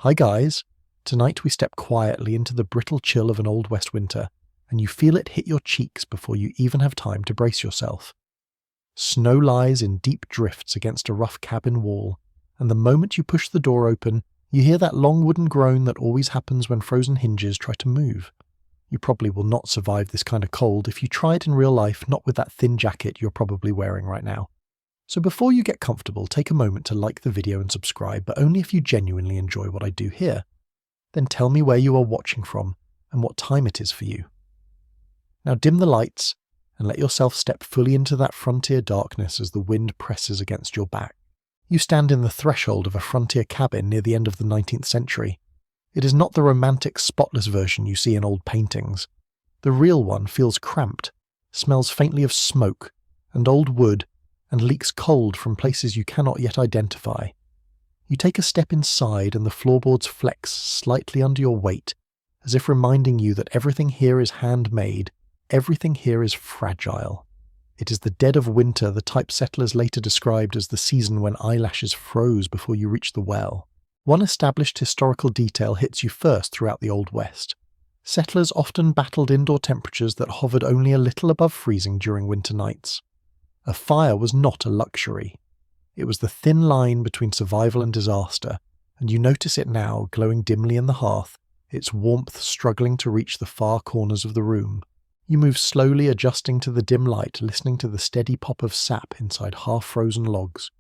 Hi guys, tonight we step quietly into the brittle chill of an Old West winter, and you feel it hit your cheeks before you even have time to brace yourself. Snow lies in deep drifts against a rough cabin wall, and the moment you push the door open, you hear that long wooden groan that always happens when frozen hinges try to move. You probably will not survive this kind of cold if you try it in real life, not with that thin jacket you're probably wearing right now. So before you get comfortable, take a moment to like the video and subscribe, but only if you genuinely enjoy what I do here. Then tell me where you are watching from and what time it is for you. Now dim the lights and let yourself step fully into that frontier darkness as the wind presses against your back. You stand in the threshold of a frontier cabin near the end of the 19th century. It is not the romantic, spotless version you see in old paintings. The real one feels cramped, smells faintly of smoke and old wood, and leaks cold from places you cannot yet identify. You take a step inside and the floorboards flex slightly under your weight, as if reminding you that everything here is handmade, everything here is fragile. It is the dead of winter the type settlers later described as the season when eyelashes froze before you reached the well. One established historical detail hits you first throughout the Old West. Settlers often battled indoor temperatures that hovered only a little above freezing during winter nights. A fire was not a luxury. It was the thin line between survival and disaster, and you notice it now glowing dimly in the hearth, its warmth struggling to reach the far corners of the room. You move slowly, adjusting to the dim light, listening to the steady pop of sap inside half-frozen logs.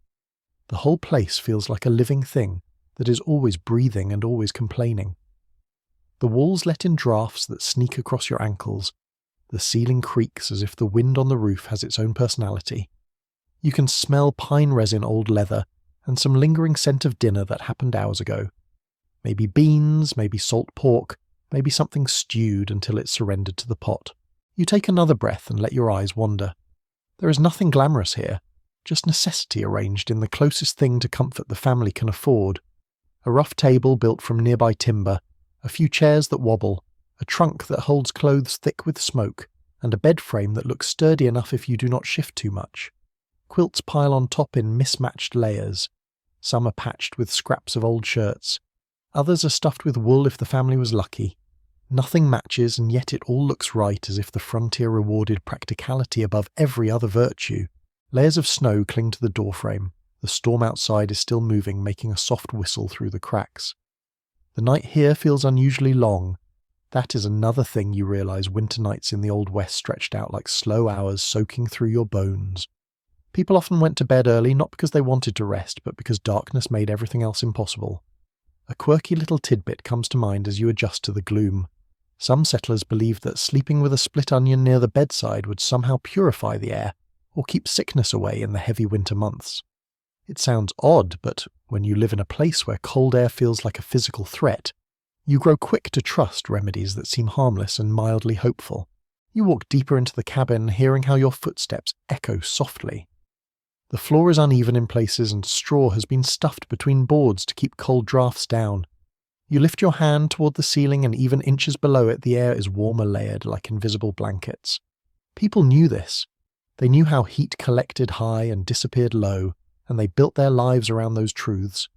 The whole place feels like a living thing that is always breathing and always complaining. The walls let in drafts that sneak across your ankles. The ceiling creaks as if the wind on the roof has its own personality. You can smell pine resin, old leather, and some lingering scent of dinner that happened hours ago. Maybe beans, maybe salt pork, maybe something stewed until it surrendered to the pot. You take another breath and let your eyes wander. There is nothing glamorous here, just necessity arranged in the closest thing to comfort the family can afford. A rough table built from nearby timber, a few chairs that wobble, a trunk that holds clothes thick with smoke, and a bed frame that looks sturdy enough if you do not shift too much. Quilts pile on top in mismatched layers. Some are patched with scraps of old shirts. Others are stuffed with wool if the family was lucky. Nothing matches, and yet it all looks right, as if the frontier rewarded practicality above every other virtue. Layers of snow cling to the doorframe. The storm outside is still moving, making a soft whistle through the cracks. The night here feels unusually long. That is another thing you realize winter nights in the Old West stretched out like slow hours soaking through your bones. People often went to bed early not because they wanted to rest, but because darkness made everything else impossible. A quirky little tidbit comes to mind as you adjust to the gloom. Some settlers believed that sleeping with a split onion near the bedside would somehow purify the air, or keep sickness away in the heavy winter months. It sounds odd, but when you live in a place where cold air feels like a physical threat, you grow quick to trust remedies that seem harmless and mildly hopeful. You walk deeper into the cabin, hearing how your footsteps echo softly. The floor is uneven in places and straw has been stuffed between boards to keep cold drafts down. You lift your hand toward the ceiling and even inches below it the air is warmer layered like invisible blankets. People knew this. They knew how heat collected high and disappeared low, and they built their lives around those truths.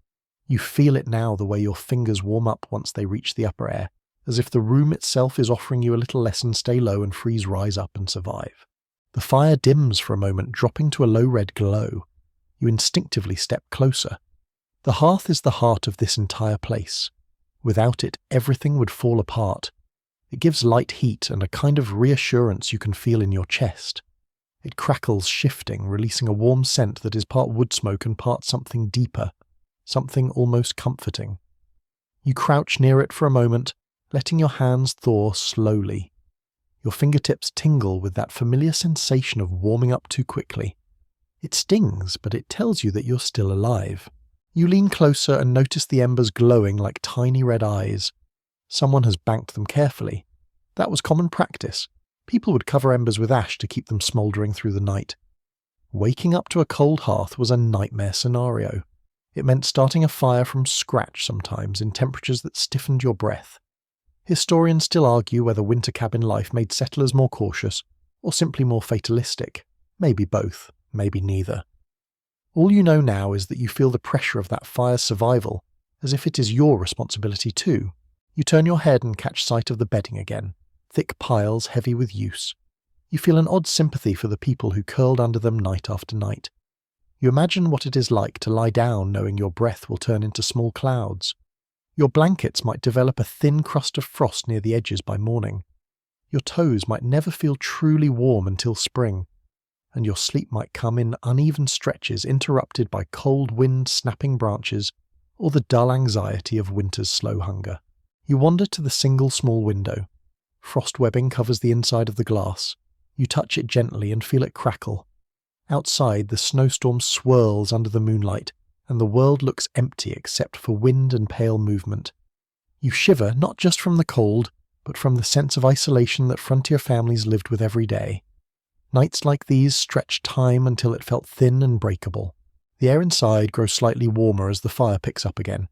You feel it now the way your fingers warm up once they reach the upper air, as if the room itself is offering you a little lesson: stay low and freeze rise up and survive. The fire dims for a moment, dropping to a low red glow. You instinctively step closer. The hearth is the heart of this entire place. Without it, everything would fall apart. It gives light heat and a kind of reassurance you can feel in your chest. It crackles, shifting, releasing a warm scent that is part wood smoke and part something deeper. Something almost comforting. You crouch near it for a moment, letting your hands thaw slowly. Your fingertips tingle with that familiar sensation of warming up too quickly. It stings, but it tells you that you're still alive. You lean closer and notice the embers glowing like tiny red eyes. Someone has banked them carefully. That was common practice. People would cover embers with ash to keep them smouldering through the night. Waking up to a cold hearth was a nightmare scenario. It meant starting a fire from scratch sometimes in temperatures that stiffened your breath. Historians still argue whether winter cabin life made settlers more cautious or simply more fatalistic. Maybe both, maybe neither. All you know now is that you feel the pressure of that fire's survival, as if it is your responsibility too. You turn your head and catch sight of the bedding again, thick piles heavy with use. You feel an odd sympathy for the people who curled under them night after night. You imagine what it is like to lie down knowing your breath will turn into small clouds. Your blankets might develop a thin crust of frost near the edges by morning. Your toes might never feel truly warm until spring, and your sleep might come in uneven stretches interrupted by cold wind snapping branches or the dull anxiety of winter's slow hunger. You wander to the single small window. Frost webbing covers the inside of the glass. You touch it gently and feel it crackle. Outside, the snowstorm swirls under the moonlight, and the world looks empty except for wind and pale movement. You shiver not just from the cold, but from the sense of isolation that frontier families lived with every day. Nights like these stretched time until it felt thin and breakable. The air inside grows slightly warmer as the fire picks up again.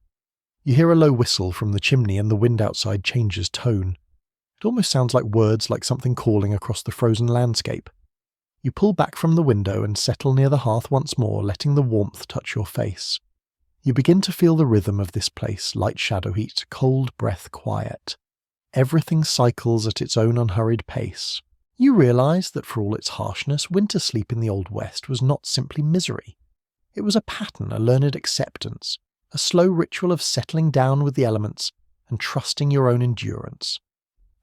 You hear a low whistle from the chimney and the wind outside changes tone. It almost sounds like words like something calling across the frozen landscape. You pull back from the window and settle near the hearth once more, letting the warmth touch your face. You begin to feel the rhythm of this place, light shadow heat, cold breath quiet. Everything cycles at its own unhurried pace. You realise that for all its harshness, winter sleep in the Old West was not simply misery. It was a pattern, a learned acceptance, a slow ritual of settling down with the elements and trusting your own endurance.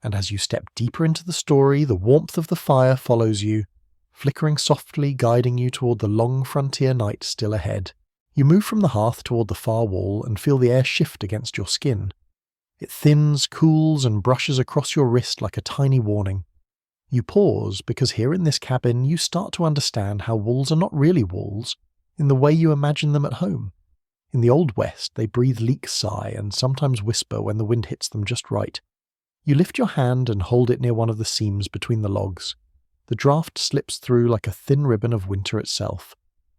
And as you step deeper into the story, the warmth of the fire follows you, flickering softly, guiding you toward the long frontier night still ahead. You move from the hearth toward the far wall and feel the air shift against your skin. It thins, cools, and brushes across your wrist like a tiny warning. You pause because here in this cabin you start to understand how walls are not really walls in the way you imagine them at home. In the Old West, they breathe leak sigh and sometimes whisper when the wind hits them just right. You lift your hand and hold it near one of the seams between the logs. The draft slips through like a thin ribbon of winter itself.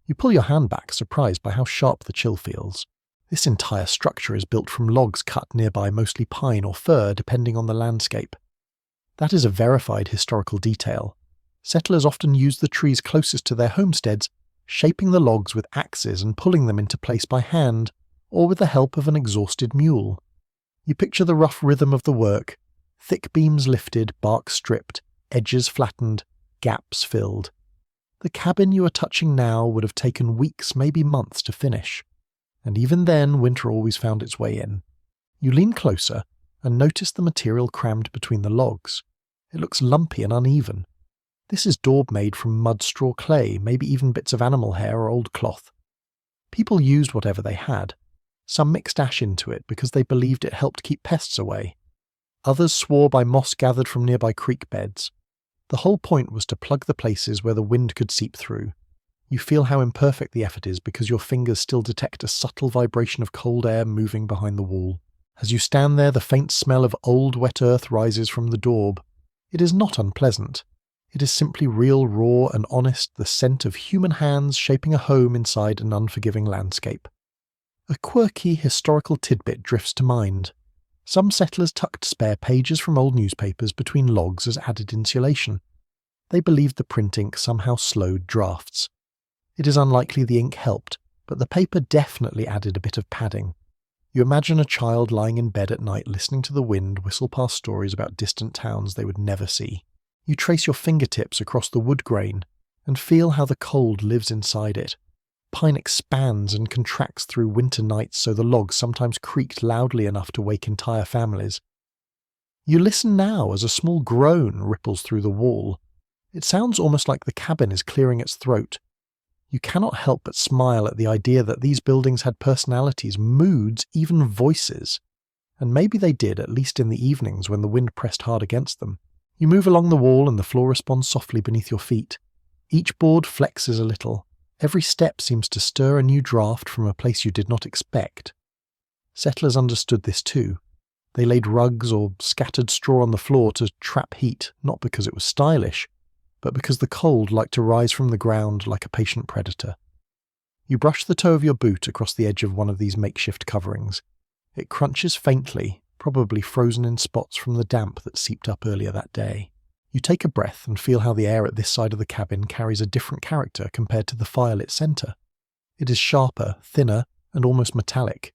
You pull your hand back, surprised by how sharp the chill feels. This entire structure is built from logs cut nearby, mostly pine or fir, depending on the landscape. That is a verified historical detail. Settlers often used the trees closest to their homesteads, shaping the logs with axes and pulling them into place by hand, or with the help of an exhausted mule. You picture the rough rhythm of the work, thick beams lifted, bark stripped, edges flattened, gaps filled. The cabin you are touching now would have taken weeks, maybe months to finish. And even then, winter always found its way in. You lean closer and notice the material crammed between the logs. It looks lumpy and uneven. This is daub made from mud, straw, clay, maybe even bits of animal hair or old cloth. People used whatever they had. Some mixed ash into it because they believed it helped keep pests away. Others swore by moss gathered from nearby creek beds. The whole point was to plug the places where the wind could seep through. You feel how imperfect the effort is because your fingers still detect a subtle vibration of cold air moving behind the wall. As you stand there, the faint smell of old wet earth rises from the daub. It is not unpleasant. It is simply real, raw and honest, the scent of human hands shaping a home inside an unforgiving landscape. A quirky historical tidbit drifts to mind. Some settlers tucked spare pages from old newspapers between logs as added insulation. They believed the print ink somehow slowed drafts. It is unlikely the ink helped, but the paper definitely added a bit of padding. You imagine a child lying in bed at night listening to the wind whistle past stories about distant towns they would never see. You trace your fingertips across the wood grain and feel how the cold lives inside it. Pine expands and contracts through winter nights so the logs sometimes creaked loudly enough to wake entire families. You listen now as a small groan ripples through the wall. It sounds almost like the cabin is clearing its throat. You cannot help but smile at the idea that these buildings had personalities, moods, even voices. And maybe they did, at least in the evenings when the wind pressed hard against them. You move along the wall and the floor responds softly beneath your feet. Each board flexes a little. Every step seems to stir a new draft from a place you did not expect. Settlers understood this too. They laid rugs or scattered straw on the floor to trap heat, not because it was stylish, but because the cold liked to rise from the ground like a patient predator. You brush the toe of your boot across the edge of one of these makeshift coverings. It crunches faintly, probably frozen in spots from the damp that seeped up earlier that day. You take a breath and feel how the air at this side of the cabin carries a different character compared to the firelit centre. It is sharper, thinner, and almost metallic.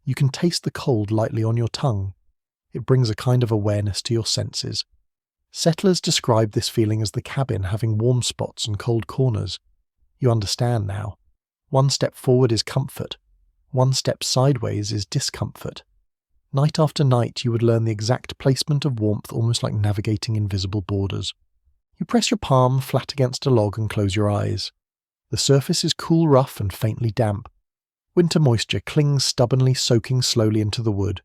You can taste the cold lightly on your tongue. It brings a kind of awareness to your senses. Settlers describe this feeling as the cabin having warm spots and cold corners. You understand now. One step forward is comfort. One step sideways is discomfort. Night after night you would learn the exact placement of warmth, almost like navigating invisible borders. You press your palm flat against a log and close your eyes. The surface is cool, rough and faintly damp. Winter moisture clings stubbornly, soaking slowly into the wood.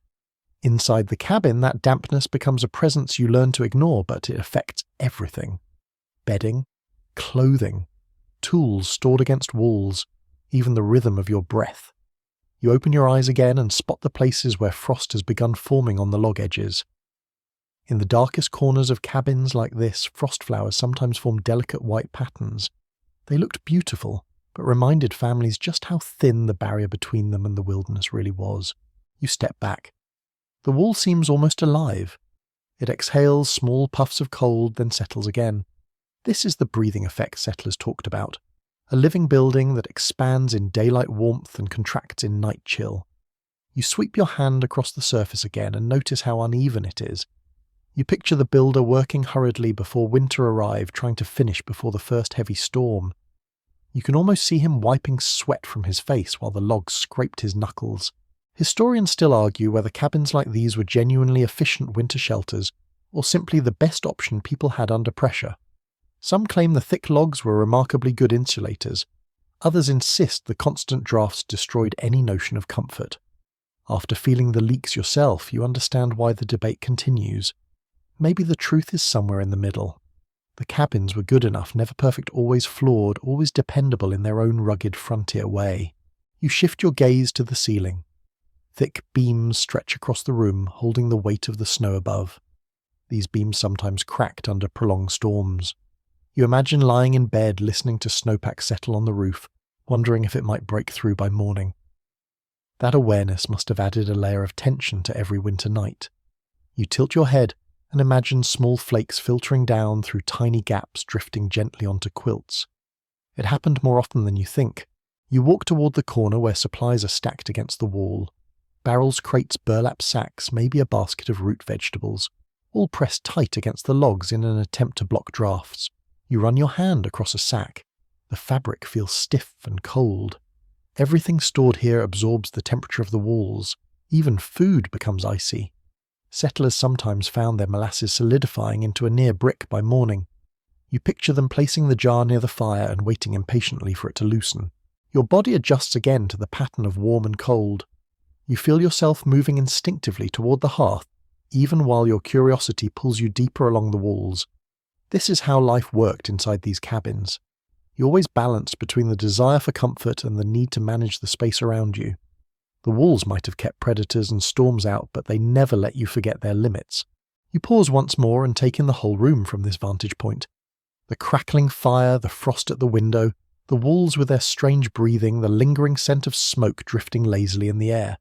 Inside the cabin, that dampness becomes a presence you learn to ignore, but it affects everything. Bedding, clothing, tools stored against walls, even the rhythm of your breath. You open your eyes again and spot the places where frost has begun forming on the log edges. In the darkest corners of cabins like this, frost flowers sometimes form delicate white patterns. They looked beautiful, but reminded families just how thin the barrier between them and the wilderness really was. You step back. The wall seems almost alive. It exhales small puffs of cold, then settles again. This is the breathing effect settlers talked about. A living building that expands in daylight warmth and contracts in night chill. You sweep your hand across the surface again and notice how uneven it is. You picture the builder working hurriedly before winter arrived, trying to finish before the first heavy storm. You can almost see him wiping sweat from his face while the logs scraped his knuckles. Historians still argue whether cabins like these were genuinely efficient winter shelters or simply the best option people had under pressure. Some claim the thick logs were remarkably good insulators. Others insist the constant drafts destroyed any notion of comfort. After feeling the leaks yourself, you understand why the debate continues. Maybe the truth is somewhere in the middle. The cabins were good enough, never perfect, always flawed, always dependable in their own rugged frontier way. You shift your gaze to the ceiling. Thick beams stretch across the room, holding the weight of the snow above. These beams sometimes cracked under prolonged storms. You imagine lying in bed, listening to snowpack settle on the roof, wondering if it might break through by morning. That awareness must have added a layer of tension to every winter night. You tilt your head and imagine small flakes filtering down through tiny gaps, drifting gently onto quilts. It happened more often than you think. You walk toward the corner where supplies are stacked against the wall. Barrels, crates, burlap sacks, maybe a basket of root vegetables, all pressed tight against the logs in an attempt to block drafts. You run your hand across a sack. The fabric feels stiff and cold. Everything stored here absorbs the temperature of the walls. Even food becomes icy. Settlers sometimes found their molasses solidifying into a near brick by morning. You picture them placing the jar near the fire and waiting impatiently for it to loosen. Your body adjusts again to the pattern of warm and cold. You feel yourself moving instinctively toward the hearth, even while your curiosity pulls you deeper along the walls. This is how life worked inside these cabins. You always balanced between the desire for comfort and the need to manage the space around you. The walls might have kept predators and storms out, but they never let you forget their limits. You pause once more and take in the whole room from this vantage point. The crackling fire, the frost at the window, the walls with their strange breathing, the lingering scent of smoke drifting lazily in the air.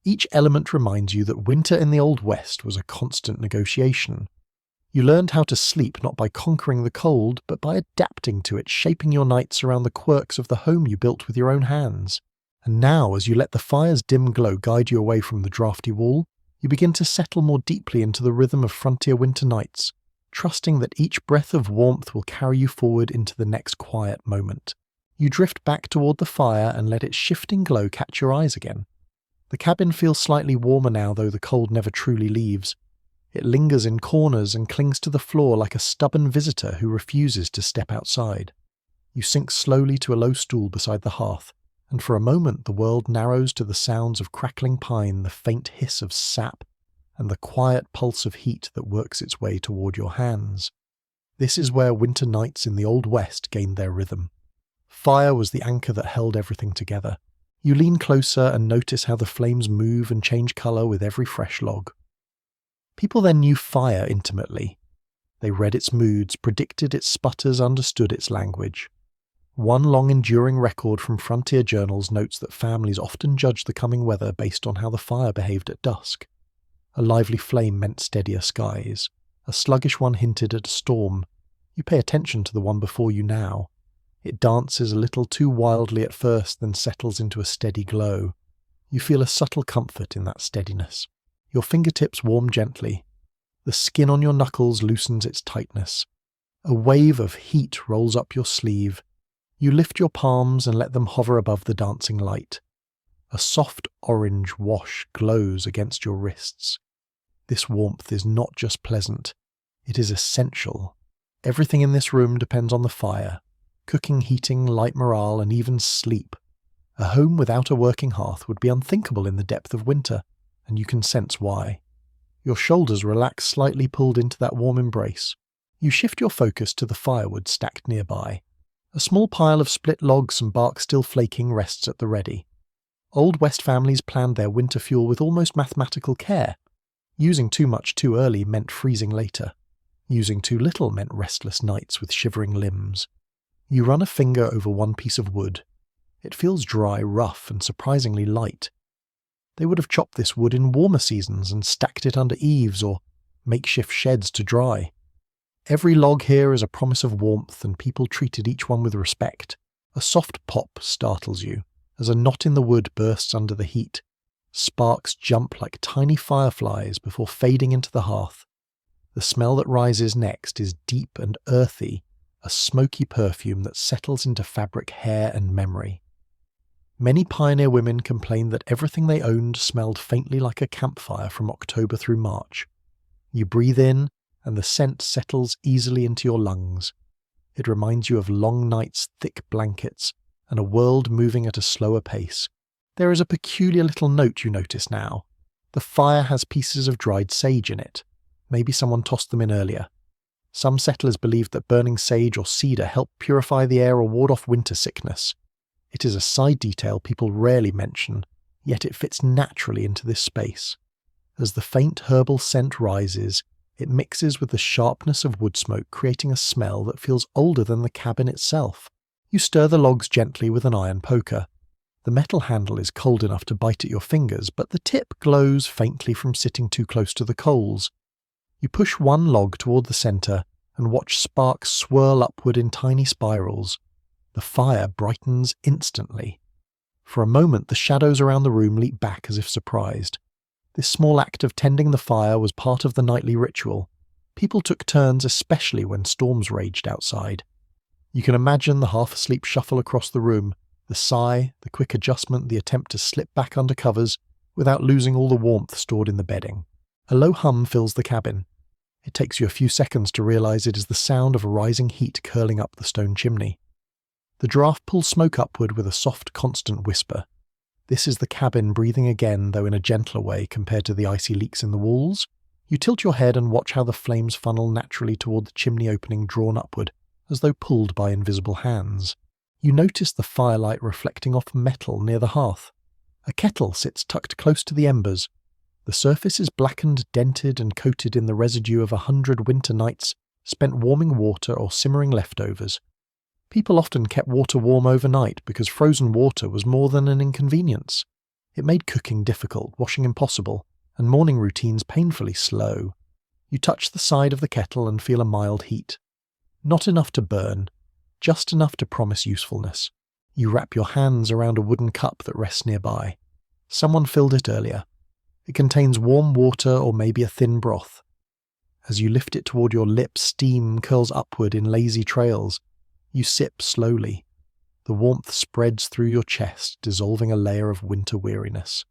Each element reminds you that winter in the Old West was a constant negotiation. You learned how to sleep not by conquering the cold, but by adapting to it, shaping your nights around the quirks of the home you built with your own hands. And now, as you let the fire's dim glow guide you away from the drafty wall, you begin to settle more deeply into the rhythm of frontier winter nights, trusting that each breath of warmth will carry you forward into the next quiet moment. You drift back toward the fire and let its shifting glow catch your eyes again. The cabin feels slightly warmer now, though the cold never truly leaves. It lingers in corners and clings to the floor like a stubborn visitor who refuses to step outside. You sink slowly to a low stool beside the hearth, and for a moment the world narrows to the sounds of crackling pine, the faint hiss of sap, and the quiet pulse of heat that works its way toward your hands. This is where winter nights in the Old West gained their rhythm. Fire was the anchor that held everything together. You lean closer and notice how the flames move and change colour with every fresh log. People then knew fire intimately. They read its moods, predicted its sputters, understood its language. One long enduring record from frontier journals notes that families often judged the coming weather based on how the fire behaved at dusk. A lively flame meant steadier skies. A sluggish one hinted at a storm. You pay attention to the one before you now. It dances a little too wildly at first, then settles into a steady glow. You feel a subtle comfort in that steadiness. Your fingertips warm gently. The skin on your knuckles loosens its tightness. A wave of heat rolls up your sleeve. You lift your palms and let them hover above the dancing light. A soft orange wash glows against your wrists. This warmth is not just pleasant, it is essential. Everything in this room depends on the fire. Cooking, heating, light morale, and even sleep. A home without a working hearth would be unthinkable in the depth of winter, and you can sense why. Your shoulders relax slightly, pulled into that warm embrace. You shift your focus to the firewood stacked nearby. A small pile of split logs and bark still flaking rests at the ready. Old West families planned their winter fuel with almost mathematical care. Using too much too early meant freezing later. Using too little meant restless nights with shivering limbs. You run a finger over one piece of wood. It feels dry, rough, and surprisingly light. They would have chopped this wood in warmer seasons and stacked it under eaves or makeshift sheds to dry. Every log here is a promise of warmth, and people treated each one with respect. A soft pop startles you, as a knot in the wood bursts under the heat. Sparks jump like tiny fireflies before fading into the hearth. The smell that rises next is deep and earthy, a smoky perfume that settles into fabric, hair, and memory. Many pioneer women complained that everything they owned smelled faintly like a campfire from October through March. You breathe in, and the scent settles easily into your lungs. It reminds you of long nights, thick blankets, and a world moving at a slower pace. There is a peculiar little note you notice now. The fire has pieces of dried sage in it. Maybe someone tossed them in earlier. Some settlers believed that burning sage or cedar helped purify the air or ward off winter sickness. It is a side detail people rarely mention, yet it fits naturally into this space. As the faint herbal scent rises, it mixes with the sharpness of wood smoke, creating a smell that feels older than the cabin itself. You stir the logs gently with an iron poker. The metal handle is cold enough to bite at your fingers, but the tip glows faintly from sitting too close to the coals. You push one log toward the center and watch sparks swirl upward in tiny spirals. The fire brightens instantly. For a moment, the shadows around the room leap back as if surprised. This small act of tending the fire was part of the nightly ritual. People took turns, especially when storms raged outside. You can imagine the half-asleep shuffle across the room, the sigh, the quick adjustment, the attempt to slip back under covers without losing all the warmth stored in the bedding. A low hum fills the cabin. It takes you a few seconds to realize it is the sound of rising heat curling up the stone chimney. The draft pulls smoke upward with a soft, constant whisper. This is the cabin breathing again, though in a gentler way compared to the icy leaks in the walls. You tilt your head and watch how the flames funnel naturally toward the chimney opening, drawn upward, as though pulled by invisible hands. You notice the firelight reflecting off metal near the hearth. A kettle sits tucked close to the embers. The surface is blackened, dented, and coated in the residue of 100 winter nights spent warming water or simmering leftovers. People often kept water warm overnight because frozen water was more than an inconvenience. It made cooking difficult, washing impossible, and morning routines painfully slow. You touch the side of the kettle and feel a mild heat. Not enough to burn, just enough to promise usefulness. You wrap your hands around a wooden cup that rests nearby. Someone filled it earlier. It contains warm water or maybe a thin broth. As you lift it toward your lips, steam curls upward in lazy trails. You sip slowly. The warmth spreads through your chest, dissolving a layer of winter weariness.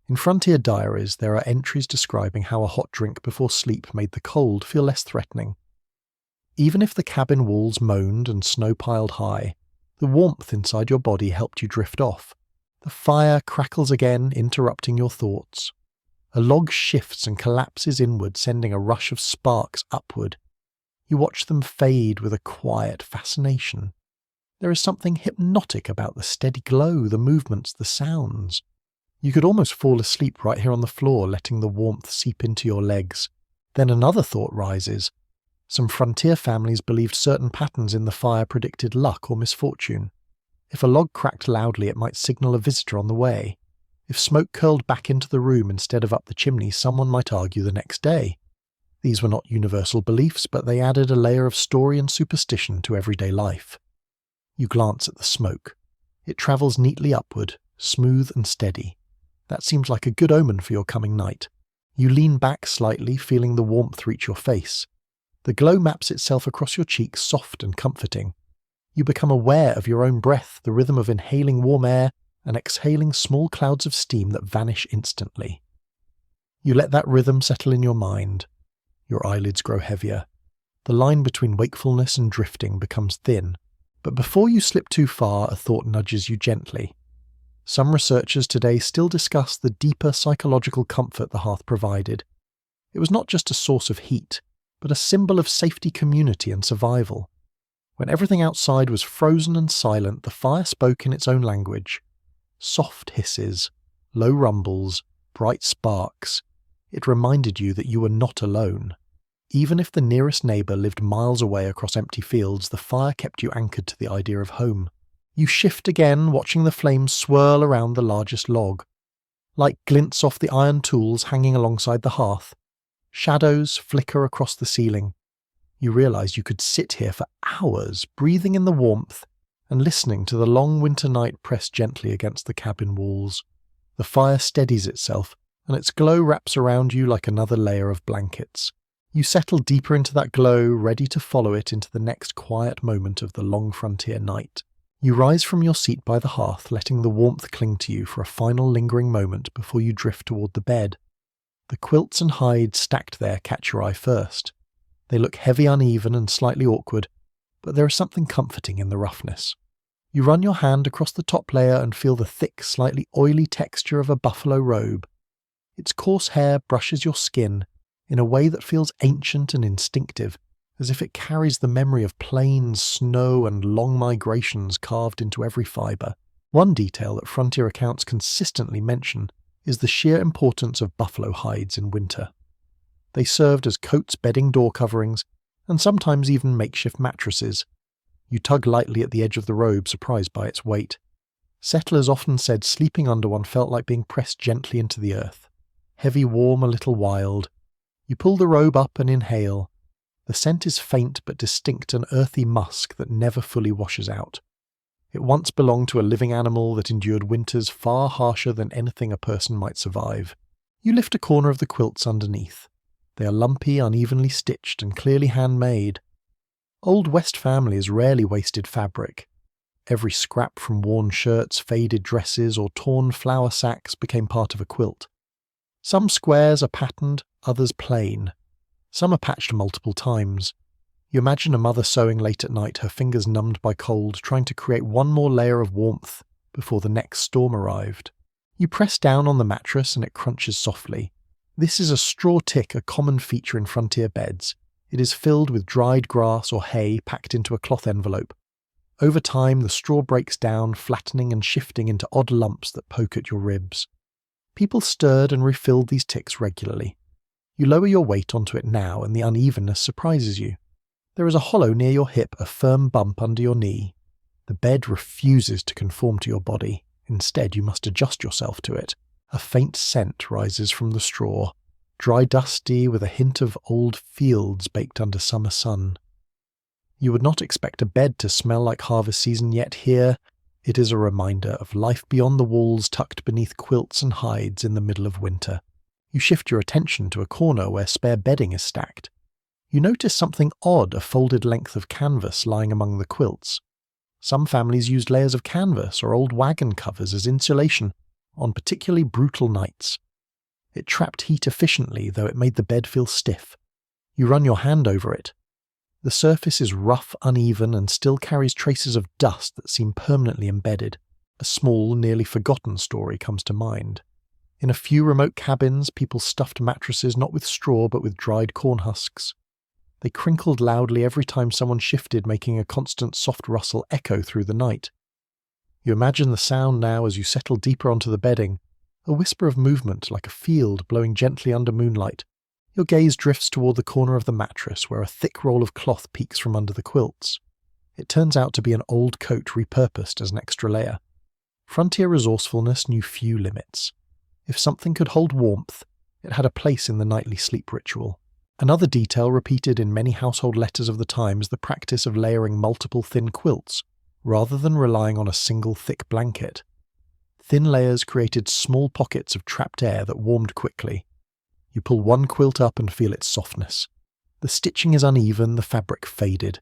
In frontier diaries, there are entries describing how a hot drink before sleep made the cold feel less threatening. Even if the cabin walls moaned and snow piled high, the warmth inside your body helped you drift off. The fire crackles again, interrupting your thoughts. A log shifts and collapses inward, sending a rush of sparks upward. You watch them fade with a quiet fascination. There is something hypnotic about the steady glow, the movements, the sounds. You could almost fall asleep right here on the floor, letting the warmth seep into your legs. Then another thought rises. Some frontier families believed certain patterns in the fire predicted luck or misfortune. If a log cracked loudly, it might signal a visitor on the way. If smoke curled back into the room instead of up the chimney, someone might argue the next day. These were not universal beliefs, but they added a layer of story and superstition to everyday life. You glance at the smoke. It travels neatly upward, smooth and steady. That seems like a good omen for your coming night. You lean back slightly, feeling the warmth reach your face. The glow maps itself across your cheeks, soft and comforting. You become aware of your own breath, the rhythm of inhaling warm air and exhaling small clouds of steam that vanish instantly. You let that rhythm settle in your mind. Your eyelids grow heavier. The line between wakefulness and drifting becomes thin. But before you slip too far, a thought nudges you gently. Some researchers today still discuss the deeper psychological comfort the hearth provided. It was not just a source of heat, but a symbol of safety, community, and survival. When everything outside was frozen and silent, the fire spoke in its own language. Soft hisses, low rumbles, bright sparks. It reminded you that you were not alone. Even if the nearest neighbour lived miles away across empty fields, the fire kept you anchored to the idea of home. You shift again, watching the flames swirl around the largest log. Like glints off the iron tools hanging alongside the hearth, shadows flicker across the ceiling. You realise you could sit here for hours, breathing in the warmth and listening to the long winter night press gently against the cabin walls. The fire steadies itself, and its glow wraps around you like another layer of blankets. You settle deeper into that glow, ready to follow it into the next quiet moment of the long frontier night. You rise from your seat by the hearth, letting the warmth cling to you for a final lingering moment before you drift toward the bed. The quilts and hides stacked there catch your eye first. They look heavy, uneven, and slightly awkward, but there is something comforting in the roughness. You run your hand across the top layer and feel the thick, slightly oily texture of a buffalo robe. Its coarse hair brushes your skin in a way that feels ancient and instinctive, as if it carries the memory of plains, snow, and long migrations carved into every fibre. One detail that frontier accounts consistently mention is the sheer importance of buffalo hides in winter. They served as coats, bedding, door coverings, and sometimes even makeshift mattresses. You tug lightly at the edge of the robe, surprised by its weight. Settlers often said sleeping under one felt like being pressed gently into the earth. Heavy, warm, a little wild. You pull the robe up and inhale. The scent is faint but distinct, an earthy musk that never fully washes out. It once belonged to a living animal that endured winters far harsher than anything a person might survive. You lift a corner of the quilts underneath. They are lumpy, unevenly stitched, and clearly handmade. Old West families rarely wasted fabric. Every scrap from worn shirts, faded dresses, or torn flour sacks became part of a quilt. Some squares are patterned, others plain. Some are patched multiple times. You imagine a mother sewing late at night, her fingers numbed by cold, trying to create one more layer of warmth before the next storm arrived. You press down on the mattress and it crunches softly. This is a straw tick, a common feature in frontier beds. It is filled with dried grass or hay packed into a cloth envelope. Over time, the straw breaks down, flattening and shifting into odd lumps that poke at your ribs. People stirred and refilled these ticks regularly. You lower your weight onto it now, and the unevenness surprises you. There is a hollow near your hip, a firm bump under your knee. The bed refuses to conform to your body. Instead, you must adjust yourself to it. A faint scent rises from the straw, dry, dusty, with a hint of old fields baked under summer sun. You would not expect a bed to smell like harvest season, yet here it is a reminder of life beyond the walls, tucked beneath quilts and hides in the middle of winter. You shift your attention to a corner where spare bedding is stacked. You notice something odd, a folded length of canvas lying among the quilts. Some families used layers of canvas or old wagon covers as insulation on particularly brutal nights. It trapped heat efficiently, though it made the bed feel stiff. You run your hand over it. The surface is rough, uneven, and still carries traces of dust that seem permanently embedded. A small, nearly forgotten story comes to mind. In a few remote cabins, people stuffed mattresses not with straw but with dried corn husks. They crinkled loudly every time someone shifted, making a constant soft rustle echo through the night. You imagine the sound now as you settle deeper onto the bedding, a whisper of movement like a field blowing gently under moonlight. Your gaze drifts toward the corner of the mattress where a thick roll of cloth peeks from under the quilts. It turns out to be an old coat repurposed as an extra layer. Frontier resourcefulness knew few limits. If something could hold warmth, it had a place in the nightly sleep ritual. Another detail repeated in many household letters of the time is the practice of layering multiple thin quilts, rather than relying on a single thick blanket. Thin layers created small pockets of trapped air that warmed quickly. You pull one quilt up and feel its softness. The stitching is uneven, the fabric faded.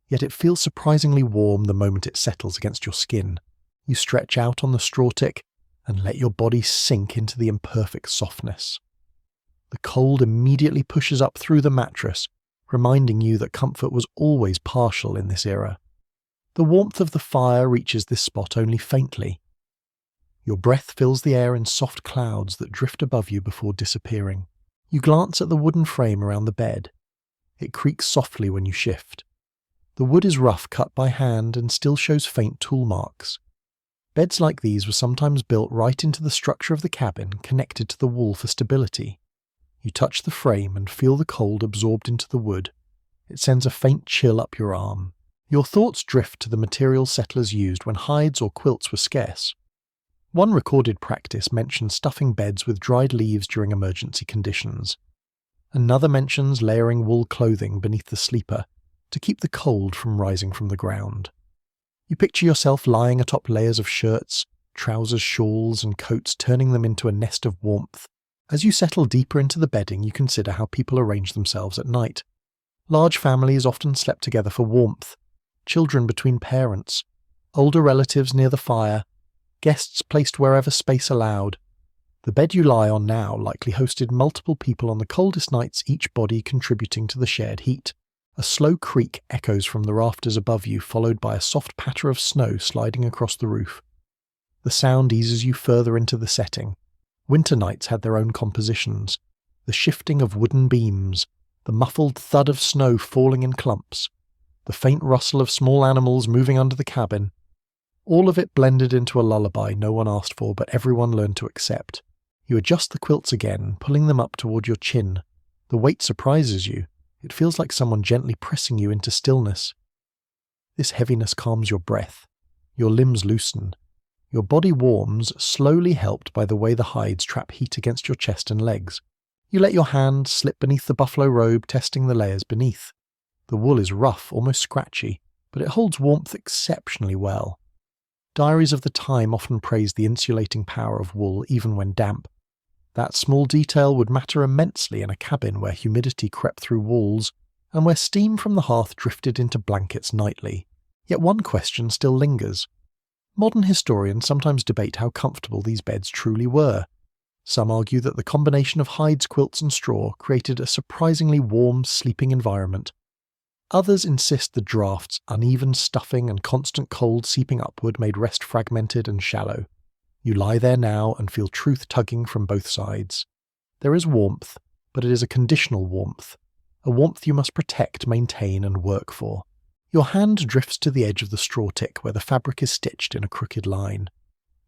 Yet it feels surprisingly warm the moment it settles against your skin. You stretch out on the straw tick and let your body sink into the imperfect softness. The cold immediately pushes up through the mattress, reminding you that comfort was always partial in this era. The warmth of the fire reaches this spot only faintly. Your breath fills the air in soft clouds that drift above you before disappearing. You glance at the wooden frame around the bed. It creaks softly when you shift. The wood is rough, cut by hand, and still shows faint tool marks. Beds like these were sometimes built right into the structure of the cabin, connected to the wall for stability. You touch the frame and feel the cold absorbed into the wood. It sends a faint chill up your arm. Your thoughts drift to the materials settlers used when hides or quilts were scarce. One recorded practice mentions stuffing beds with dried leaves during emergency conditions. Another mentions layering wool clothing beneath the sleeper to keep the cold from rising from the ground. You picture yourself lying atop layers of shirts, trousers, shawls, and coats, turning them into a nest of warmth. As you settle deeper into the bedding, you consider how people arrange themselves at night. Large families often slept together for warmth, children between parents, older relatives near the fire, guests placed wherever space allowed. The bed you lie on now likely hosted multiple people on the coldest nights, each body contributing to the shared heat. A slow creak echoes from the rafters above you, followed by a soft patter of snow sliding across the roof. The sound eases you further into the setting. Winter nights had their own compositions. The shifting of wooden beams, the muffled thud of snow falling in clumps, the faint rustle of small animals moving under the cabin. All of it blended into a lullaby no one asked for, but everyone learned to accept. You adjust the quilts again, pulling them up toward your chin. The weight surprises you. It feels like someone gently pressing you into stillness. This heaviness calms your breath. Your limbs loosen. Your body warms, slowly helped by the way the hides trap heat against your chest and legs. You let your hand slip beneath the buffalo robe, testing the layers beneath. The wool is rough, almost scratchy, but it holds warmth exceptionally well. Diaries of the time often praised the insulating power of wool even when damp. That small detail would matter immensely in a cabin where humidity crept through walls and where steam from the hearth drifted into blankets nightly. Yet one question still lingers. Modern historians sometimes debate how comfortable these beds truly were. Some argue that the combination of hides, quilts, and straw created a surprisingly warm, sleeping environment. Others insist the drafts, uneven stuffing, and constant cold seeping upward made rest fragmented and shallow. You lie there now and feel truth tugging from both sides. There is warmth, but it is a conditional warmth, a warmth you must protect, maintain, and work for. Your hand drifts to the edge of the straw tick where the fabric is stitched in a crooked line.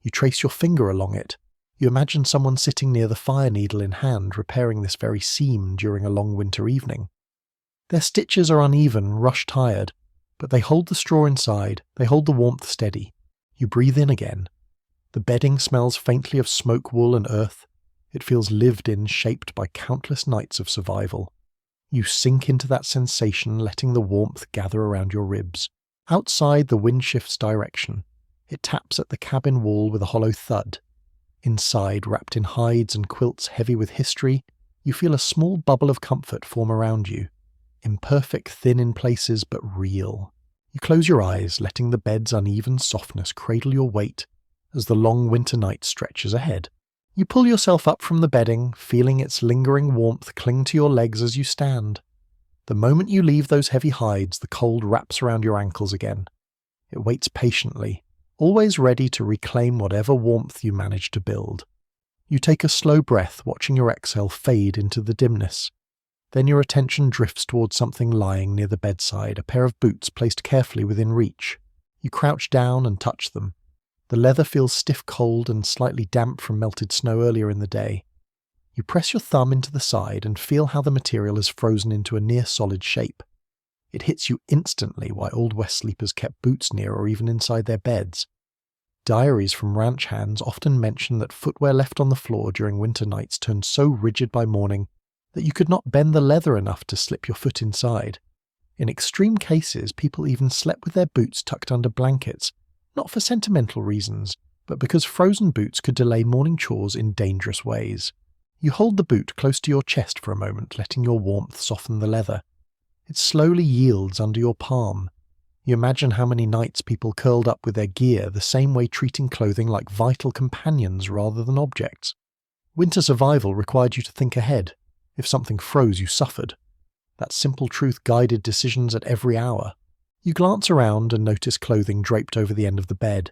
You trace your finger along it. You imagine someone sitting near the fire needle in hand repairing this very seam during a long winter evening. Their stitches are uneven, rush-tired, but they hold the straw inside, they hold the warmth steady. You breathe in again. The bedding smells faintly of smoke wool and earth. It feels lived in, shaped by countless nights of survival. You sink into that sensation, letting the warmth gather around your ribs. Outside, the wind shifts direction. It taps at the cabin wall with a hollow thud. Inside, wrapped in hides and quilts heavy with history, you feel a small bubble of comfort form around you. Imperfect, thin in places, but real. You close your eyes, letting the bed's uneven softness cradle your weight as the long winter night stretches ahead. You pull yourself up from the bedding, feeling its lingering warmth cling to your legs as you stand. The moment you leave those heavy hides, the cold wraps around your ankles again. It waits patiently, always ready to reclaim whatever warmth you manage to build. You take a slow breath, watching your exhale fade into the dimness. Then your attention drifts towards something lying near the bedside, a pair of boots placed carefully within reach. You crouch down and touch them. The leather feels stiff cold and slightly damp from melted snow earlier in the day. You press your thumb into the side and feel how the material is frozen into a near-solid shape. It hits you instantly why Old West sleepers kept boots near or even inside their beds. Diaries from ranch hands often mention that footwear left on the floor during winter nights turned so rigid by morning that you could not bend the leather enough to slip your foot inside. In extreme cases, people even slept with their boots tucked under blankets, not for sentimental reasons, but because frozen boots could delay morning chores in dangerous ways. You hold the boot close to your chest for a moment, letting your warmth soften the leather. It slowly yields under your palm. You imagine how many nights people curled up with their gear the same way, treating clothing like vital companions rather than objects. Winter survival required you to think ahead. If something froze, you suffered. That simple truth guided decisions at every hour. You glance around and notice clothing draped over the end of the bed.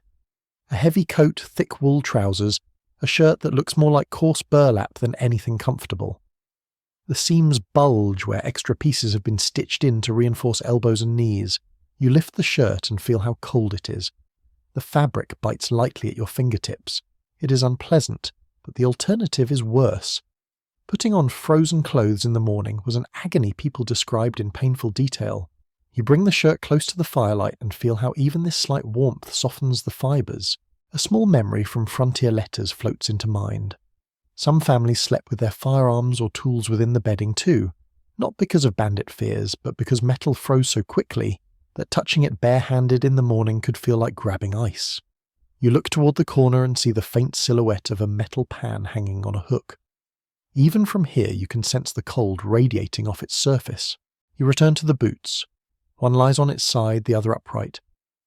A heavy coat, thick wool trousers, a shirt that looks more like coarse burlap than anything comfortable. The seams bulge where extra pieces have been stitched in to reinforce elbows and knees. You lift the shirt and feel how cold it is. The fabric bites lightly at your fingertips. It is unpleasant, but the alternative is worse. Putting on frozen clothes in the morning was an agony people described in painful detail. You bring the shirt close to the firelight and feel how even this slight warmth softens the fibres. A small memory from frontier letters floats into mind. Some families slept with their firearms or tools within the bedding too, not because of bandit fears, but because metal froze so quickly that touching it barehanded in the morning could feel like grabbing ice. You look toward the corner and see the faint silhouette of a metal pan hanging on a hook. Even from here you can sense the cold radiating off its surface. You return to the boots. One lies on its side, the other upright.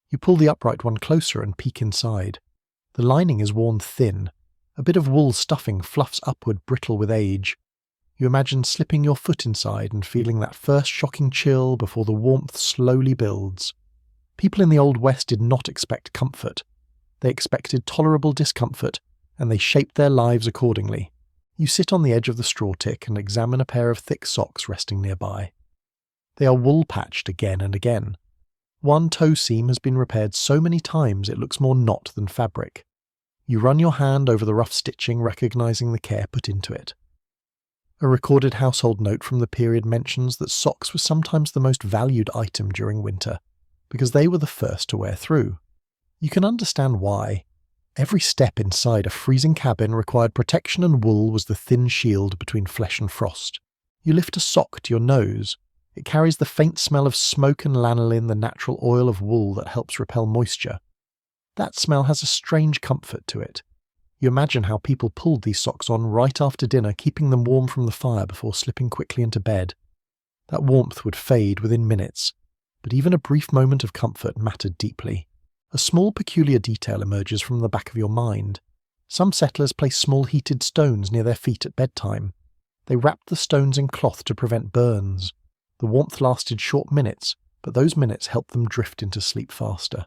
You pull the upright one closer and peek inside. The lining is worn thin. A bit of wool stuffing fluffs upward, brittle with age. You imagine slipping your foot inside and feeling that first shocking chill before the warmth slowly builds. People in the Old West did not expect comfort. They expected tolerable discomfort, and they shaped their lives accordingly. You sit on the edge of the straw tick and examine a pair of thick socks resting nearby. They are wool-patched again and again. One toe seam has been repaired so many times it looks more knot than fabric. You run your hand over the rough stitching, recognizing the care put into it. A recorded household note from the period mentions that socks were sometimes the most valued item during winter, because they were the first to wear through. You can understand why. Every step inside a freezing cabin required protection, and wool was the thin shield between flesh and frost. You lift a sock to your nose. It carries the faint smell of smoke and lanolin, the natural oil of wool that helps repel moisture. That smell has a strange comfort to it. You imagine how people pulled these socks on right after dinner, keeping them warm from the fire before slipping quickly into bed. That warmth would fade within minutes, but even a brief moment of comfort mattered deeply. A small peculiar detail emerges from the back of your mind. Some settlers placed small heated stones near their feet at bedtime. They wrapped the stones in cloth to prevent burns. The warmth lasted short minutes, but those minutes helped them drift into sleep faster.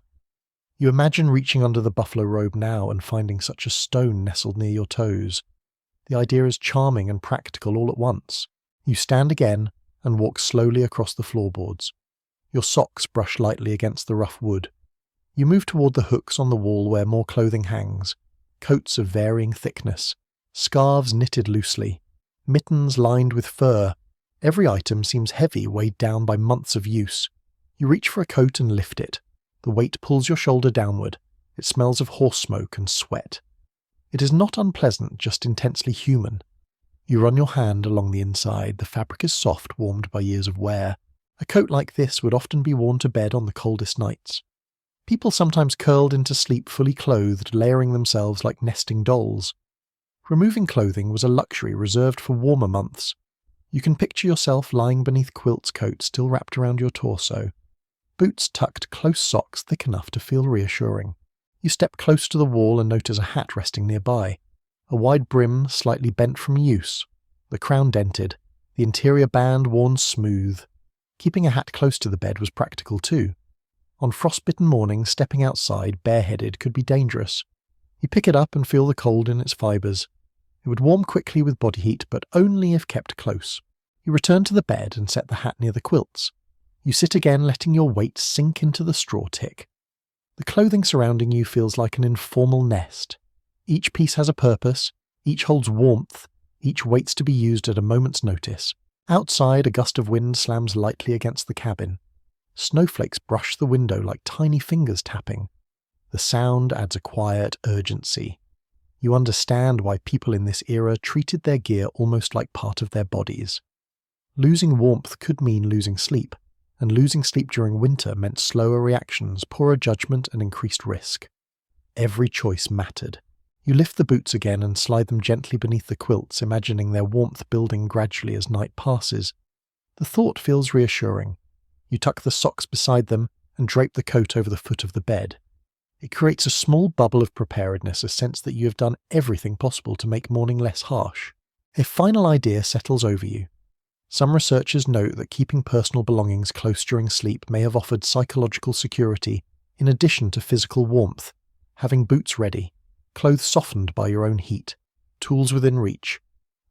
You imagine reaching under the buffalo robe now and finding such a stone nestled near your toes. The idea is charming and practical all at once. You stand again and walk slowly across the floorboards. Your socks brush lightly against the rough wood. You move toward the hooks on the wall where more clothing hangs. Coats of varying thickness, scarves knitted loosely, mittens lined with fur. Every item seems heavy, weighed down by months of use. You reach for a coat and lift it. The weight pulls your shoulder downward. It smells of horse smoke and sweat. It is not unpleasant, just intensely human. You run your hand along the inside. The fabric is soft, warmed by years of wear. A coat like this would often be worn to bed on the coldest nights. People sometimes curled into sleep fully clothed, layering themselves like nesting dolls. Removing clothing was a luxury reserved for warmer months. You can picture yourself lying beneath quilt's coat still wrapped around your torso. Boots tucked, close socks thick enough to feel reassuring. You step close to the wall and notice a hat resting nearby. A wide brim, slightly bent from use. The crown dented, the interior band worn smooth. Keeping a hat close to the bed was practical too. On frostbitten mornings, stepping outside, bareheaded, could be dangerous. You pick it up and feel the cold in its fibres. It would warm quickly with body heat, but only if kept close. You return to the bed and set the hat near the quilts. You sit again, letting your weight sink into the straw tick. The clothing surrounding you feels like an informal nest. Each piece has a purpose, each holds warmth, each waits to be used at a moment's notice. Outside, a gust of wind slams lightly against the cabin. Snowflakes brush the window like tiny fingers tapping. The sound adds a quiet urgency. You understand why people in this era treated their gear almost like part of their bodies. Losing warmth could mean losing sleep, and losing sleep during winter meant slower reactions, poorer judgment, and increased risk. Every choice mattered. You lift the boots again and slide them gently beneath the quilts, imagining their warmth building gradually as night passes. The thought feels reassuring. You tuck the socks beside them and drape the coat over the foot of the bed. It creates a small bubble of preparedness, a sense that you have done everything possible to make morning less harsh. A final idea settles over you. Some researchers note that keeping personal belongings close during sleep may have offered psychological security in addition to physical warmth. Having boots ready, clothes softened by your own heat, tools within reach,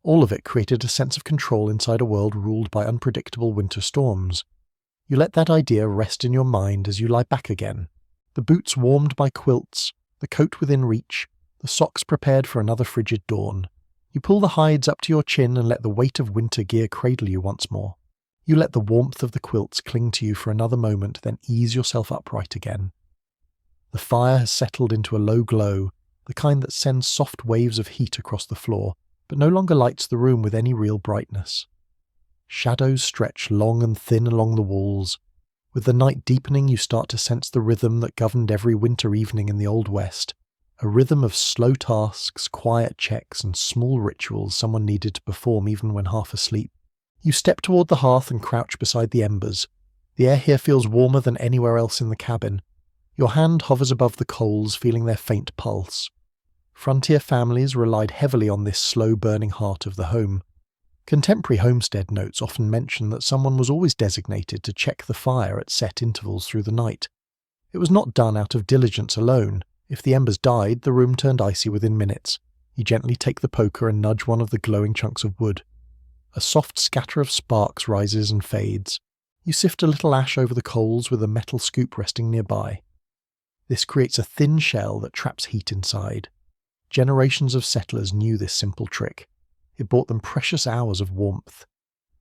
all of it created a sense of control inside a world ruled by unpredictable winter storms. You let that idea rest in your mind as you lie back again. The boots warmed by quilts, the coat within reach, the socks prepared for another frigid dawn. You pull the hides up to your chin and let the weight of winter gear cradle you once more. You let the warmth of the quilts cling to you for another moment, then ease yourself upright again. The fire has settled into a low glow, the kind that sends soft waves of heat across the floor, but no longer lights the room with any real brightness. Shadows stretch long and thin along the walls. With the night deepening, you start to sense the rhythm that governed every winter evening in the Old West, a rhythm of slow tasks, quiet checks, and small rituals someone needed to perform even when half asleep. You step toward the hearth and crouch beside the embers. The air here feels warmer than anywhere else in the cabin. Your hand hovers above the coals, feeling their faint pulse. Frontier families relied heavily on this slow-burning heart of the home. Contemporary homestead notes often mention that someone was always designated to check the fire at set intervals through the night. It was not done out of diligence alone. If the embers died, the room turned icy within minutes. You gently take the poker and nudge one of the glowing chunks of wood. A soft scatter of sparks rises and fades. You sift a little ash over the coals with a metal scoop resting nearby. This creates a thin shell that traps heat inside. Generations of settlers knew this simple trick. It brought them precious hours of warmth.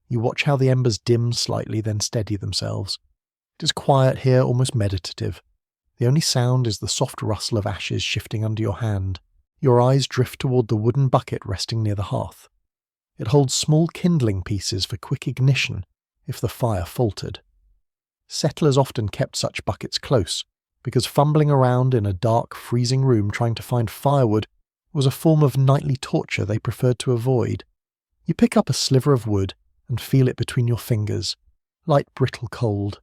You watch how the embers dim slightly, then steady themselves. It is quiet here, almost meditative. The only sound is the soft rustle of ashes shifting under your hand. Your eyes drift toward the wooden bucket resting near the hearth. It holds small kindling pieces for quick ignition if the fire faltered. Settlers often kept such buckets close, because fumbling around in a dark, freezing room trying to find firewood was a form of nightly torture they preferred to avoid. You pick up a sliver of wood and feel it between your fingers, light, brittle, cold.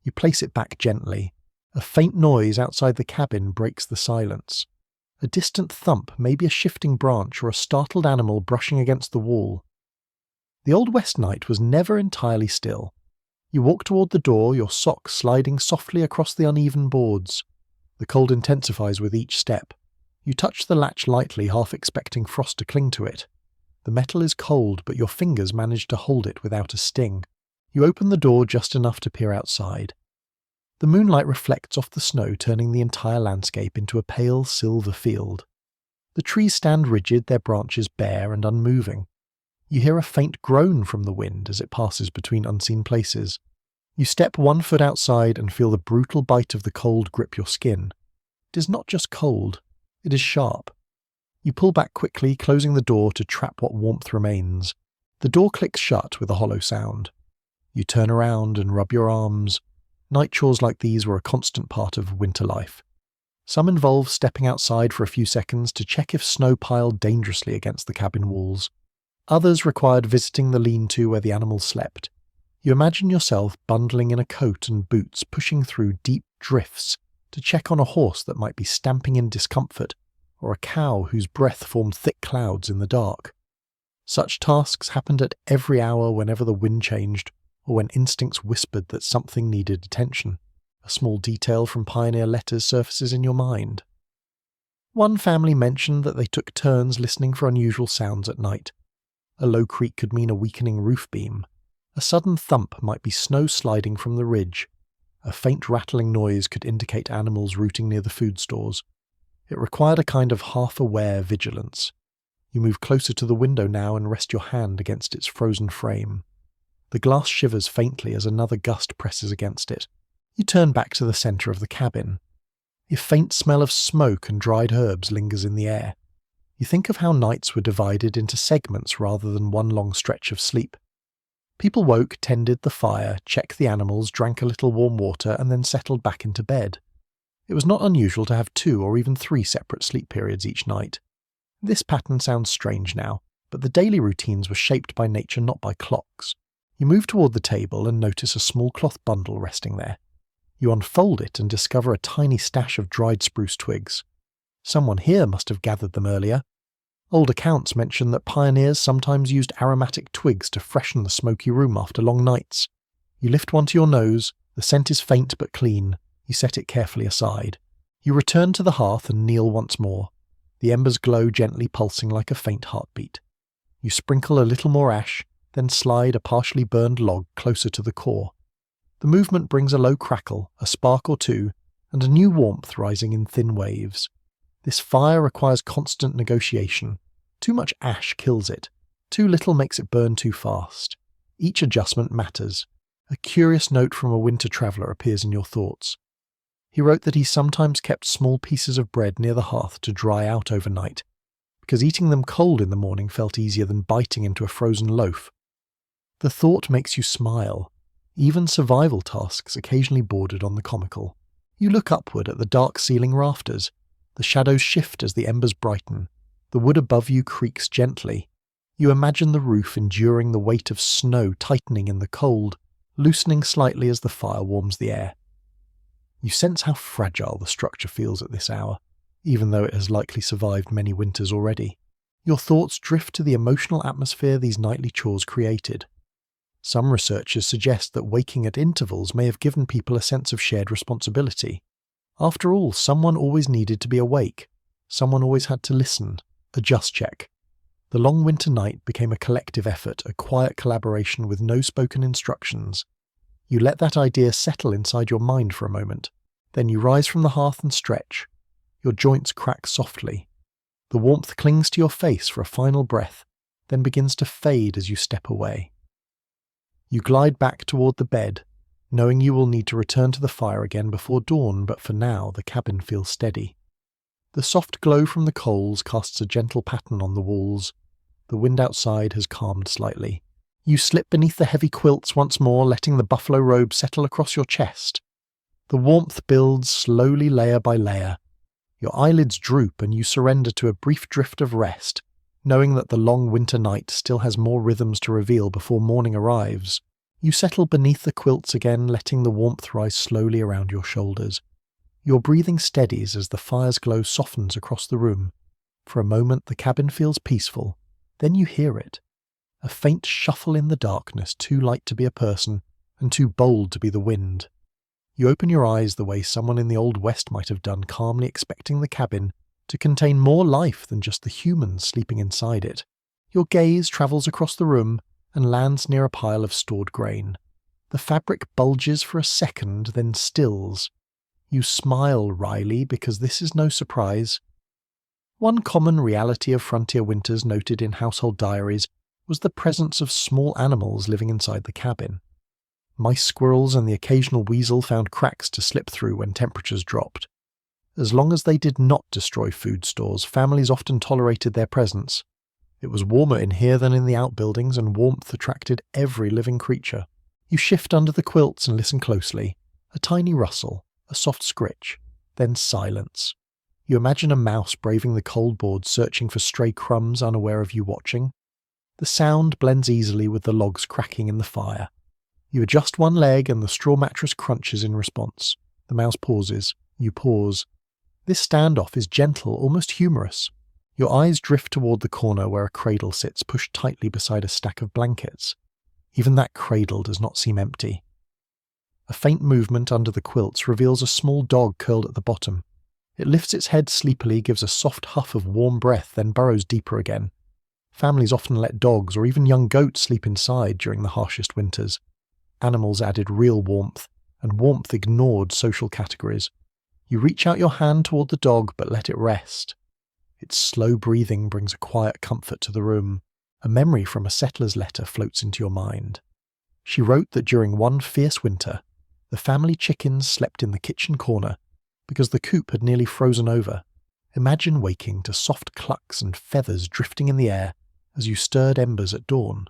You place it back gently. A faint noise outside the cabin breaks the silence. A distant thump, maybe a shifting branch or a startled animal brushing against the wall. The Old West night was never entirely still. You walk toward the door, your socks sliding softly across the uneven boards. The cold intensifies with each step. You touch the latch lightly, half expecting frost to cling to it. The metal is cold, but your fingers manage to hold it without a sting. You open the door just enough to peer outside. The moonlight reflects off the snow, turning the entire landscape into a pale silver field. The trees stand rigid, their branches bare and unmoving. You hear a faint groan from the wind as it passes between unseen places. You step 1 foot outside and feel the brutal bite of the cold grip your skin. It is not just cold, it is sharp. You pull back quickly, closing the door to trap what warmth remains. The door clicks shut with a hollow sound. You turn around and rub your arms. Night chores like these were a constant part of winter life. Some involved stepping outside for a few seconds to check if snow piled dangerously against the cabin walls. Others required visiting the lean-to where the animals slept. You imagine yourself bundling in a coat and boots, pushing through deep drifts to check on a horse that might be stamping in discomfort, or a cow whose breath formed thick clouds in the dark. Such tasks happened at every hour whenever the wind changed, or when instincts whispered that something needed attention. A small detail from pioneer letters surfaces in your mind. One family mentioned that they took turns listening for unusual sounds at night. A low creak could mean a weakening roof beam. A sudden thump might be snow sliding from the ridge. A faint rattling noise could indicate animals rooting near the food stores. It required a kind of half-aware vigilance. You move closer to the window now and rest your hand against its frozen frame. The glass shivers faintly as another gust presses against it. You turn back to the centre of the cabin. A faint smell of smoke and dried herbs lingers in the air. You think of how nights were divided into segments rather than one long stretch of sleep. People woke, tended the fire, checked the animals, drank a little warm water, and then settled back into bed. It was not unusual to have 2 or even 3 separate sleep periods each night. This pattern sounds strange now, but the daily routines were shaped by nature, not by clocks. You move toward the table and notice a small cloth bundle resting there. You unfold it and discover a tiny stash of dried spruce twigs. Someone here must have gathered them earlier. Old accounts mention that pioneers sometimes used aromatic twigs to freshen the smoky room after long nights. You lift one to your nose, the scent is faint but clean. You set it carefully aside. You return to the hearth and kneel once more. The embers glow gently, pulsing like a faint heartbeat. You sprinkle a little more ash, then slide a partially burned log closer to the core. The movement brings a low crackle, a spark or two, and a new warmth rising in thin waves. This fire requires constant negotiation. Too much ash kills it. Too little makes it burn too fast. Each adjustment matters. A curious note from a winter traveller appears in your thoughts. He wrote that he sometimes kept small pieces of bread near the hearth to dry out overnight, because eating them cold in the morning felt easier than biting into a frozen loaf. The thought makes you smile. Even survival tasks occasionally bordered on the comical. You look upward at the dark ceiling rafters. The shadows shift as the embers brighten. The wood above you creaks gently. You imagine the roof enduring the weight of snow, tightening in the cold, loosening slightly as the fire warms the air. You sense how fragile the structure feels at this hour, even though it has likely survived many winters already. Your thoughts drift to the emotional atmosphere these nightly chores created. Some researchers suggest that waking at intervals may have given people a sense of shared responsibility. After all, someone always needed to be awake. Someone always had to listen, a just check. The long winter night became a collective effort, a quiet collaboration with no spoken instructions. You let that idea settle inside your mind for a moment. Then you rise from the hearth and stretch. Your joints crack softly. The warmth clings to your face for a final breath, then begins to fade as you step away. You glide back toward the bed, knowing you will need to return to the fire again before dawn, but for now the cabin feels steady. The soft glow from the coals casts a gentle pattern on the walls. The wind outside has calmed slightly. You slip beneath the heavy quilts once more, letting the buffalo robe settle across your chest. The warmth builds slowly, layer by layer. Your eyelids droop and you surrender to a brief drift of rest, knowing that the long winter night still has more rhythms to reveal before morning arrives. You settle beneath the quilts again, letting the warmth rise slowly around your shoulders. Your breathing steadies as the fire's glow softens across the room. For a moment the cabin feels peaceful. Then you hear it. A faint shuffle in the darkness, too light to be a person, and too bold to be the wind. You open your eyes the way someone in the Old West might have done, calmly expecting the cabin to contain more life than just the humans sleeping inside it. Your gaze travels across the room and lands near a pile of stored grain. The fabric bulges for a second, then stills. You smile wryly because this is no surprise. One common reality of frontier winters noted in household diaries was the presence of small animals living inside the cabin. Mice, squirrels, and the occasional weasel found cracks to slip through when temperatures dropped. As long as they did not destroy food stores, families often tolerated their presence. It was warmer in here than in the outbuildings, and warmth attracted every living creature. You shift under the quilts and listen closely. A tiny rustle, a soft scritch, then silence. You imagine a mouse braving the cold board, searching for stray crumbs, unaware of you watching. The sound blends easily with the logs cracking in the fire. You adjust one leg and the straw mattress crunches in response. The mouse pauses. You pause. This standoff is gentle, almost humorous. Your eyes drift toward the corner where a cradle sits, pushed tightly beside a stack of blankets. Even that cradle does not seem empty. A faint movement under the quilts reveals a small dog curled at the bottom. It lifts its head sleepily, gives a soft huff of warm breath, then burrows deeper again. Families often let dogs or even young goats sleep inside during the harshest winters. Animals added real warmth, and warmth ignored social categories. You reach out your hand toward the dog, but let it rest. Its slow breathing brings a quiet comfort to the room. A memory from a settler's letter floats into your mind. She wrote that during one fierce winter, the family chickens slept in the kitchen corner because the coop had nearly frozen over. Imagine waking to soft clucks and feathers drifting in the air as you stirred embers at dawn.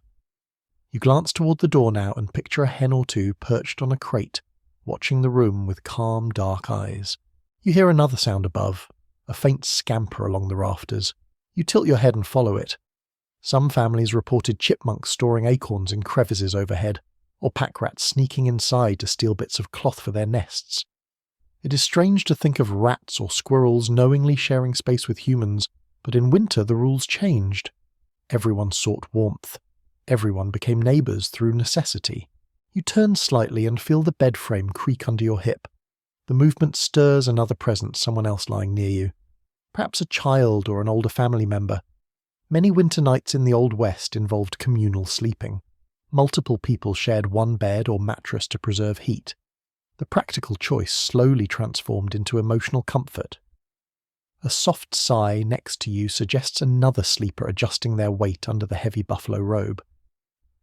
You glance toward the door now and picture a hen or two perched on a crate, watching the room with calm, dark eyes. You hear another sound above, a faint scamper along the rafters. You tilt your head and follow it. Some families reported chipmunks storing acorns in crevices overhead, or pack rats sneaking inside to steal bits of cloth for their nests. It is strange to think of rats or squirrels knowingly sharing space with humans, but in winter the rules changed. Everyone sought warmth. Everyone became neighbours through necessity. You turn slightly and feel the bed frame creak under your hip. The movement stirs another presence, someone else lying near you. Perhaps a child or an older family member. Many winter nights in the Old West involved communal sleeping. Multiple people shared one bed or mattress to preserve heat. The practical choice slowly transformed into emotional comfort. A soft sigh next to you suggests another sleeper adjusting their weight under the heavy buffalo robe.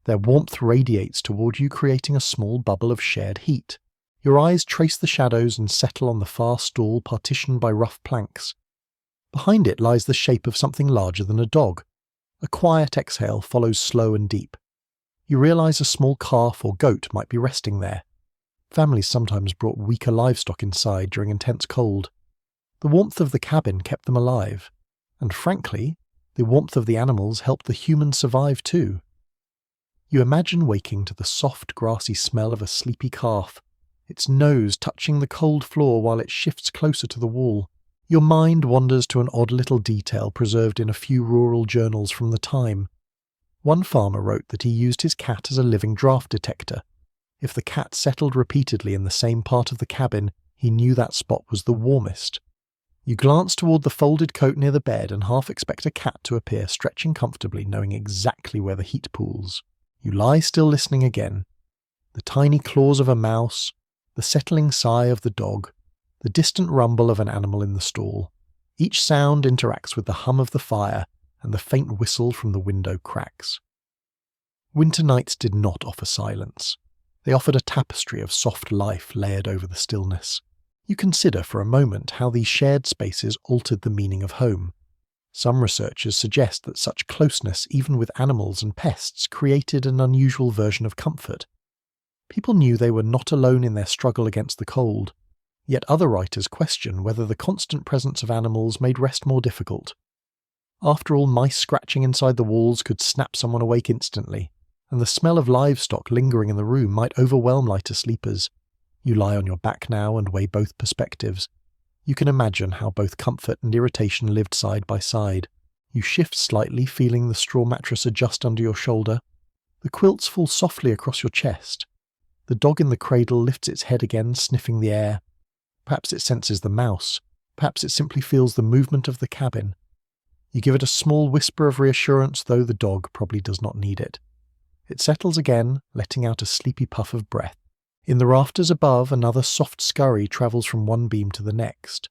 Their warmth radiates toward you, creating a small bubble of shared heat. Your eyes trace the shadows and settle on the far stall partitioned by rough planks. Behind it lies the shape of something larger than a dog. A quiet exhale follows slow and deep. You realize a small calf or goat might be resting there. Families sometimes brought weaker livestock inside during intense cold. The warmth of the cabin kept them alive, and frankly, the warmth of the animals helped the humans survive too. You imagine waking to the soft, grassy smell of a sleepy calf, its nose touching the cold floor while it shifts closer to the wall. Your mind wanders to an odd little detail preserved in a few rural journals from the time. One farmer wrote that he used his cat as a living draft detector. If the cat settled repeatedly in the same part of the cabin, he knew that spot was the warmest. You glance toward the folded coat near the bed and half expect a cat to appear stretching comfortably, knowing exactly where the heat pools. You lie still listening again. The tiny claws of a mouse, the settling sigh of the dog, the distant rumble of an animal in the stall. Each sound interacts with the hum of the fire and the faint whistle from the window cracks. Winter nights did not offer silence. They offered a tapestry of soft life layered over the stillness. You consider for a moment how these shared spaces altered the meaning of home. Some researchers suggest that such closeness, even with animals and pests, created an unusual version of comfort. People knew they were not alone in their struggle against the cold, yet other writers question whether the constant presence of animals made rest more difficult. After all, mice scratching inside the walls could snap someone awake instantly, and the smell of livestock lingering in the room might overwhelm lighter sleepers. You lie on your back now and weigh both perspectives. You can imagine how both comfort and irritation lived side by side. You shift slightly, feeling the straw mattress adjust under your shoulder. The quilts fall softly across your chest. The dog in the cradle lifts its head again, sniffing the air. Perhaps it senses the mouse. Perhaps it simply feels the movement of the cabin. You give it a small whisper of reassurance, though the dog probably does not need it. It settles again, letting out a sleepy puff of breath. In the rafters above, another soft scurry travels from one beam to the next.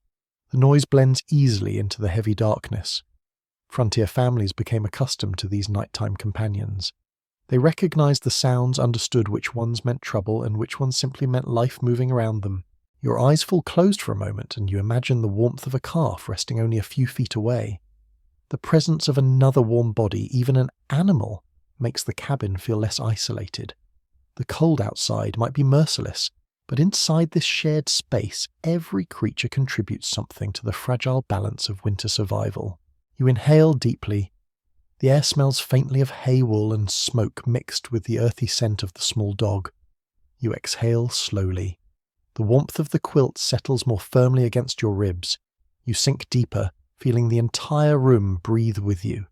The noise blends easily into the heavy darkness. Frontier families became accustomed to these nighttime companions. They recognized the sounds, understood which ones meant trouble and which ones simply meant life moving around them. Your eyes fall closed for a moment and you imagine the warmth of a calf resting only a few feet away. The presence of another warm body, even an animal, makes the cabin feel less isolated. The cold outside might be merciless, but inside this shared space, every creature contributes something to the fragile balance of winter survival. You inhale deeply. The air smells faintly of hay wool and smoke mixed with the earthy scent of the small dog. You exhale slowly. The warmth of the quilt settles more firmly against your ribs. You sink deeper, feeling the entire room breathe with you.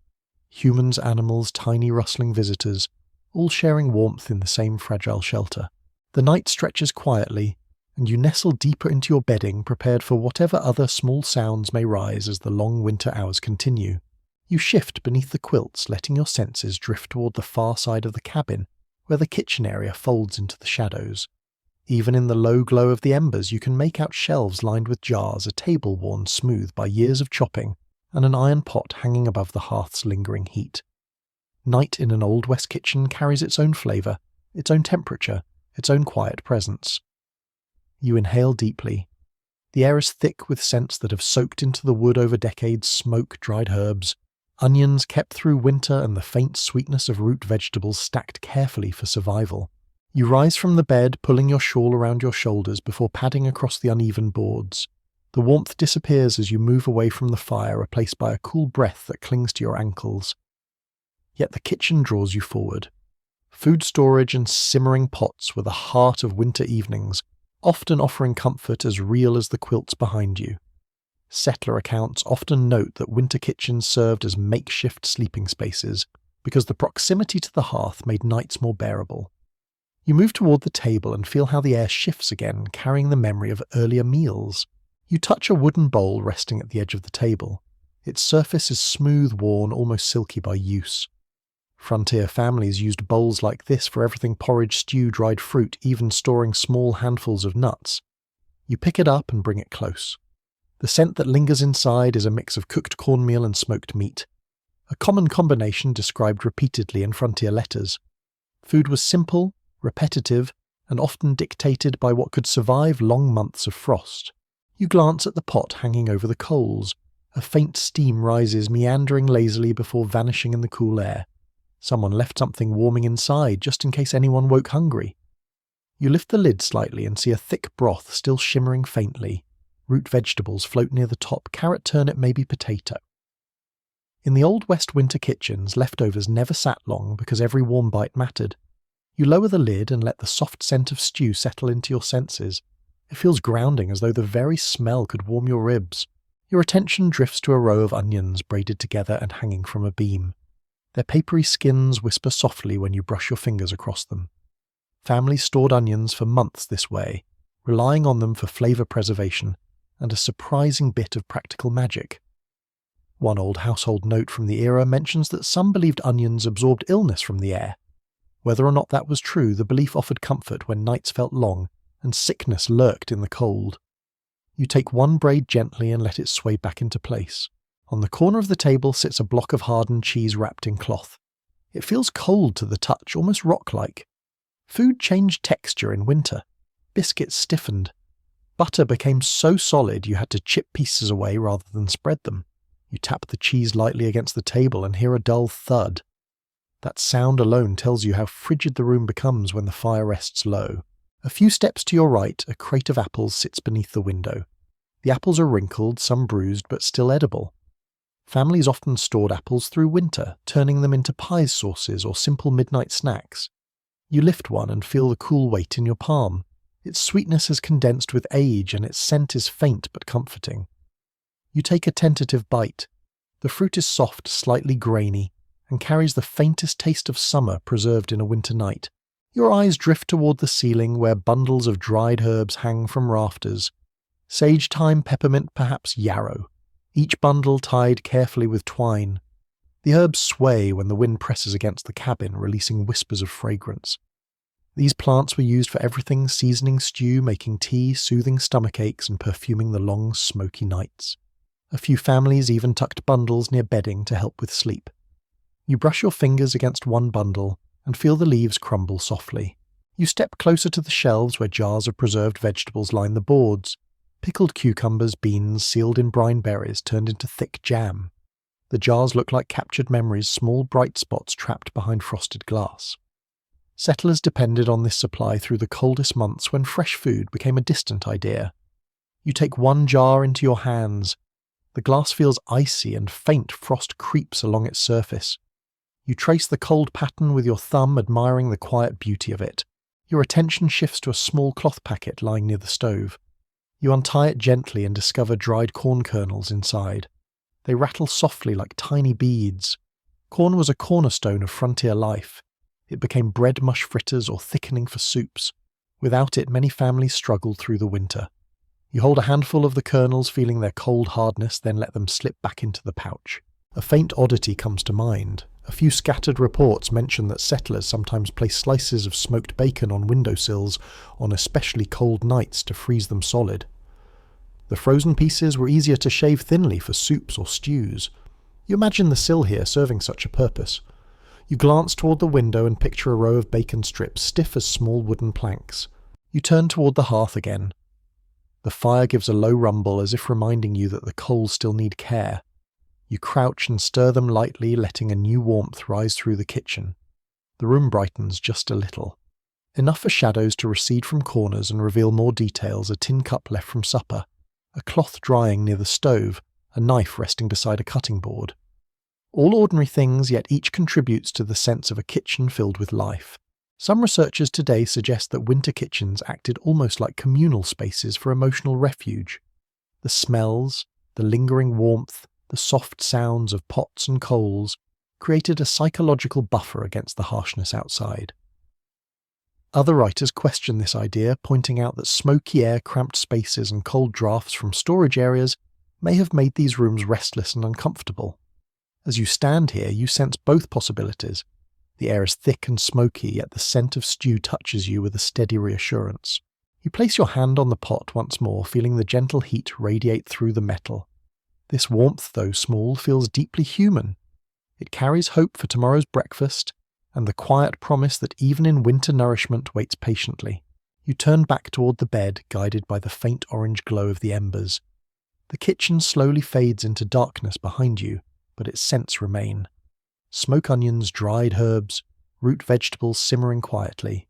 Humans, animals, tiny rustling visitors, all sharing warmth in the same fragile shelter. The night stretches quietly, and you nestle deeper into your bedding, prepared for whatever other small sounds may rise as the long winter hours continue. You shift beneath the quilts, letting your senses drift toward the far side of the cabin, where the kitchen area folds into the shadows. Even in the low glow of the embers, you can make out shelves lined with jars, a table worn smooth by years of chopping, and an iron pot hanging above the hearth's lingering heat. Night in an Old West kitchen carries its own flavour, its own temperature, its own quiet presence. You inhale deeply. The air is thick with scents that have soaked into the wood over decades: smoke, dried herbs, onions kept through winter, and the faint sweetness of root vegetables stacked carefully for survival. You rise from the bed, pulling your shawl around your shoulders before padding across the uneven boards. The warmth disappears as you move away from the fire, replaced by a cool breath that clings to your ankles. Yet the kitchen draws you forward. Food storage and simmering pots were the heart of winter evenings, often offering comfort as real as the quilts behind you. Settler accounts often note that winter kitchens served as makeshift sleeping spaces, because the proximity to the hearth made nights more bearable. You move toward the table and feel how the air shifts again, carrying the memory of earlier meals. You touch a wooden bowl resting at the edge of the table. Its surface is smooth, worn, almost silky by use. Frontier families used bowls like this for everything: porridge, stew, dried fruit, even storing small handfuls of nuts. You pick it up and bring it close. The scent that lingers inside is a mix of cooked cornmeal and smoked meat, a common combination described repeatedly in frontier letters. Food was simple, repetitive, and often dictated by what could survive long months of frost. You glance at the pot hanging over the coals. A faint steam rises, meandering lazily before vanishing in the cool air. Someone left something warming inside, just in case anyone woke hungry. You lift the lid slightly and see a thick broth still shimmering faintly. Root vegetables float near the top: carrot, turnip, maybe potato. In the old West winter kitchens, leftovers never sat long because every warm bite mattered. You lower the lid and let the soft scent of stew settle into your senses. It feels grounding, as though the very smell could warm your ribs. Your attention drifts to a row of onions braided together and hanging from a beam. Their papery skins whisper softly when you brush your fingers across them. Families stored onions for months this way, relying on them for flavour preservation and a surprising bit of practical magic. One old household note from the era mentions that some believed onions absorbed illness from the air. Whether or not that was true, the belief offered comfort when nights felt long and sickness lurked in the cold. You take one braid gently and let it sway back into place. On the corner of the table sits a block of hardened cheese wrapped in cloth. It feels cold to the touch, almost rock-like. Food changed texture in winter. Biscuits stiffened. Butter became so solid you had to chip pieces away rather than spread them. You tap the cheese lightly against the table and hear a dull thud. That sound alone tells you how frigid the room becomes when the fire rests low. A few steps to your right, a crate of apples sits beneath the window. The apples are wrinkled, some bruised, but still edible. Families often stored apples through winter, turning them into pie sauces or simple midnight snacks. You lift one and feel the cool weight in your palm. Its sweetness has condensed with age, and its scent is faint but comforting. You take a tentative bite. The fruit is soft, slightly grainy, and carries the faintest taste of summer preserved in a winter night. Your eyes drift toward the ceiling, where bundles of dried herbs hang from rafters. Sage, thyme, peppermint, perhaps yarrow, each bundle tied carefully with twine. The herbs sway when the wind presses against the cabin, releasing whispers of fragrance. These plants were used for everything: seasoning stew, making tea, soothing stomach aches, and perfuming the long, smoky nights. A few families even tucked bundles near bedding to help with sleep. You brush your fingers against one bundle and feel the leaves crumble softly. You step closer to the shelves where jars of preserved vegetables line the boards. Pickled cucumbers, beans, sealed in brine berries, turned into thick jam. The jars look like captured memories, small bright spots trapped behind frosted glass. Settlers depended on this supply through the coldest months when fresh food became a distant idea. You take one jar into your hands. The glass feels icy and faint frost creeps along its surface. You trace the cold pattern with your thumb, admiring the quiet beauty of it. Your attention shifts to a small cloth packet lying near the stove. You untie it gently and discover dried corn kernels inside. They rattle softly like tiny beads. Corn was a cornerstone of frontier life. It became bread mush fritters or thickening for soups. Without it, many families struggled through the winter. You hold a handful of the kernels, feeling their cold hardness, then let them slip back into the pouch. A faint oddity comes to mind. A few scattered reports mention that settlers sometimes place slices of smoked bacon on windowsills on especially cold nights to freeze them solid. The frozen pieces were easier to shave thinly for soups or stews. You imagine the sill here serving such a purpose. You glance toward the window and picture a row of bacon strips, stiff as small wooden planks. You turn toward the hearth again. The fire gives a low rumble, as if reminding you that the coals still need care. You crouch and stir them lightly, letting a new warmth rise through the kitchen. The room brightens just a little. Enough for shadows to recede from corners and reveal more details: a tin cup left from supper, a cloth drying near the stove, a knife resting beside a cutting board. All ordinary things, yet each contributes to the sense of a kitchen filled with life. Some researchers today suggest that winter kitchens acted almost like communal spaces for emotional refuge. The smells, the lingering warmth, the soft sounds of pots and coals created a psychological buffer against the harshness outside. Other writers question this idea, pointing out that smoky air, cramped spaces, and cold drafts from storage areas may have made these rooms restless and uncomfortable. As you stand here, you sense both possibilities. The air is thick and smoky, yet the scent of stew touches you with a steady reassurance. You place your hand on the pot once more, feeling the gentle heat radiate through the metal. This warmth, though small, feels deeply human. It carries hope for tomorrow's breakfast, and the quiet promise that even in winter nourishment waits patiently. You turn back toward the bed, guided by the faint orange glow of the embers. The kitchen slowly fades into darkness behind you, but its scents remain. Smoke onions, dried herbs, root vegetables simmering quietly.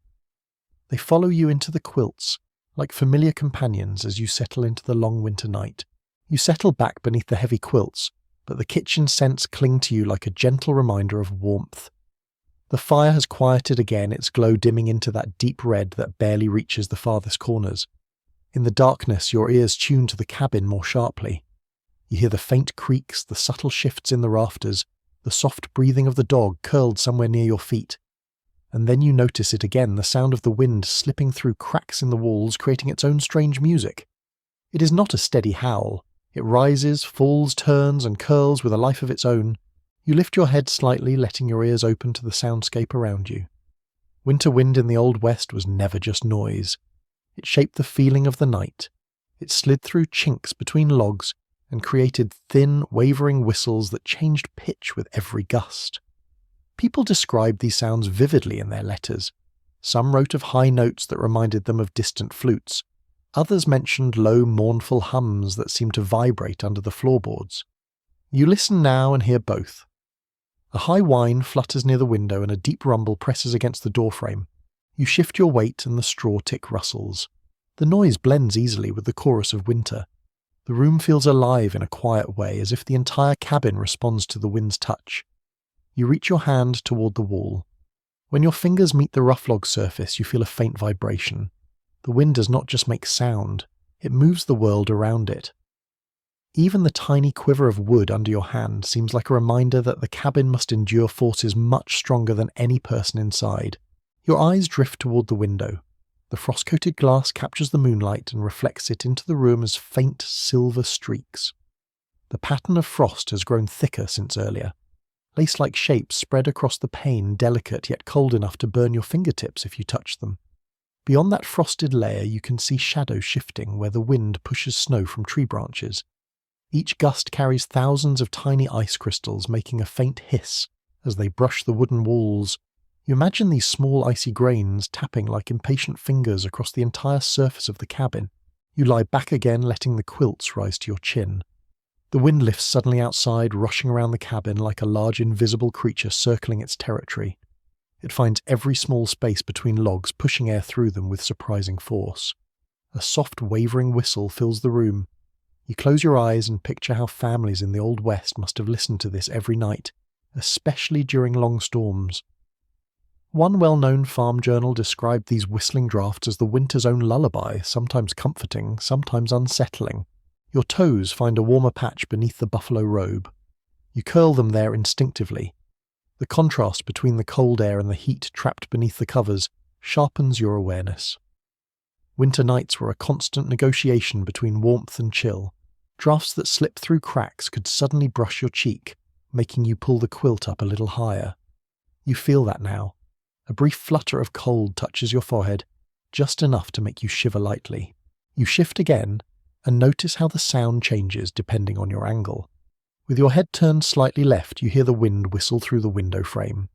They follow you into the quilts, like familiar companions as you settle into the long winter night. You settle back beneath the heavy quilts, but the kitchen scents cling to you like a gentle reminder of warmth. The fire has quieted again, its glow dimming into that deep red that barely reaches the farthest corners. In the darkness, your ears tune to the cabin more sharply. You hear the faint creaks, the subtle shifts in the rafters, the soft breathing of the dog curled somewhere near your feet. And then you notice it again, the sound of the wind slipping through cracks in the walls, creating its own strange music. It is not a steady howl. It rises, falls, turns, and curls with a life of its own. You lift your head slightly, letting your ears open to the soundscape around you. Winter wind in the Old West was never just noise. It shaped the feeling of the night. It slid through chinks between logs and created thin, wavering whistles that changed pitch with every gust. People described these sounds vividly in their letters. Some wrote of high notes that reminded them of distant flutes. Others mentioned low, mournful hums that seemed to vibrate under the floorboards. You listen now and hear both. A high whine flutters near the window and a deep rumble presses against the doorframe. You shift your weight and the straw tick rustles. The noise blends easily with the chorus of winter. The room feels alive in a quiet way, as if the entire cabin responds to the wind's touch. You reach your hand toward the wall. When your fingers meet the rough log surface, you feel a faint vibration. The wind does not just make sound, it moves the world around it. Even the tiny quiver of wood under your hand seems like a reminder that the cabin must endure forces much stronger than any person inside. Your eyes drift toward the window. The frost-coated glass captures the moonlight and reflects it into the room as faint silver streaks. The pattern of frost has grown thicker since earlier. Lace-like shapes spread across the pane, delicate yet cold enough to burn your fingertips if you touch them. Beyond that frosted layer, you can see shadows shifting where the wind pushes snow from tree branches. Each gust carries thousands of tiny ice crystals, making a faint hiss as they brush the wooden walls. You imagine these small icy grains tapping like impatient fingers across the entire surface of the cabin. You lie back again, letting the quilts rise to your chin. The wind lifts suddenly outside, rushing around the cabin like a large invisible creature circling its territory. It finds every small space between logs, pushing air through them with surprising force. A soft, wavering whistle fills the room. You close your eyes and picture how families in the Old West must have listened to this every night, especially during long storms. One well-known farm journal described these whistling drafts as the winter's own lullaby, sometimes comforting, sometimes unsettling. Your toes find a warmer patch beneath the buffalo robe. You curl them there instinctively. The contrast between the cold air and the heat trapped beneath the covers sharpens your awareness. Winter nights were a constant negotiation between warmth and chill. Drafts that slipped through cracks could suddenly brush your cheek, making you pull the quilt up a little higher. You feel that now. A brief flutter of cold touches your forehead, just enough to make you shiver lightly. You shift again, and notice how the sound changes depending on your angle. With your head turned slightly left, you hear the wind whistle through the window frame.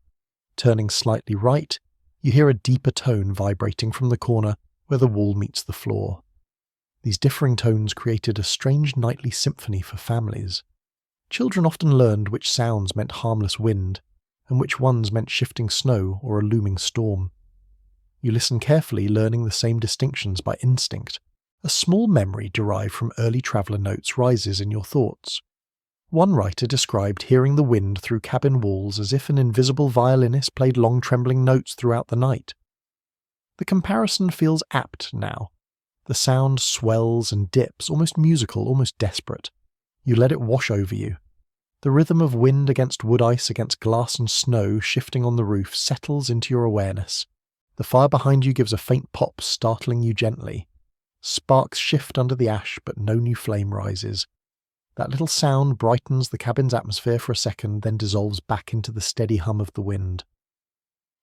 Turning slightly right, you hear a deeper tone vibrating from the corner where the wall meets the floor. These differing tones created a strange nightly symphony for families. Children often learned which sounds meant harmless wind, and which ones meant shifting snow or a looming storm. You listen carefully, learning the same distinctions by instinct, A small memory derived from early traveller notes rises in your thoughts. One writer described hearing the wind through cabin walls as if an invisible violinist played long trembling notes throughout the night. The comparison feels apt now. The sound swells and dips, almost musical, almost desperate. You let it wash over you. The rhythm of wind against wood ice against glass and snow shifting on the roof settles into your awareness. The fire behind you gives a faint pop, startling you gently. Sparks shift under the ash, but no new flame rises. That little sound brightens the cabin's atmosphere for a second, then dissolves back into the steady hum of the wind.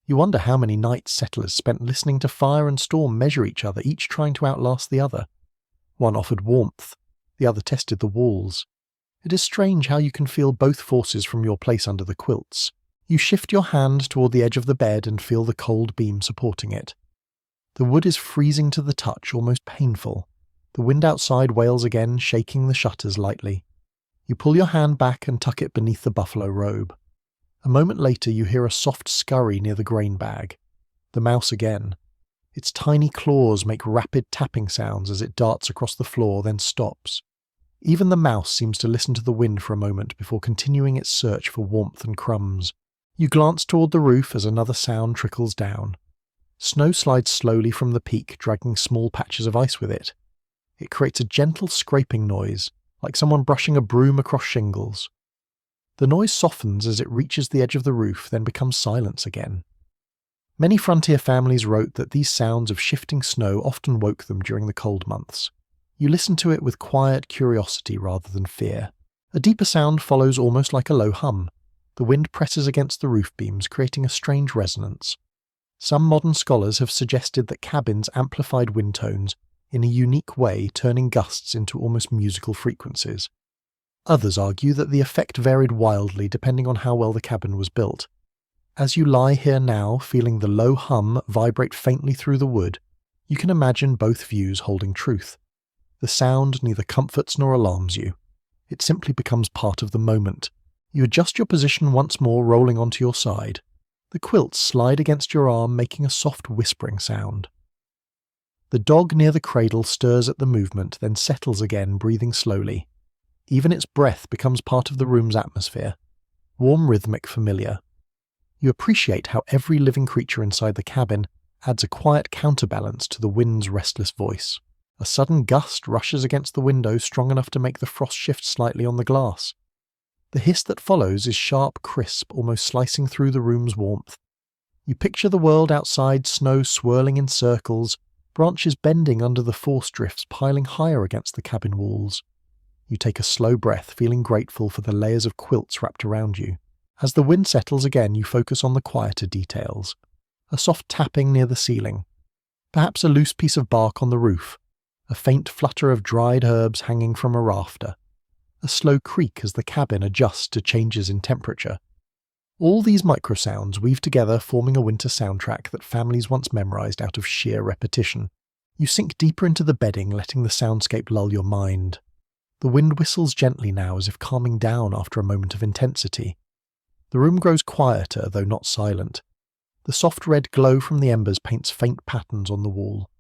You wonder how many nights settlers spent listening to fire and storm measure each other, each trying to outlast the other. One offered warmth, the other tested the walls. It is strange how you can feel both forces from your place under the quilts. You shift your hand toward the edge of the bed and feel the cold beam supporting it. The wood is freezing to the touch, almost painful. The wind outside wails again, shaking the shutters lightly. You pull your hand back and tuck it beneath the buffalo robe. A moment later you hear a soft scurry near the grain bag. The mouse again. Its tiny claws make rapid tapping sounds as it darts across the floor, then stops. Even the mouse seems to listen to the wind for a moment before continuing its search for warmth and crumbs. You glance toward the roof as another sound trickles down. Snow slides slowly from the peak, dragging small patches of ice with it. It creates a gentle scraping noise, like someone brushing a broom across shingles. The noise softens as it reaches the edge of the roof, then becomes silence again. Many frontier families wrote that these sounds of shifting snow often woke them during the cold months. You listen to it with quiet curiosity rather than fear. A deeper sound follows almost like a low hum. The wind presses against the roof beams, creating a strange resonance. Some modern scholars have suggested that cabins amplified wind tones in a unique way, turning gusts into almost musical frequencies. Others argue that the effect varied wildly depending on how well the cabin was built. As you lie here now, feeling the low hum vibrate faintly through the wood, you can imagine both views holding truth. The sound neither comforts nor alarms you. It simply becomes part of the moment. You adjust your position once more, rolling onto your side. The quilts slide against your arm, making a soft whispering sound. The dog near the cradle stirs at the movement, then settles again, breathing slowly. Even its breath becomes part of the room's atmosphere. Warm, rhythmic, familiar. You appreciate how every living creature inside the cabin adds a quiet counterbalance to the wind's restless voice. A sudden gust rushes against the window, strong enough to make the frost shift slightly on the glass. The hiss that follows is sharp, crisp, almost slicing through the room's warmth. You picture the world outside, snow swirling in circles, branches bending under the force drifts piling higher against the cabin walls. You take a slow breath, feeling grateful for the layers of quilts wrapped around you. As the wind settles again, you focus on the quieter details. A soft tapping near the ceiling. Perhaps a loose piece of bark on the roof. A faint flutter of dried herbs hanging from a rafter. A slow creak as the cabin adjusts to changes in temperature. All these microsounds weave together, forming a winter soundtrack that families once memorized out of sheer repetition. You sink deeper into the bedding, letting the soundscape lull your mind. The wind whistles gently now, as if calming down after a moment of intensity. The room grows quieter, though not silent. The soft red glow from the embers paints faint patterns on the wall.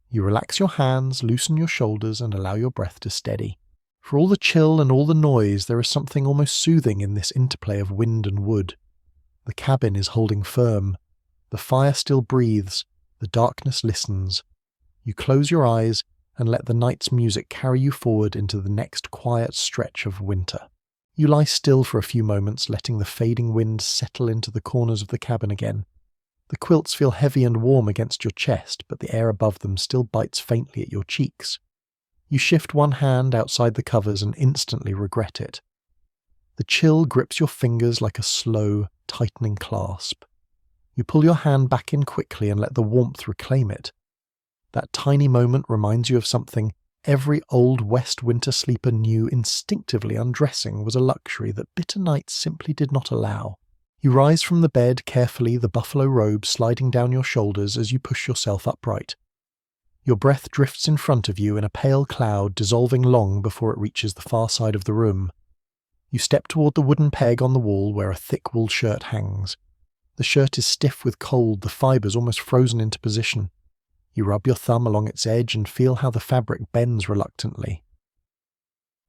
You relax your hands, loosen your shoulders, and allow your breath to steady. For all the chill and all the noise, there is something almost soothing in this interplay of wind and wood. The cabin is holding firm. The fire still breathes. The darkness listens. You close your eyes and let the night's music carry you forward into the next quiet stretch of winter. You lie still for a few moments, letting the fading wind settle into the corners of the cabin again. The quilts feel heavy and warm against your chest, but the air above them still bites faintly at your cheeks. You shift one hand outside the covers and instantly regret it. The chill grips your fingers like a slow, tightening clasp. You pull your hand back in quickly and let the warmth reclaim it. That tiny moment reminds you of something every old West winter sleeper knew instinctively: undressing was a luxury that bitter nights simply did not allow. You rise from the bed carefully, the buffalo robe sliding down your shoulders as you push yourself upright. Your breath drifts in front of you in a pale cloud, dissolving long before it reaches the far side of the room. You step toward the wooden peg on the wall where a thick wool shirt hangs. The shirt is stiff with cold, the fibres almost frozen into position. You rub your thumb along its edge and feel how the fabric bends reluctantly.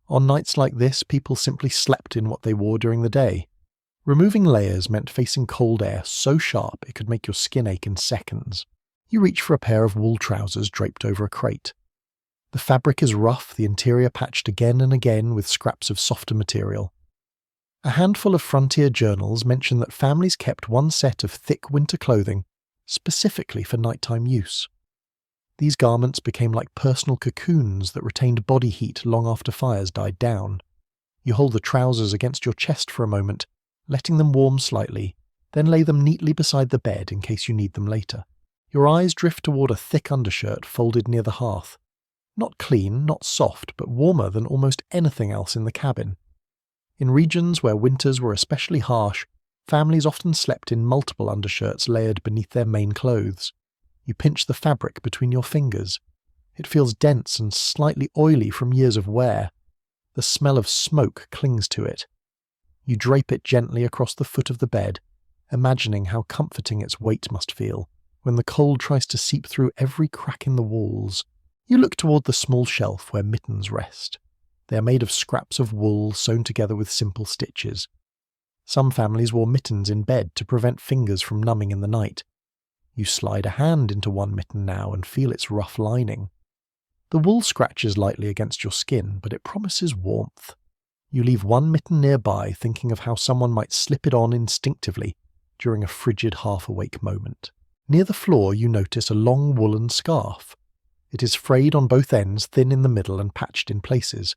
On nights like this, people simply slept in what they wore during the day. Removing layers meant facing cold air so sharp it could make your skin ache in seconds. You reach for a pair of wool trousers draped over a crate. The fabric is rough, the interior patched again and again with scraps of softer material. A handful of frontier journals mention that families kept one set of thick winter clothing specifically for nighttime use. These garments became like personal cocoons that retained body heat long after fires died down. You hold the trousers against your chest for a moment, letting them warm slightly, then lay them neatly beside the bed in case you need them later. Your eyes drift toward a thick undershirt folded near the hearth. Not clean, not soft, but warmer than almost anything else in the cabin. In regions where winters were especially harsh, families often slept in multiple undershirts layered beneath their main clothes. You pinch the fabric between your fingers. It feels dense and slightly oily from years of wear. The smell of smoke clings to it. You drape it gently across the foot of the bed, imagining how comforting its weight must feel when the cold tries to seep through every crack in the walls. You look toward the small shelf where mittens rest. They are made of scraps of wool sewn together with simple stitches. Some families wore mittens in bed to prevent fingers from numbing in the night. You slide a hand into one mitten now and feel its rough lining. The wool scratches lightly against your skin, but it promises warmth. You leave one mitten nearby, thinking of how someone might slip it on instinctively during a frigid half-awake moment. Near the floor you notice a long woolen scarf. It is frayed on both ends, thin in the middle and patched in places.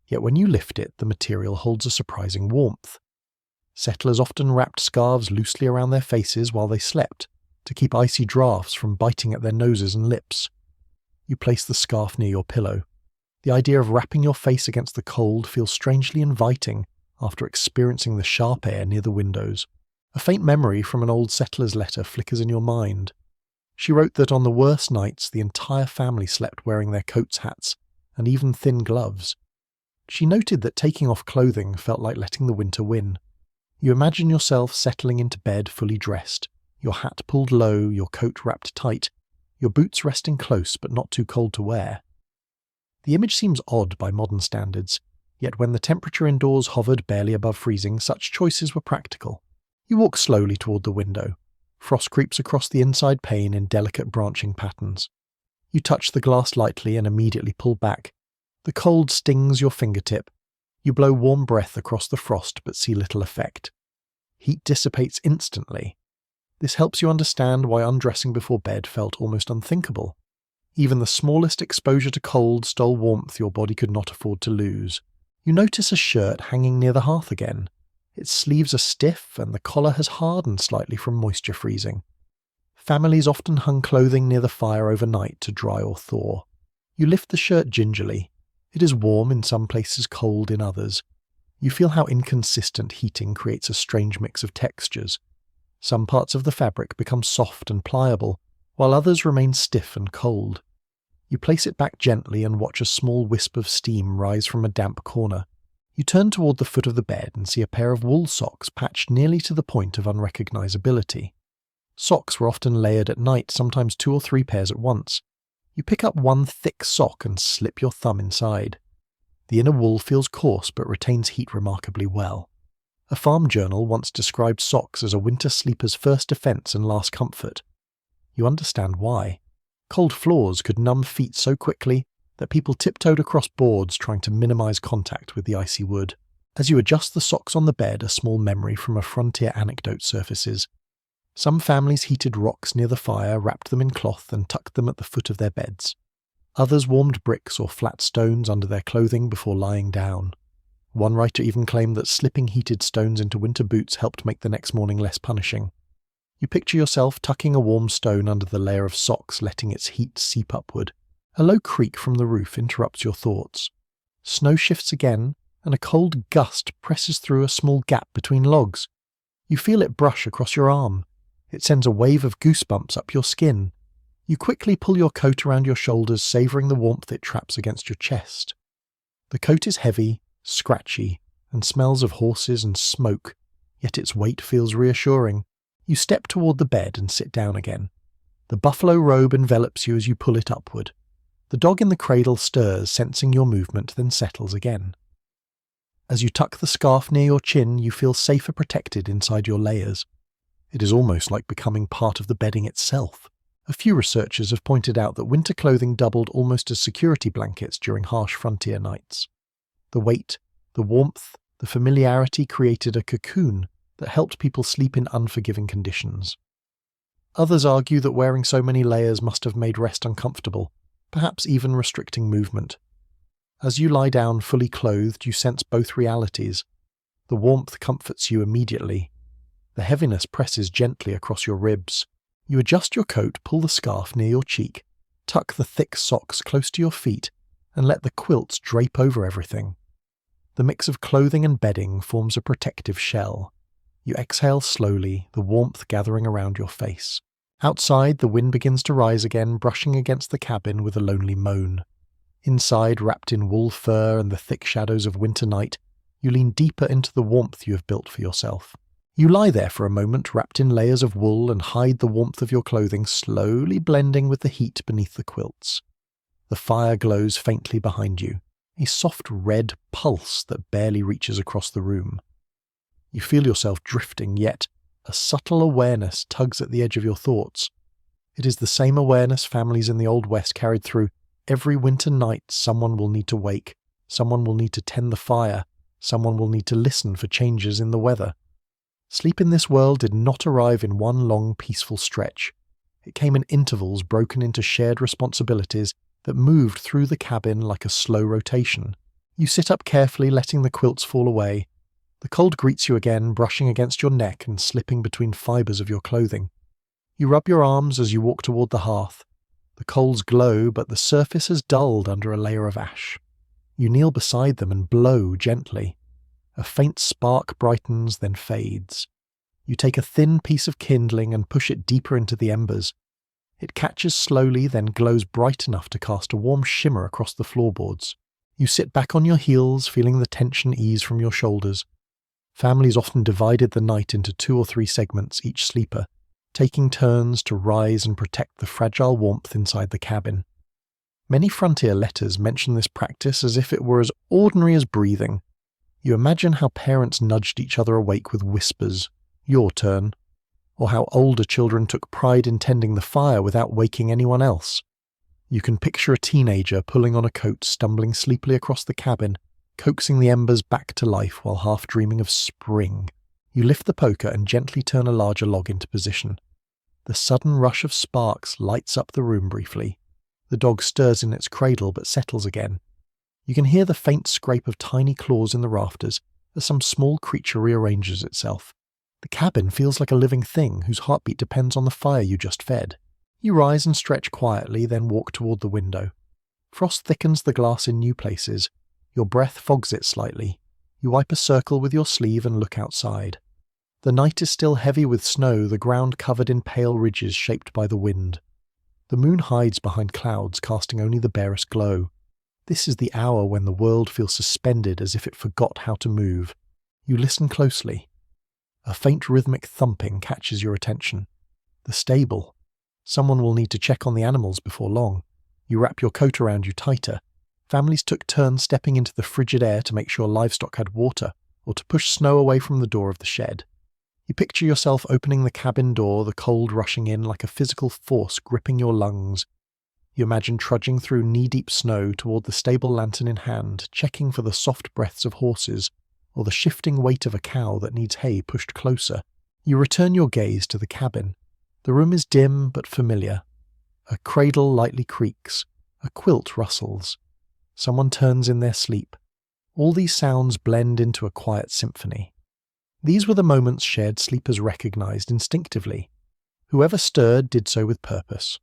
Yet when you lift it, the material holds a surprising warmth. Settlers often wrapped scarves loosely around their faces while they slept, to keep icy draughts from biting at their noses and lips. You place the scarf near your pillow. The idea of wrapping your face against the cold feels strangely inviting after experiencing the sharp air near the windows. A faint memory from an old settler's letter flickers in your mind. She wrote that on the worst nights the entire family slept wearing their coats, hats, and even thin gloves. She noted that taking off clothing felt like letting the winter win. You imagine yourself settling into bed fully dressed, your hat pulled low, your coat wrapped tight, your boots resting close but not too cold to wear. The image seems odd by modern standards, yet when the temperature indoors hovered barely above freezing, such choices were practical. You walk slowly toward the window. Frost creeps across the inside pane in delicate branching patterns. You touch the glass lightly and immediately pull back. The cold stings your fingertip. You blow warm breath across the frost but see little effect. Heat dissipates instantly. This helps you understand why undressing before bed felt almost unthinkable. Even the smallest exposure to cold stole warmth your body could not afford to lose. You notice a shirt hanging near the hearth again. Its sleeves are stiff and the collar has hardened slightly from moisture freezing. Families often hung clothing near the fire overnight to dry or thaw. You lift the shirt gingerly. It is warm in some places, cold in others. You feel how inconsistent heating creates a strange mix of textures. Some parts of the fabric become soft and pliable, while others remain stiff and cold. You place it back gently and watch a small wisp of steam rise from a damp corner. You turn toward the foot of the bed and see a pair of wool socks patched nearly to the point of unrecognizability. Socks were often layered at night, sometimes 2 or 3 pairs at once. You pick up one thick sock and slip your thumb inside. The inner wool feels coarse but retains heat remarkably well. A farm journal once described socks as a winter sleeper's first defense and last comfort. You understand why. Cold floors could numb feet so quickly that people tiptoed across boards trying to minimize contact with the icy wood. As you adjust the socks on the bed, a small memory from a frontier anecdote surfaces. Some families heated rocks near the fire, wrapped them in cloth and tucked them at the foot of their beds. Others warmed bricks or flat stones under their clothing before lying down. One writer even claimed that slipping heated stones into winter boots helped make the next morning less punishing. You picture yourself tucking a warm stone under the layer of socks, letting its heat seep upward. A low creak from the roof interrupts your thoughts. Snow shifts again, and a cold gust presses through a small gap between logs. You feel it brush across your arm. It sends a wave of goosebumps up your skin. You quickly pull your coat around your shoulders, savouring the warmth it traps against your chest. The coat is heavy, scratchy, and smells of horses and smoke, yet its weight feels reassuring. You step toward the bed and sit down again. The buffalo robe envelops you as you pull it upward. The dog in the cradle stirs, sensing your movement, then settles again. As you tuck the scarf near your chin, you feel safer protected inside your layers. It is almost like becoming part of the bedding itself. A few researchers have pointed out that winter clothing doubled almost as security blankets during harsh frontier nights. The weight, the warmth, the familiarity created a cocoon that helped people sleep in unforgiving conditions. Others argue that wearing so many layers must have made rest uncomfortable, perhaps even restricting movement. As you lie down fully clothed, you sense both realities. The warmth comforts you immediately. The heaviness presses gently across your ribs. You adjust your coat, pull the scarf near your cheek, tuck the thick socks close to your feet, and let the quilts drape over everything. The mix of clothing and bedding forms a protective shell. You exhale slowly, the warmth gathering around your face. Outside, the wind begins to rise again, brushing against the cabin with a lonely moan. Inside, wrapped in wool fur and the thick shadows of winter night, you lean deeper into the warmth you have built for yourself. You lie there for a moment, wrapped in layers of wool, and hide the warmth of your clothing, slowly blending with the heat beneath the quilts. The fire glows faintly behind you, a soft red pulse that barely reaches across the room. You feel yourself drifting, yet a subtle awareness tugs at the edge of your thoughts. It is the same awareness families in the Old West carried through. Every winter night someone will need to wake, someone will need to tend the fire, someone will need to listen for changes in the weather. Sleep in this world did not arrive in one long, peaceful stretch. It came in intervals broken into shared responsibilities that moved through the cabin like a slow rotation. You sit up carefully, letting the quilts fall away. The cold greets you again, brushing against your neck and slipping between fibres of your clothing. You rub your arms as you walk toward the hearth. The coals glow, but the surface has dulled under a layer of ash. You kneel beside them and blow gently. A faint spark brightens, then fades. You take a thin piece of kindling and push it deeper into the embers. It catches slowly, then glows bright enough to cast a warm shimmer across the floorboards. You sit back on your heels, feeling the tension ease from your shoulders. Families often divided the night into 2 or 3 segments, each sleeper, taking turns to rise and protect the fragile warmth inside the cabin. Many frontier letters mention this practice as if it were as ordinary as breathing. You imagine how parents nudged each other awake with whispers, "Your turn," or how older children took pride in tending the fire without waking anyone else. You can picture a teenager pulling on a coat, stumbling sleepily across the cabin, coaxing the embers back to life while half dreaming of spring. You lift the poker and gently turn a larger log into position. The sudden rush of sparks lights up the room briefly. The dog stirs in its cradle but settles again. You can hear the faint scrape of tiny claws in the rafters as some small creature rearranges itself. The cabin feels like a living thing whose heartbeat depends on the fire you just fed. You rise and stretch quietly, then walk toward the window. Frost thickens the glass in new places. Your breath fogs it slightly. You wipe a circle with your sleeve and look outside. The night is still heavy with snow, the ground covered in pale ridges shaped by the wind. The moon hides behind clouds, casting only the barest glow. This is the hour when the world feels suspended as if it forgot how to move. You listen closely. A faint rhythmic thumping catches your attention. The stable. Someone will need to check on the animals before long. You wrap your coat around you tighter. Families took turns stepping into the frigid air to make sure livestock had water, or to push snow away from the door of the shed. You picture yourself opening the cabin door, the cold rushing in like a physical force gripping your lungs. You imagine trudging through knee-deep snow toward the stable lantern in hand, checking for the soft breaths of horses, or the shifting weight of a cow that needs hay pushed closer. You return your gaze to the cabin. The room is dim but familiar. A cradle lightly creaks. A quilt rustles. Someone turns in their sleep. All these sounds blend into a quiet symphony. These were the moments shared sleepers recognized instinctively. Whoever stirred did so with purpose.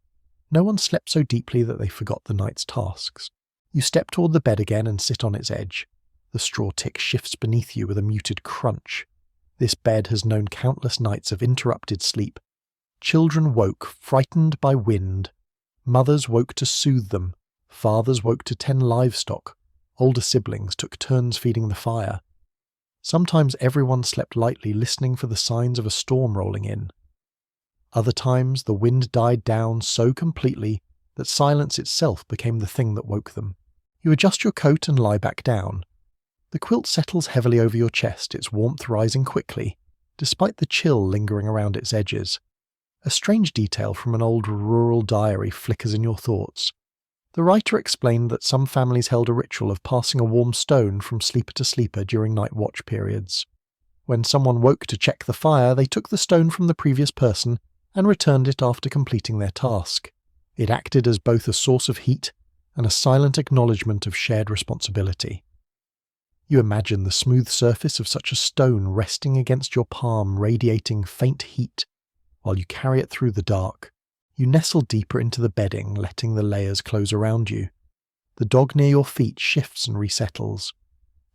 No one slept so deeply that they forgot the night's tasks. You step toward the bed again and sit on its edge. The straw tick shifts beneath you with a muted crunch. This bed has known countless nights of interrupted sleep. Children woke, frightened by wind. Mothers woke to soothe them. Fathers woke to tend livestock. Older siblings took turns feeding the fire. Sometimes everyone slept lightly, listening for the signs of a storm rolling in. Other times, the wind died down so completely that silence itself became the thing that woke them. You adjust your coat and lie back down. The quilt settles heavily over your chest, its warmth rising quickly, despite the chill lingering around its edges. A strange detail from an old rural diary flickers in your thoughts. The writer explained that some families held a ritual of passing a warm stone from sleeper to sleeper during night watch periods. When someone woke to check the fire, they took the stone from the previous person and returned it after completing their task. It acted as both a source of heat and a silent acknowledgement of shared responsibility. You imagine the smooth surface of such a stone resting against your palm, radiating faint heat, while you carry it through the dark. You nestle deeper into the bedding, letting the layers close around you. The dog near your feet shifts and resettles.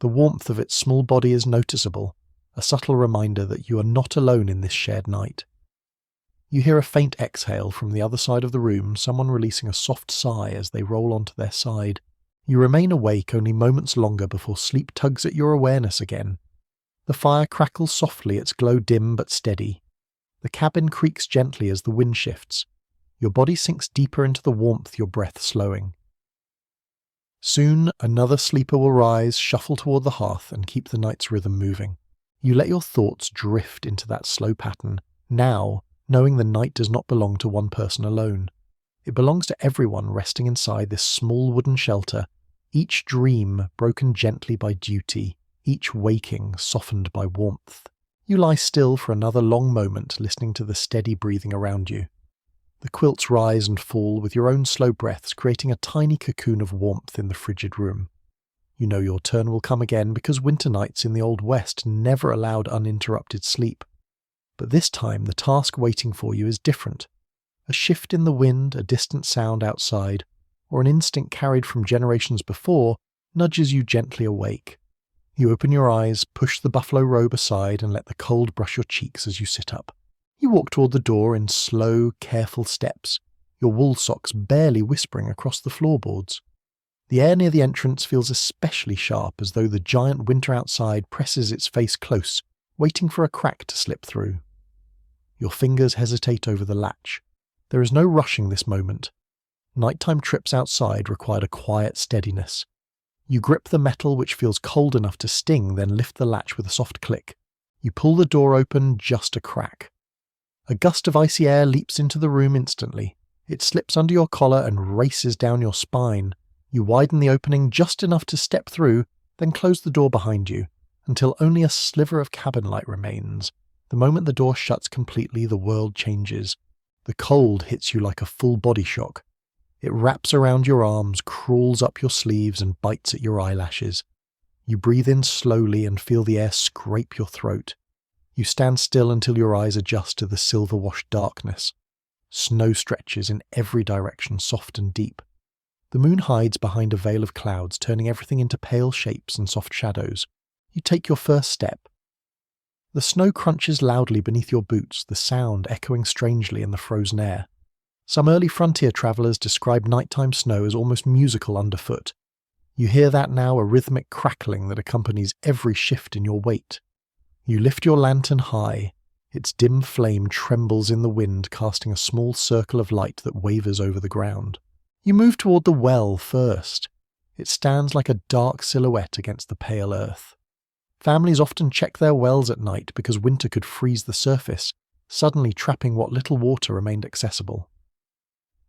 The warmth of its small body is noticeable, a subtle reminder that you are not alone in this shared night. You hear a faint exhale from the other side of the room, someone releasing a soft sigh as they roll onto their side. You remain awake only moments longer before sleep tugs at your awareness again. The fire crackles softly, its glow dim but steady. The cabin creaks gently as the wind shifts. Your body sinks deeper into the warmth, your breath slowing. Soon, another sleeper will rise, shuffle toward the hearth, and keep the night's rhythm moving. You let your thoughts drift into that slow pattern, now knowing the night does not belong to one person alone. It belongs to everyone resting inside this small wooden shelter, each dream broken gently by duty, each waking softened by warmth. You lie still for another long moment, listening to the steady breathing around you. The quilts rise and fall with your own slow breaths, creating a tiny cocoon of warmth in the frigid room. You know your turn will come again because winter nights in the Old West never allowed uninterrupted sleep. But this time the task waiting for you is different. A shift in the wind, a distant sound outside, or an instinct carried from generations before nudges you gently awake. You open your eyes, push the buffalo robe aside, and let the cold brush your cheeks as you sit up. You walk toward the door in slow, careful steps, your wool socks barely whispering across the floorboards. The air near the entrance feels especially sharp, as though the giant winter outside presses its face close, waiting for a crack to slip through. Your fingers hesitate over the latch. There is no rushing this moment. Nighttime trips outside required a quiet steadiness. You grip the metal, which feels cold enough to sting, then lift the latch with a soft click. You pull the door open, just a crack. A gust of icy air leaps into the room instantly. It slips under your collar and races down your spine. You widen the opening just enough to step through, then close the door behind you, until only a sliver of cabin light remains. The moment the door shuts completely, the world changes. The cold hits you like a full body shock. It wraps around your arms, crawls up your sleeves, and bites at your eyelashes. You breathe in slowly and feel the air scrape your throat. You stand still until your eyes adjust to the silver-washed darkness. Snow stretches in every direction, soft and deep. The moon hides behind a veil of clouds, turning everything into pale shapes and soft shadows. You take your first step. The snow crunches loudly beneath your boots, the sound echoing strangely in the frozen air. Some early frontier travellers described nighttime snow as almost musical underfoot. You hear that now, a rhythmic crackling that accompanies every shift in your weight. You lift your lantern high. Its dim flame trembles in the wind, casting a small circle of light that wavers over the ground. You move toward the well first. It stands like a dark silhouette against the pale earth. Families often check their wells at night because winter could freeze the surface, suddenly trapping what little water remained accessible.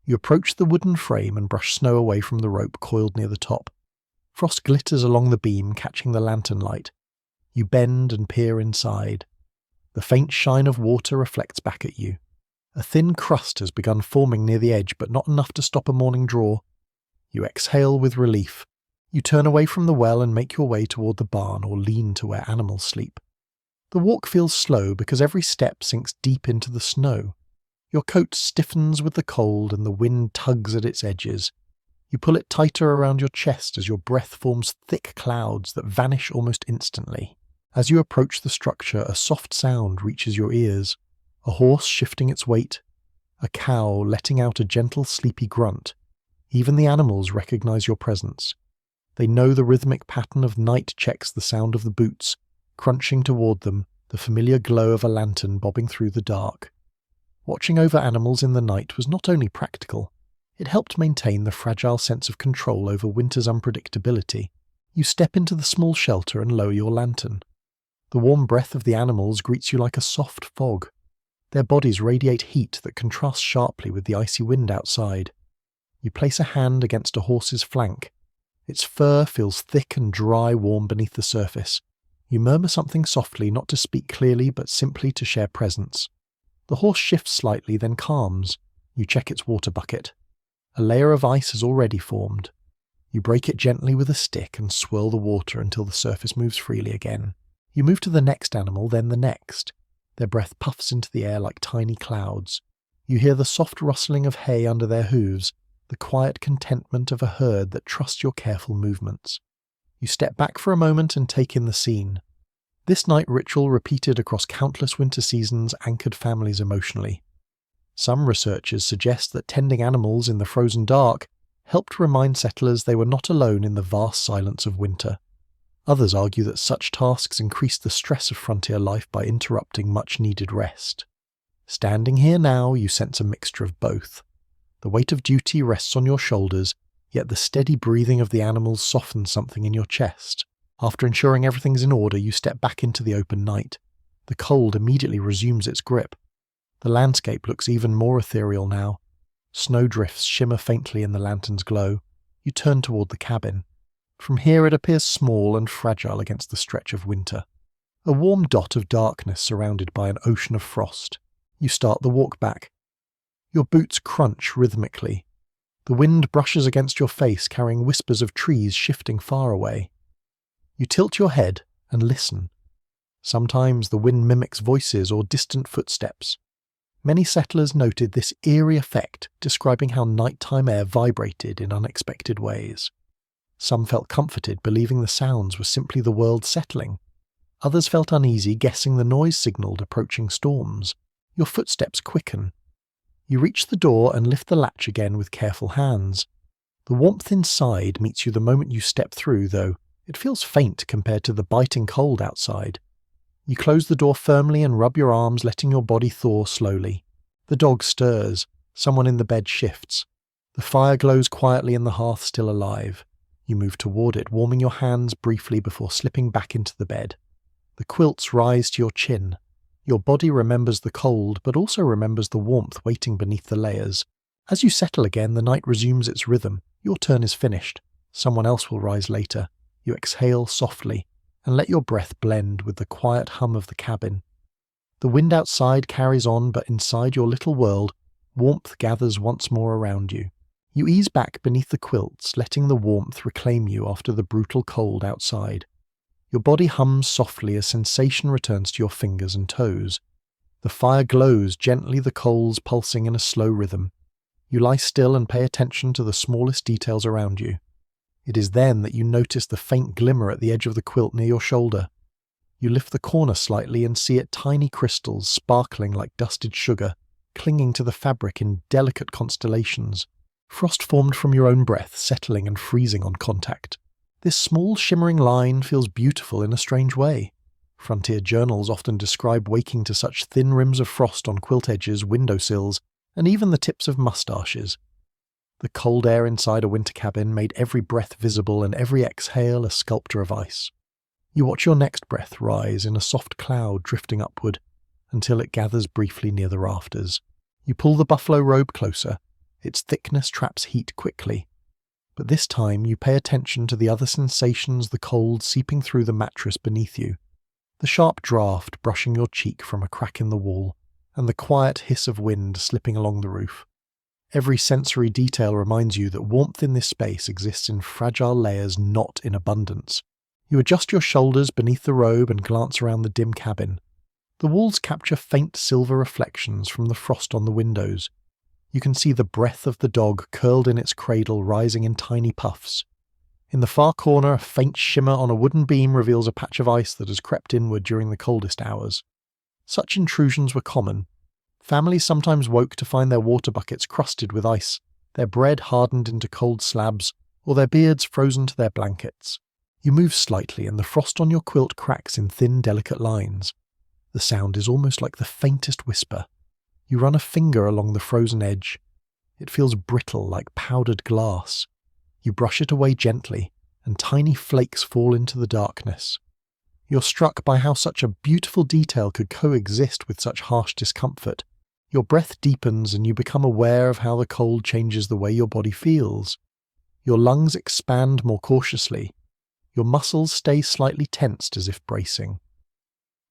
You approach the wooden frame and brush snow away from the rope coiled near the top. Frost glitters along the beam, catching the lantern light. You bend and peer inside. The faint shine of water reflects back at you. A thin crust has begun forming near the edge, but not enough to stop a morning draw. You exhale with relief. You turn away from the well and make your way toward the barn or lean to where animals sleep. The walk feels slow because every step sinks deep into the snow. Your coat stiffens with the cold and the wind tugs at its edges. You pull it tighter around your chest as your breath forms thick clouds that vanish almost instantly. As you approach the structure, a soft sound reaches your ears. A horse shifting its weight, a cow letting out a gentle sleepy grunt. Even the animals recognize your presence. They know the rhythmic pattern of night checks, the sound of the boots, crunching toward them, the familiar glow of a lantern bobbing through the dark. Watching over animals in the night was not only practical, it helped maintain the fragile sense of control over winter's unpredictability. You step into the small shelter and lower your lantern. The warm breath of the animals greets you like a soft fog. Their bodies radiate heat that contrasts sharply with the icy wind outside. You place a hand against a horse's flank. Its fur feels thick and dry warm beneath the surface. You murmur something softly, not to speak clearly, but simply to share presence. The horse shifts slightly, then calms. You check its water bucket. A layer of ice has already formed. You break it gently with a stick and swirl the water until the surface moves freely again. You move to the next animal, then the next. Their breath puffs into the air like tiny clouds. You hear the soft rustling of hay under their hooves, the quiet contentment of a herd that trusts your careful movements. You step back for a moment and take in the scene. This night ritual repeated across countless winter seasons anchored families emotionally. Some researchers suggest that tending animals in the frozen dark helped remind settlers they were not alone in the vast silence of winter. Others argue that such tasks increased the stress of frontier life by interrupting much-needed rest. Standing here now, you sense a mixture of both. The weight of duty rests on your shoulders, yet the steady breathing of the animals softens something in your chest. After ensuring everything's in order, you step back into the open night. The cold immediately resumes its grip. The landscape looks even more ethereal now. Snowdrifts shimmer faintly in the lantern's glow. You turn toward the cabin. From here it appears small and fragile against the stretch of winter. A warm dot of darkness surrounded by an ocean of frost. You start the walk back. Your boots crunch rhythmically. The wind brushes against your face, carrying whispers of trees shifting far away. You tilt your head and listen. Sometimes the wind mimics voices or distant footsteps. Many settlers noted this eerie effect, describing how nighttime air vibrated in unexpected ways. Some felt comforted, believing the sounds were simply the world settling. Others felt uneasy, guessing the noise signaled approaching storms. Your footsteps quicken. You reach the door and lift the latch again with careful hands. The warmth inside meets you the moment you step through, though it feels faint compared to the biting cold outside. You close the door firmly and rub your arms, letting your body thaw slowly. The dog stirs. Someone in the bed shifts. The fire glows quietly in the hearth still alive. You move toward it, warming your hands briefly before slipping back into the bed. The quilts rise to your chin. Your body remembers the cold, but also remembers the warmth waiting beneath the layers. As you settle again, the night resumes its rhythm. Your turn is finished. Someone else will rise later. You exhale softly and let your breath blend with the quiet hum of the cabin. The wind outside carries on, but inside your little world, warmth gathers once more around you. You ease back beneath the quilts, letting the warmth reclaim you after the brutal cold outside. Your body hums softly as sensation returns to your fingers and toes. The fire glows gently, the coals pulsing in a slow rhythm. You lie still and pay attention to the smallest details around you. It is then that you notice the faint glimmer at the edge of the quilt near your shoulder. You lift the corner slightly and see it tiny crystals sparkling like dusted sugar, clinging to the fabric in delicate constellations. Frost formed from your own breath, settling and freezing on contact. This small shimmering line feels beautiful in a strange way. Frontier journals often describe waking to such thin rims of frost on quilt edges, windowsills, and even the tips of mustaches. The cold air inside a winter cabin made every breath visible and every exhale a sculpture of ice. You watch your next breath rise in a soft cloud drifting upward until it gathers briefly near the rafters. You pull the buffalo robe closer. Its thickness traps heat quickly. But this time you pay attention to the other sensations, the cold seeping through the mattress beneath you, the sharp draft brushing your cheek from a crack in the wall, and the quiet hiss of wind slipping along the roof. Every sensory detail reminds you that warmth in this space exists in fragile layers, not in abundance. You adjust your shoulders beneath the robe and glance around the dim cabin. The walls capture faint silver reflections from the frost on the windows. You can see the breath of the dog curled in its cradle rising in tiny puffs. In the far corner, a faint shimmer on a wooden beam reveals a patch of ice that has crept inward during the coldest hours. Such intrusions were common. Families sometimes woke to find their water buckets crusted with ice, their bread hardened into cold slabs, or their beards frozen to their blankets. You move slightly and the frost on your quilt cracks in thin, delicate lines. The sound is almost like the faintest whisper. You run a finger along the frozen edge. It feels brittle like powdered glass. You brush it away gently, and tiny flakes fall into the darkness. You're struck by how such a beautiful detail could coexist with such harsh discomfort. Your breath deepens and you become aware of how the cold changes the way your body feels. Your lungs expand more cautiously. Your muscles stay slightly tensed as if bracing.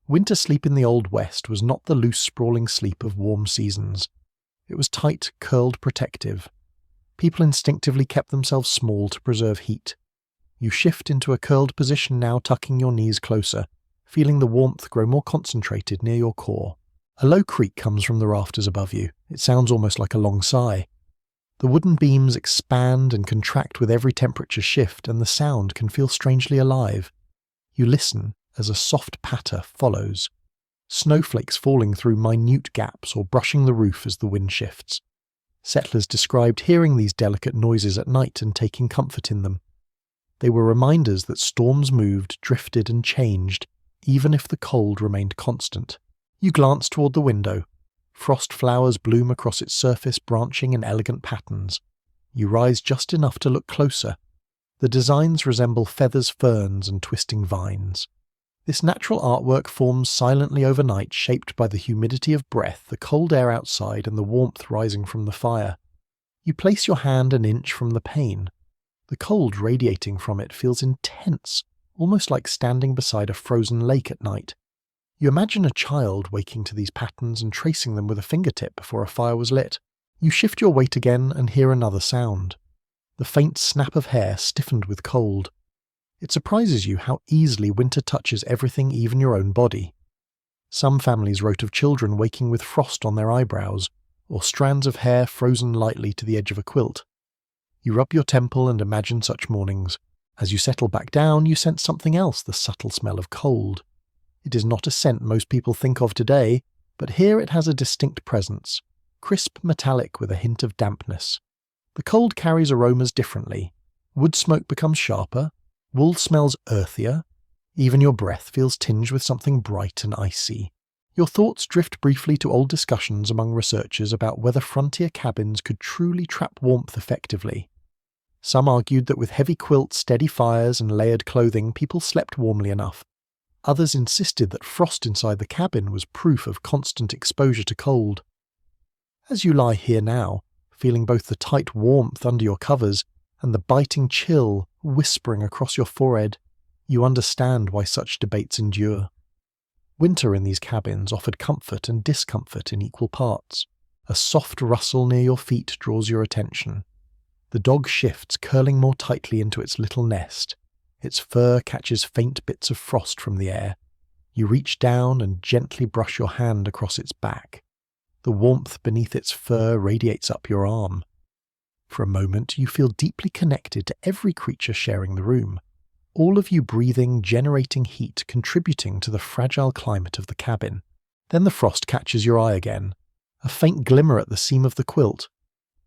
Winter sleep in the Old West was not the loose, sprawling sleep of warm seasons. It was tight, curled, protective. People instinctively kept themselves small to preserve heat. You shift into a curled position now, tucking your knees closer, feeling the warmth grow more concentrated near your core. A low creak comes from the rafters above you. It sounds almost like a long sigh. The wooden beams expand and contract with every temperature shift, and the sound can feel strangely alive. You listen as a soft patter follows, snowflakes falling through minute gaps or brushing the roof as the wind shifts. Settlers described hearing these delicate noises at night and taking comfort in them. They were reminders that storms moved, drifted, and changed, even if the cold remained constant. You glance toward the window. Frost flowers bloom across its surface, branching in elegant patterns. You rise just enough to look closer. The designs resemble feathers, ferns, and twisting vines. This natural artwork forms silently overnight, shaped by the humidity of breath, the cold air outside, and the warmth rising from the fire. You place your hand an inch from the pane. The cold radiating from it feels intense, almost like standing beside a frozen lake at night. You imagine a child waking to these patterns and tracing them with a fingertip before a fire was lit. You shift your weight again and hear another sound. The faint snap of hair stiffened with cold. It surprises you how easily winter touches everything, even your own body. Some families wrote of children waking with frost on their eyebrows, or strands of hair frozen lightly to the edge of a quilt. You rub your temple and imagine such mornings. As you settle back down, you sense something else, the subtle smell of cold. It is not a scent most people think of today, but here it has a distinct presence, crisp metallic with a hint of dampness. The cold carries aromas differently. Wood smoke becomes sharper, wool smells earthier, even your breath feels tinged with something bright and icy. Your thoughts drift briefly to old discussions among researchers about whether frontier cabins could truly trap warmth effectively. Some argued that with heavy quilts, steady fires, and layered clothing, people slept warmly enough. Others insisted that frost inside the cabin was proof of constant exposure to cold. As you lie here now, feeling both the tight warmth under your covers and the biting chill whispering across your forehead, you understand why such debates endure. Winter in these cabins offered comfort and discomfort in equal parts. A soft rustle near your feet draws your attention. The dog shifts, curling more tightly into its little nest. Its fur catches faint bits of frost from the air. You reach down and gently brush your hand across its back. The warmth beneath its fur radiates up your arm. For a moment, you feel deeply connected to every creature sharing the room. All of you breathing, generating heat, contributing to the fragile climate of the cabin. Then the frost catches your eye again. A faint glimmer at the seam of the quilt.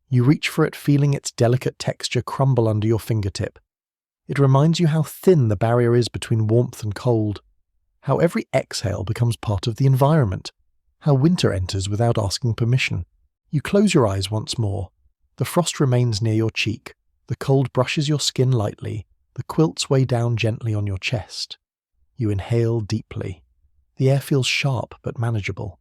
You reach for it, feeling its delicate texture crumble under your fingertip. It reminds you how thin the barrier is between warmth and cold, how every exhale becomes part of the environment, how winter enters without asking permission. You close your eyes once more. The frost remains near your cheek. The cold brushes your skin lightly. The quilts weigh down gently on your chest. You inhale deeply. The air feels sharp but manageable.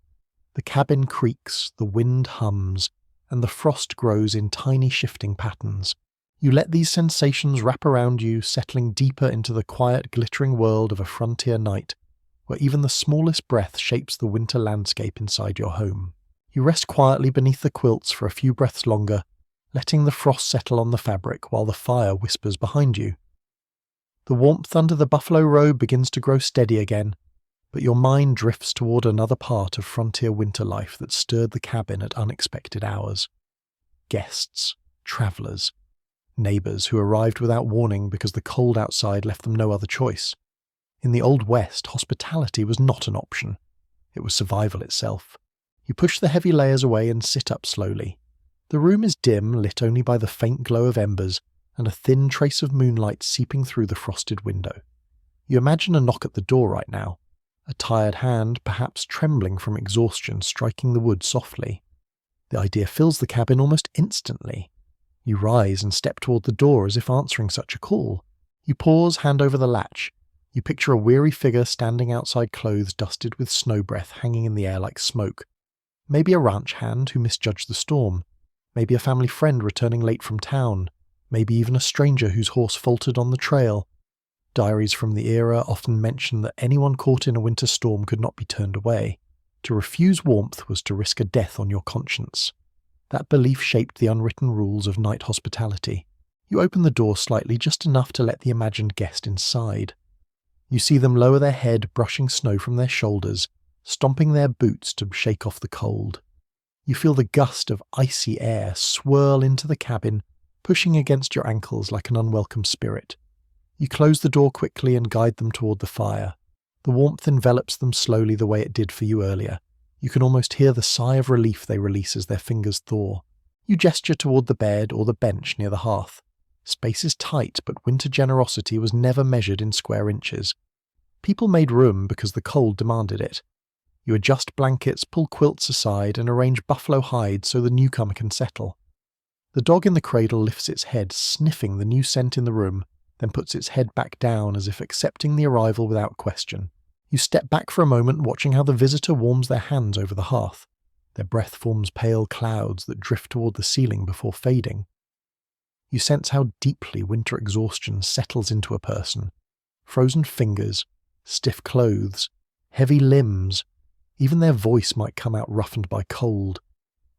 The cabin creaks, the wind hums, and the frost grows in tiny shifting patterns. You let these sensations wrap around you, settling deeper into the quiet, glittering world of a frontier night, where even the smallest breath shapes the winter landscape inside your home. You rest quietly beneath the quilts for a few breaths longer, letting the frost settle on the fabric while the fire whispers behind you. The warmth under the buffalo robe begins to grow steady again, but your mind drifts toward another part of frontier winter life that stirred the cabin at unexpected hours. Guests, travelers, neighbors who arrived without warning because the cold outside left them no other choice. In the Old West, hospitality was not an option. It was survival itself. You push the heavy layers away and sit up slowly. The room is dim, lit only by the faint glow of embers and a thin trace of moonlight seeping through the frosted window. You imagine a knock at the door right now, a tired hand, perhaps trembling from exhaustion, striking the wood softly. The idea fills the cabin almost instantly. You rise and step toward the door as if answering such a call. You pause, hand over the latch. You picture a weary figure standing outside, clothes dusted with snow breath hanging in the air like smoke. Maybe a ranch hand who misjudged the storm. Maybe a family friend returning late from town. Maybe even a stranger whose horse faltered on the trail. Diaries from the era often mention that anyone caught in a winter storm could not be turned away. To refuse warmth was to risk a death on your conscience. That belief shaped the unwritten rules of night hospitality. You open the door slightly, just enough to let the imagined guest inside. You see them lower their head, brushing snow from their shoulders, stomping their boots to shake off the cold. You feel the gust of icy air swirl into the cabin, pushing against your ankles like an unwelcome spirit. You close the door quickly and guide them toward the fire. The warmth envelops them slowly the way it did for you earlier. You can almost hear the sigh of relief they release as their fingers thaw. You gesture toward the bed or the bench near the hearth. Space is tight, but winter generosity was never measured in square inches. People made room because the cold demanded it. You adjust blankets, pull quilts aside, and arrange buffalo hides so the newcomer can settle. The dog in the cradle lifts its head, sniffing the new scent in the room, then puts its head back down as if accepting the arrival without question. You step back for a moment, watching how the visitor warms their hands over the hearth. Their breath forms pale clouds that drift toward the ceiling before fading. You sense how deeply winter exhaustion settles into a person. Frozen fingers, stiff clothes, heavy limbs, even their voice might come out roughened by cold.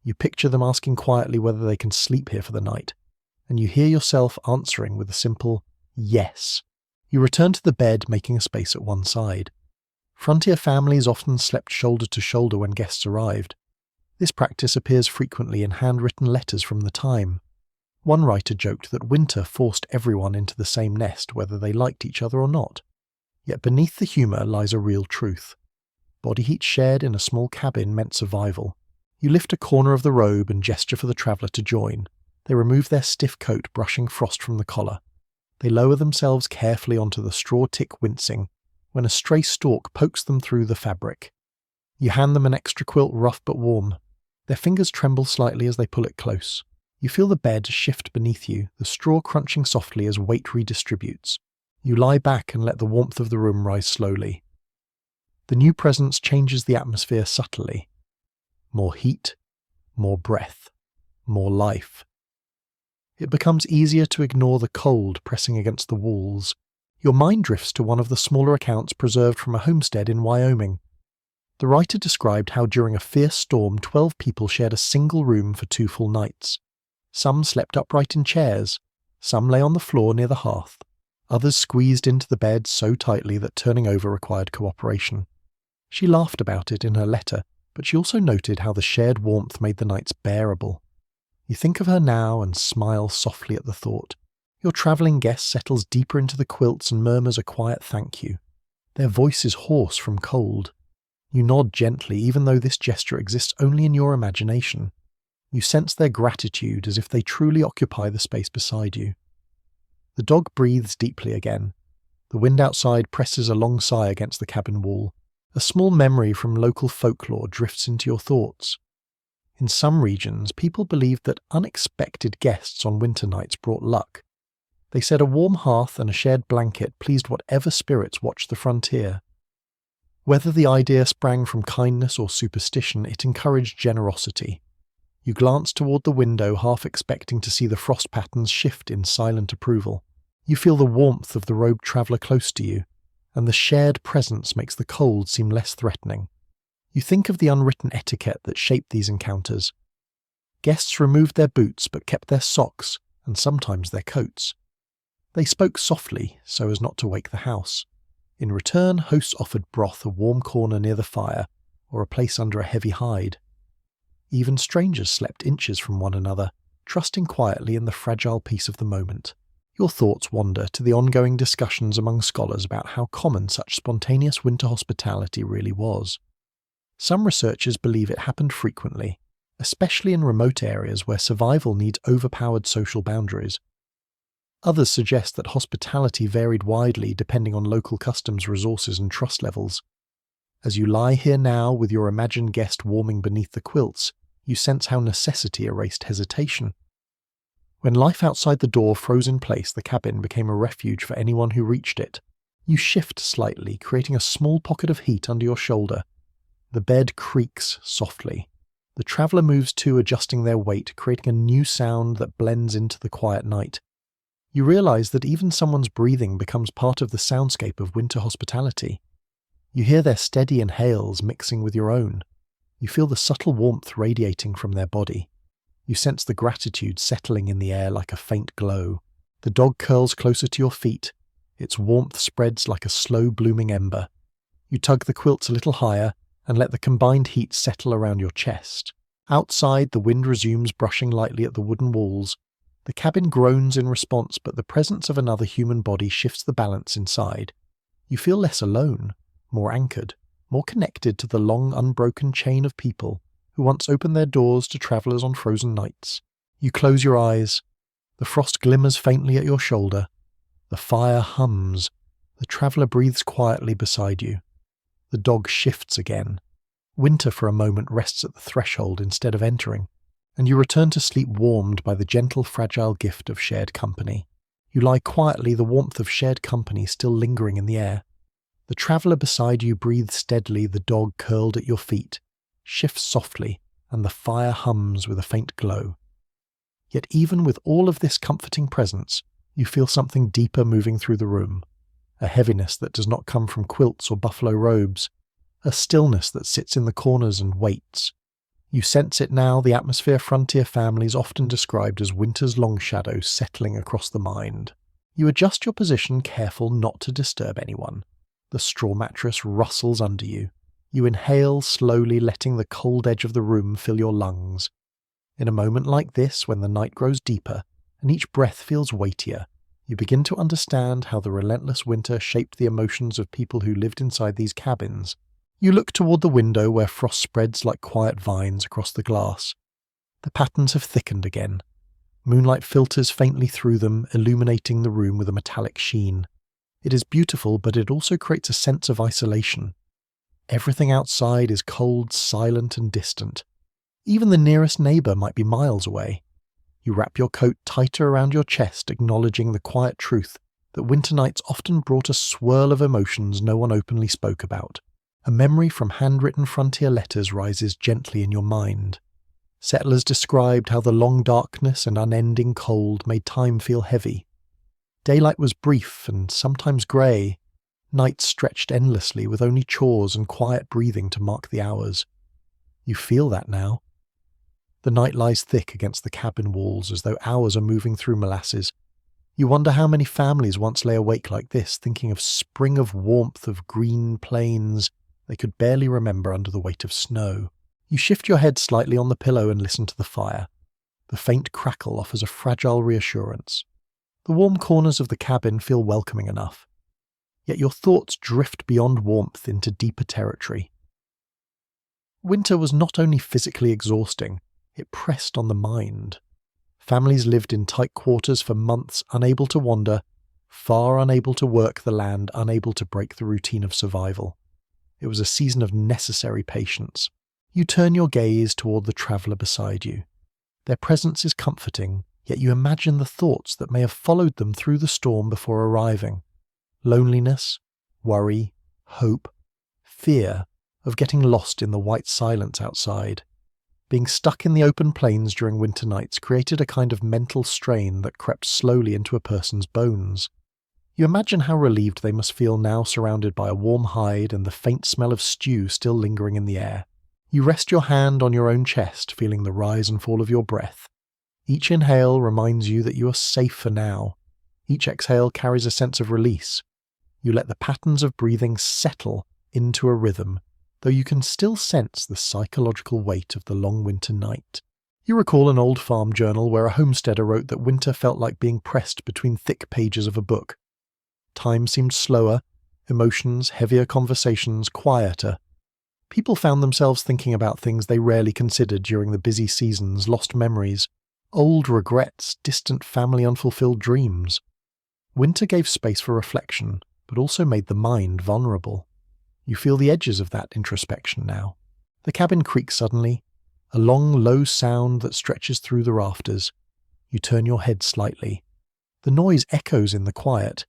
You picture them asking quietly whether they can sleep here for the night, and you hear yourself answering with a simple yes. You return to the bed, making a space at one side. Frontier families often slept shoulder to shoulder when guests arrived. This practice appears frequently in handwritten letters from the time. One writer joked that winter forced everyone into the same nest, whether they liked each other or not. Yet beneath the humour lies a real truth. Body heat shared in a small cabin meant survival. You lift a corner of the robe and gesture for the traveller to join. They remove their stiff coat, brushing frost from the collar. They lower themselves carefully onto the straw tick, wincing when a stray stalk pokes them through the fabric. You hand them an extra quilt, rough but warm. Their fingers tremble slightly as they pull it close. You feel the bed shift beneath you, the straw crunching softly as weight redistributes. You lie back and let the warmth of the room rise slowly. The new presence changes the atmosphere subtly. More heat, more breath, more life. It becomes easier to ignore the cold pressing against the walls. Your mind drifts to one of the smaller accounts preserved from a homestead in Wyoming. The writer described how during a fierce storm 12 people shared a single room for 2 full nights. Some slept upright in chairs, some lay on the floor near the hearth, others squeezed into the bed so tightly that turning over required cooperation. She laughed about it in her letter, but she also noted how the shared warmth made the nights bearable. You think of her now and smile softly at the thought. Your travelling guest settles deeper into the quilts and murmurs a quiet thank you. Their voice is hoarse from cold. You nod gently, even though this gesture exists only in your imagination. You sense their gratitude as if they truly occupy the space beside you. The dog breathes deeply again. The wind outside presses a long sigh against the cabin wall. A small memory from local folklore drifts into your thoughts. In some regions, people believed that unexpected guests on winter nights brought luck. They said a warm hearth and a shared blanket pleased whatever spirits watched the frontier. Whether the idea sprang from kindness or superstition, it encouraged generosity. You glance toward the window, half expecting to see the frost patterns shift in silent approval. You feel the warmth of the robed traveller close to you, and the shared presence makes the cold seem less threatening. You think of the unwritten etiquette that shaped these encounters. Guests removed their boots but kept their socks, and sometimes their coats. They spoke softly so as not to wake the house. In return, hosts offered broth, a warm corner near the fire, or a place under a heavy hide. Even strangers slept inches from one another, trusting quietly in the fragile peace of the moment. Your thoughts wander to the ongoing discussions among scholars about how common such spontaneous winter hospitality really was. Some researchers believe it happened frequently, especially in remote areas where survival needs overpowered social boundaries. Others suggest that hospitality varied widely depending on local customs, resources, and trust levels. As you lie here now with your imagined guest warming beneath the quilts, you sense how necessity erased hesitation. When life outside the door froze in place, the cabin became a refuge for anyone who reached it. You shift slightly, creating a small pocket of heat under your shoulder. The bed creaks softly. The traveller moves too, adjusting their weight, creating a new sound that blends into the quiet night. You realise that even someone's breathing becomes part of the soundscape of winter hospitality. You hear their steady inhales mixing with your own. You feel the subtle warmth radiating from their body. You sense the gratitude settling in the air like a faint glow. The dog curls closer to your feet. Its warmth spreads like a slow-blooming ember. You tug the quilts a little higher and let the combined heat settle around your chest. Outside, the wind resumes brushing lightly at the wooden walls. The cabin groans in response, but the presence of another human body shifts the balance inside. You feel less alone, more anchored, more connected to the long, unbroken chain of people who once opened their doors to travellers on frozen nights. You close your eyes. The frost glimmers faintly at your shoulder. The fire hums. The traveller breathes quietly beside you. The dog shifts again. Winter for a moment rests at the threshold instead of entering, and you return to sleep warmed by the gentle, fragile gift of shared company. You lie quietly, the warmth of shared company still lingering in the air. The traveller beside you breathes steadily, the dog curled at your feet, shifts softly, and the fire hums with a faint glow. Yet even with all of this comforting presence, you feel something deeper moving through the room, a heaviness that does not come from quilts or buffalo robes, a stillness that sits in the corners and waits. You sense it now, the atmosphere frontier families often described as winter's long shadow settling across the mind. You adjust your position, careful not to disturb anyone. The straw mattress rustles under you. You inhale slowly, letting the cold edge of the room fill your lungs. In a moment like this, when the night grows deeper and each breath feels weightier, you begin to understand how the relentless winter shaped the emotions of people who lived inside these cabins. You look toward the window where frost spreads like quiet vines across the glass. The patterns have thickened again. Moonlight filters faintly through them, illuminating the room with a metallic sheen. It is beautiful, but it also creates a sense of isolation. Everything outside is cold, silent, and distant. Even the nearest neighbour might be miles away. You wrap your coat tighter around your chest, acknowledging the quiet truth that winter nights often brought a swirl of emotions no one openly spoke about. A memory from handwritten frontier letters rises gently in your mind. Settlers described how the long darkness and unending cold made time feel heavy. Daylight was brief and sometimes grey. Nights stretched endlessly with only chores and quiet breathing to mark the hours. You feel that now. The night lies thick against the cabin walls as though hours are moving through molasses. You wonder how many families once lay awake like this, thinking of spring of warmth, of green plains they could barely remember under the weight of snow. You shift your head slightly on the pillow and listen to the fire. The faint crackle offers a fragile reassurance. The warm corners of the cabin feel welcoming enough. Yet your thoughts drift beyond warmth into deeper territory. Winter was not only physically exhausting, it pressed on the mind. Families lived in tight quarters for months, unable to wander, far unable to work the land, unable to break the routine of survival. It was a season of necessary patience. You turn your gaze toward the traveller beside you. Their presence is comforting, yet you imagine the thoughts that may have followed them through the storm before arriving. Loneliness, worry, hope, fear of getting lost in the white silence outside. Being stuck in the open plains during winter nights created a kind of mental strain that crept slowly into a person's bones. You imagine how relieved they must feel now, surrounded by a warm hide and the faint smell of stew still lingering in the air. You rest your hand on your own chest, feeling the rise and fall of your breath. Each inhale reminds you that you are safe for now. Each exhale carries a sense of release. You let the patterns of breathing settle into a rhythm, though you can still sense the psychological weight of the long winter night. You recall an old farm journal where a homesteader wrote that winter felt like being pressed between thick pages of a book. Time seemed slower, emotions, heavier conversations, quieter. People found themselves thinking about things they rarely considered during the busy seasons, lost memories, old regrets, distant family unfulfilled dreams. Winter gave space for reflection, but also made the mind vulnerable. You feel the edges of that introspection now. The cabin creaks suddenly, a long, low sound that stretches through the rafters. You turn your head slightly. The noise echoes in the quiet.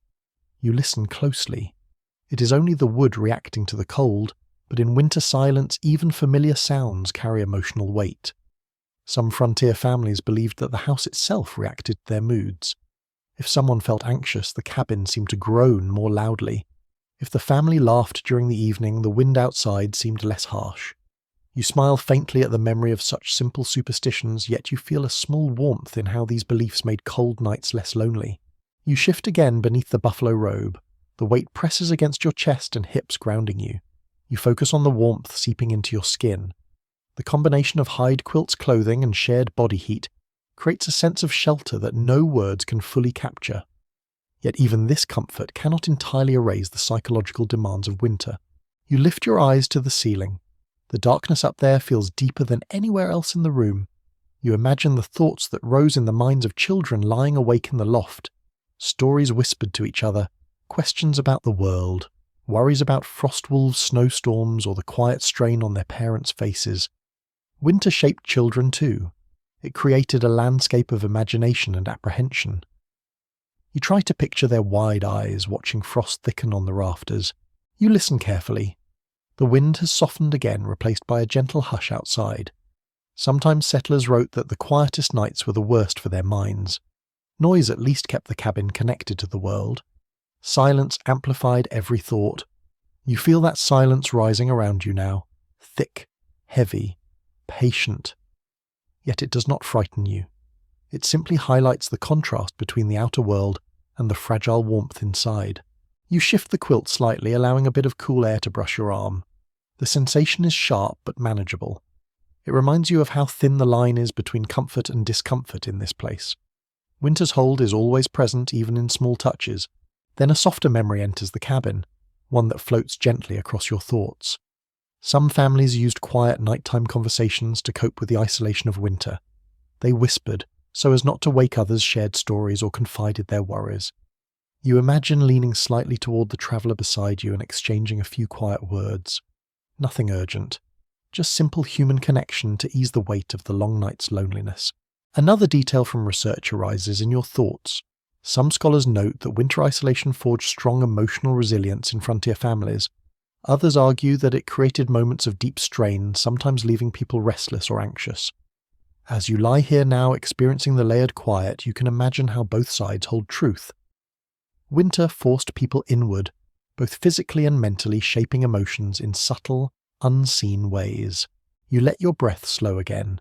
You listen closely. It is only the wood reacting to the cold, but in winter silence even familiar sounds carry emotional weight. Some frontier families believed that the house itself reacted to their moods. If someone felt anxious, the cabin seemed to groan more loudly. If the family laughed during the evening, the wind outside seemed less harsh. You smile faintly at the memory of such simple superstitions, yet you feel a small warmth in how these beliefs made cold nights less lonely. You shift again beneath the buffalo robe. The weight presses against your chest and hips, grounding you. You focus on the warmth seeping into your skin. The combination of hide quilt's clothing and shared body heat creates a sense of shelter that no words can fully capture. Yet even this comfort cannot entirely erase the psychological demands of winter. You lift your eyes to the ceiling. The darkness up there feels deeper than anywhere else in the room. You imagine the thoughts that rose in the minds of children lying awake in the loft. Stories whispered to each other, questions about the world, worries about frost wolves, snowstorms, or the quiet strain on their parents' faces. Winter shaped children too. It created a landscape of imagination and apprehension. You try to picture their wide eyes watching frost thicken on the rafters. You listen carefully. The wind has softened again, replaced by a gentle hush outside. Sometimes settlers wrote that the quietest nights were the worst for their minds. Noise at least kept the cabin connected to the world. Silence amplified every thought. You feel that silence rising around you now, thick, heavy, patient. Yet it does not frighten you. It simply highlights the contrast between the outer world and the fragile warmth inside. You shift the quilt slightly, allowing a bit of cool air to brush your arm. The sensation is sharp but manageable. It reminds you of how thin the line is between comfort and discomfort in this place. Winter's hold is always present, even in small touches. Then a softer memory enters the cabin, one that floats gently across your thoughts. Some families used quiet nighttime conversations to cope with the isolation of winter. They whispered, so as not to wake others, shared stories, or confided their worries. You imagine leaning slightly toward the traveller beside you and exchanging a few quiet words. Nothing urgent, just simple human connection to ease the weight of the long night's loneliness. Another detail from research arises in your thoughts. Some scholars note that winter isolation forged strong emotional resilience in frontier families. Others argue that it created moments of deep strain, sometimes leaving people restless or anxious. As you lie here now experiencing the layered quiet, you can imagine how both sides hold truth. Winter forced people inward, both physically and mentally, shaping emotions in subtle, unseen ways. You let your breath slow again.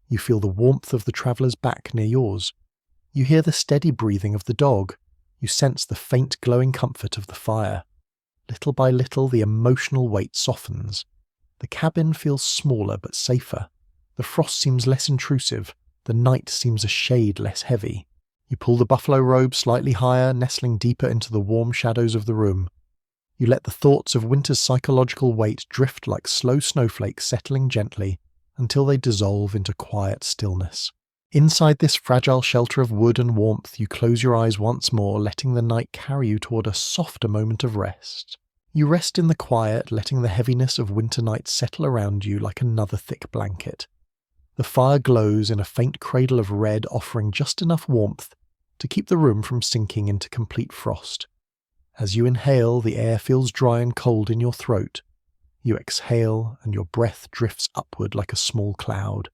You feel the warmth of the traveller's back near yours. You hear the steady breathing of the dog. You sense the faint glowing comfort of the fire. Little by little, the emotional weight softens. The cabin feels smaller but safer. The frost seems less intrusive. The night seems a shade less heavy. You pull the buffalo robe slightly higher, nestling deeper into the warm shadows of the room. You let the thoughts of winter's psychological weight drift like slow snowflakes, settling gently until they dissolve into quiet stillness. Inside this fragile shelter of wood and warmth, you close your eyes once more, letting the night carry you toward a softer moment of rest. You rest in the quiet, letting the heaviness of winter night settle around you like another thick blanket. The fire glows in a faint cradle of red, offering just enough warmth to keep the room from sinking into complete frost. As you inhale, the air feels dry and cold in your throat. You exhale, and your breath drifts upward like a small cloud.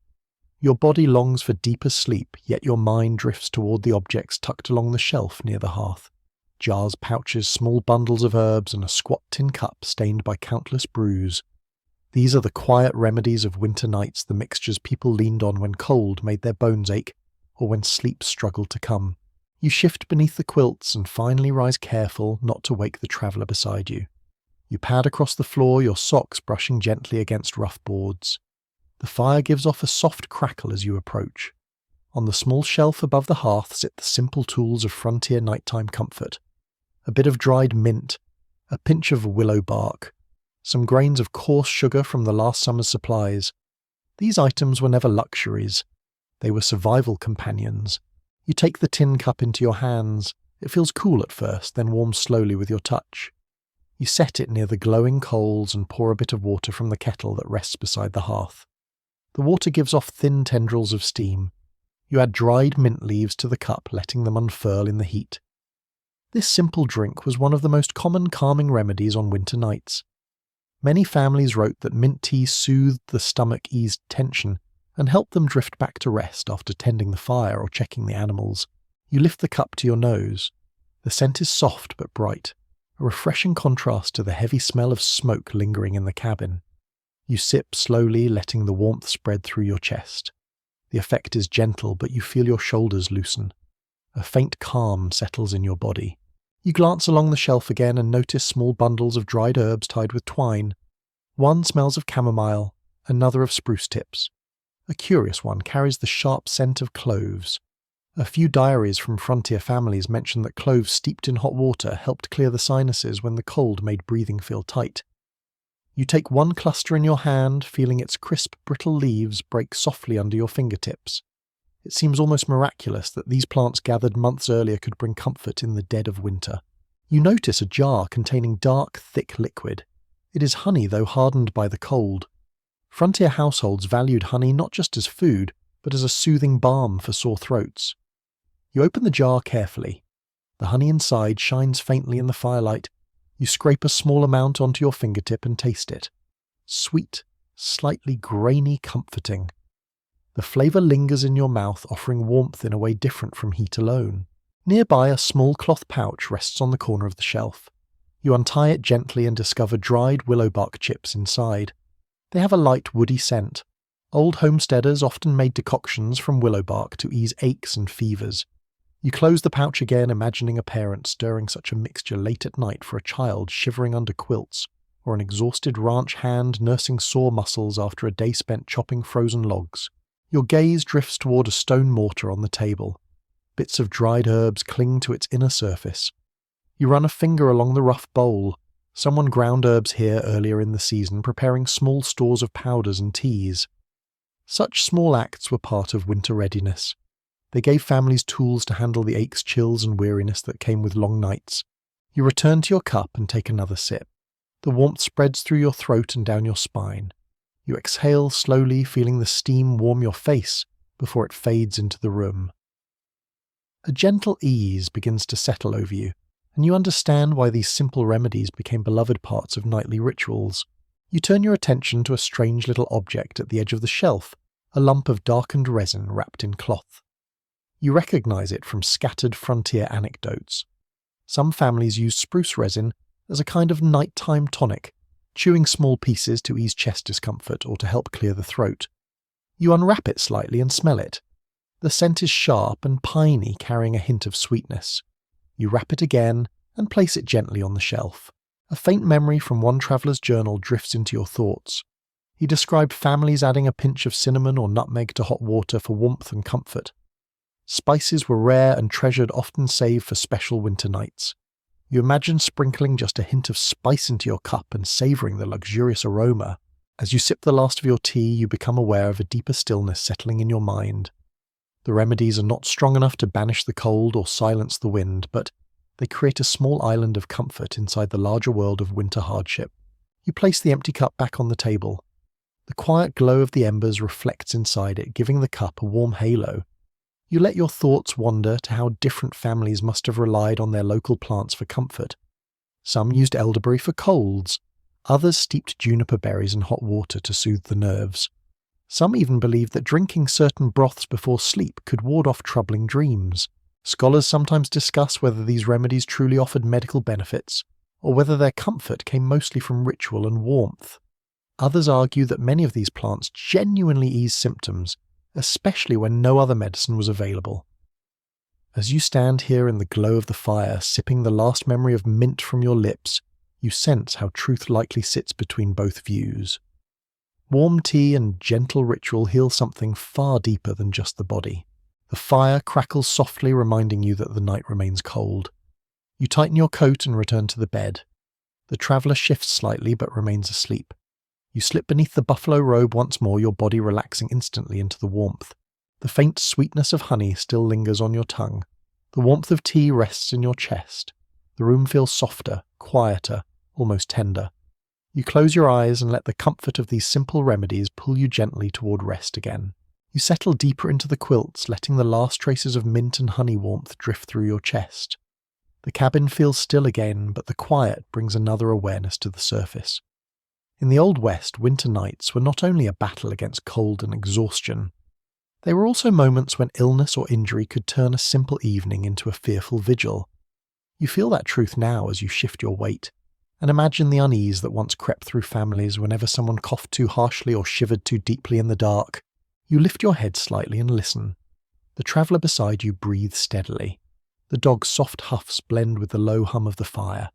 Your body longs for deeper sleep, yet your mind drifts toward the objects tucked along the shelf near the hearth. Jars, pouches, small bundles of herbs, and a squat tin cup stained by countless brews. These are the quiet remedies of winter nights, the mixtures people leaned on when cold made their bones ache, or when sleep struggled to come. You shift beneath the quilts and finally rise careful not to wake the traveller beside you. You pad across the floor, your socks brushing gently against rough boards. The fire gives off a soft crackle as you approach. On the small shelf above the hearth sit the simple tools of frontier nighttime comfort. A bit of dried mint, a pinch of willow bark, some grains of coarse sugar from the last summer's supplies. These items were never luxuries. They were survival companions. You take the tin cup into your hands. It feels cool at first, then warms slowly with your touch. You set it near the glowing coals and pour a bit of water from the kettle that rests beside the hearth. The water gives off thin tendrils of steam. You add dried mint leaves to the cup, letting them unfurl in the heat. This simple drink was one of the most common calming remedies on winter nights. Many families wrote that mint tea soothed the stomach, eased tension, and helped them drift back to rest after tending the fire or checking the animals. You lift the cup to your nose. The scent is soft but bright, a refreshing contrast to the heavy smell of smoke lingering in the cabin. You sip slowly, letting the warmth spread through your chest. The effect is gentle, but you feel your shoulders loosen. A faint calm settles in your body. You glance along the shelf again and notice small bundles of dried herbs tied with twine. One smells of chamomile, another of spruce tips. A curious one carries the sharp scent of cloves. A few diaries from frontier families mention that cloves steeped in hot water helped clear the sinuses when the cold made breathing feel tight. You take one cluster in your hand, feeling its crisp, brittle leaves break softly under your fingertips. It seems almost miraculous that these plants gathered months earlier could bring comfort in the dead of winter. You notice a jar containing dark, thick liquid. It is honey, though hardened by the cold. Frontier households valued honey not just as food, but as a soothing balm for sore throats. You open the jar carefully. The honey inside shines faintly in the firelight. You scrape a small amount onto your fingertip and taste it. Sweet, slightly grainy, comforting. The flavour lingers in your mouth, offering warmth in a way different from heat alone. Nearby, a small cloth pouch rests on the corner of the shelf. You untie it gently and discover dried willow bark chips inside. They have a light woody scent. Old homesteaders often made decoctions from willow bark to ease aches and fevers. You close the pouch again, imagining a parent stirring such a mixture late at night for a child shivering under quilts, or an exhausted ranch hand nursing sore muscles after a day spent chopping frozen logs. Your gaze drifts toward a stone mortar on the table. Bits of dried herbs cling to its inner surface. You run a finger along the rough bowl. Someone ground herbs here earlier in the season, preparing small stores of powders and teas. Such small acts were part of winter readiness. They gave families tools to handle the aches, chills, and weariness that came with long nights. You return to your cup and take another sip. The warmth spreads through your throat and down your spine. You exhale slowly, feeling the steam warm your face before it fades into the room. A gentle ease begins to settle over you, and you understand why these simple remedies became beloved parts of nightly rituals. You turn your attention to a strange little object at the edge of the shelf, a lump of darkened resin wrapped in cloth. You recognize it from scattered frontier anecdotes. Some families use spruce resin as a kind of nighttime tonic, chewing small pieces to ease chest discomfort or to help clear the throat. You unwrap it slightly and smell it. The scent is sharp and piney, carrying a hint of sweetness. You wrap it again and place it gently on the shelf. A faint memory from one traveller's journal drifts into your thoughts. He described families adding a pinch of cinnamon or nutmeg to hot water for warmth and comfort. Spices were rare and treasured, often saved for special winter nights. You imagine sprinkling just a hint of spice into your cup and savouring the luxurious aroma. As you sip the last of your tea, you become aware of a deeper stillness settling in your mind. The remedies are not strong enough to banish the cold or silence the wind, but they create a small island of comfort inside the larger world of winter hardship. You place the empty cup back on the table. The quiet glow of the embers reflects inside it, giving the cup a warm halo. You let your thoughts wander to how different families must have relied on their local plants for comfort. Some used elderberry for colds. Others steeped juniper berries in hot water to soothe the nerves. Some even believed that drinking certain broths before sleep could ward off troubling dreams. Scholars sometimes discuss whether these remedies truly offered medical benefits, or whether their comfort came mostly from ritual and warmth. Others argue that many of these plants genuinely ease symptoms, especially when no other medicine was available. As you stand here in the glow of the fire, sipping the last memory of mint from your lips, you sense how truth likely sits between both views. Warm tea and gentle ritual heal something far deeper than just the body. The fire crackles softly, reminding you that the night remains cold. You tighten your coat and return to the bed. The traveller shifts slightly but remains asleep. You slip beneath the buffalo robe once more, your body relaxing instantly into the warmth. The faint sweetness of honey still lingers on your tongue. The warmth of tea rests in your chest. The room feels softer, quieter, almost tender. You close your eyes and let the comfort of these simple remedies pull you gently toward rest again. You settle deeper into the quilts, letting the last traces of mint and honey warmth drift through your chest. The cabin feels still again, but the quiet brings another awareness to the surface. In the Old West, winter nights were not only a battle against cold and exhaustion, they were also moments when illness or injury could turn a simple evening into a fearful vigil. You feel that truth now as you shift your weight, and imagine the unease that once crept through families whenever someone coughed too harshly or shivered too deeply in the dark. You lift your head slightly and listen. The traveller beside you breathes steadily. The dog's soft huffs blend with the low hum of the fire.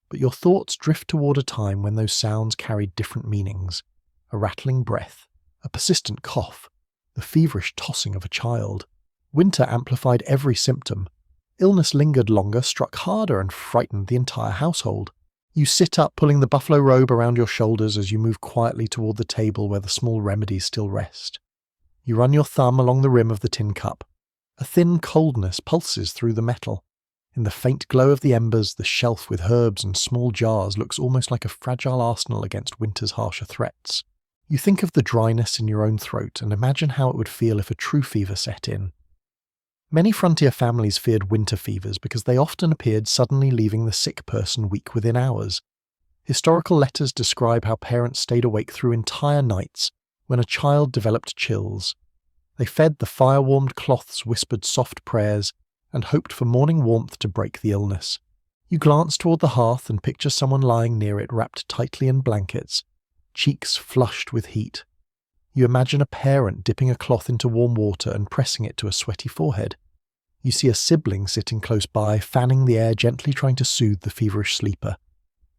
But your thoughts drift toward a time when those sounds carried different meanings. A rattling breath, a persistent cough, the feverish tossing of a child. Winter amplified every symptom. Illness lingered longer, struck harder, and frightened the entire household. You sit up, pulling the buffalo robe around your shoulders as you move quietly toward the table where the small remedies still rest. You run your thumb along the rim of the tin cup. A thin coldness pulses through the metal. In the faint glow of the embers, the shelf with herbs and small jars looks almost like a fragile arsenal against winter's harsher threats. You think of the dryness in your own throat and imagine how it would feel if a true fever set in. Many frontier families feared winter fevers because they often appeared suddenly, leaving the sick person weak within hours. Historical letters describe how parents stayed awake through entire nights when a child developed chills. They fed the fire-warmed cloths, whispered soft prayers, and hoped for morning warmth to break the illness. You glance toward the hearth and picture someone lying near it wrapped tightly in blankets, cheeks flushed with heat. You imagine a parent dipping a cloth into warm water and pressing it to a sweaty forehead. You see a sibling sitting close by, fanning the air, gently trying to soothe the feverish sleeper.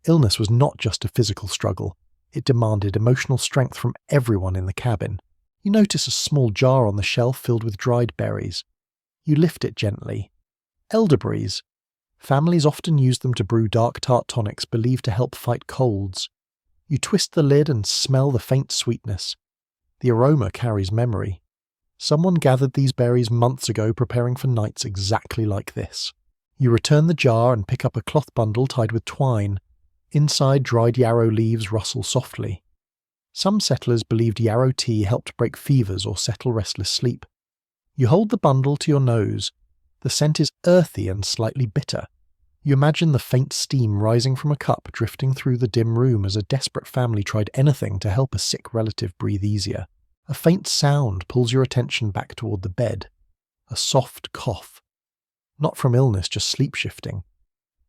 Illness was not just a physical struggle. It demanded emotional strength from everyone in the cabin. You notice a small jar on the shelf filled with dried berries. You lift it gently. Elderberries. Families often used them to brew dark tart tonics believed to help fight colds. You twist the lid and smell the faint sweetness. The aroma carries memory. Someone gathered these berries months ago, preparing for nights exactly like this. You return the jar and pick up a cloth bundle tied with twine. Inside, dried yarrow leaves rustle softly. Some settlers believed yarrow tea helped break fevers or settle restless sleep. You hold the bundle to your nose. The scent is earthy and slightly bitter. You imagine the faint steam rising from a cup drifting through the dim room as a desperate family tried anything to help a sick relative breathe easier. A faint sound pulls your attention back toward the bed. A soft cough. Not from illness, just sleep shifting.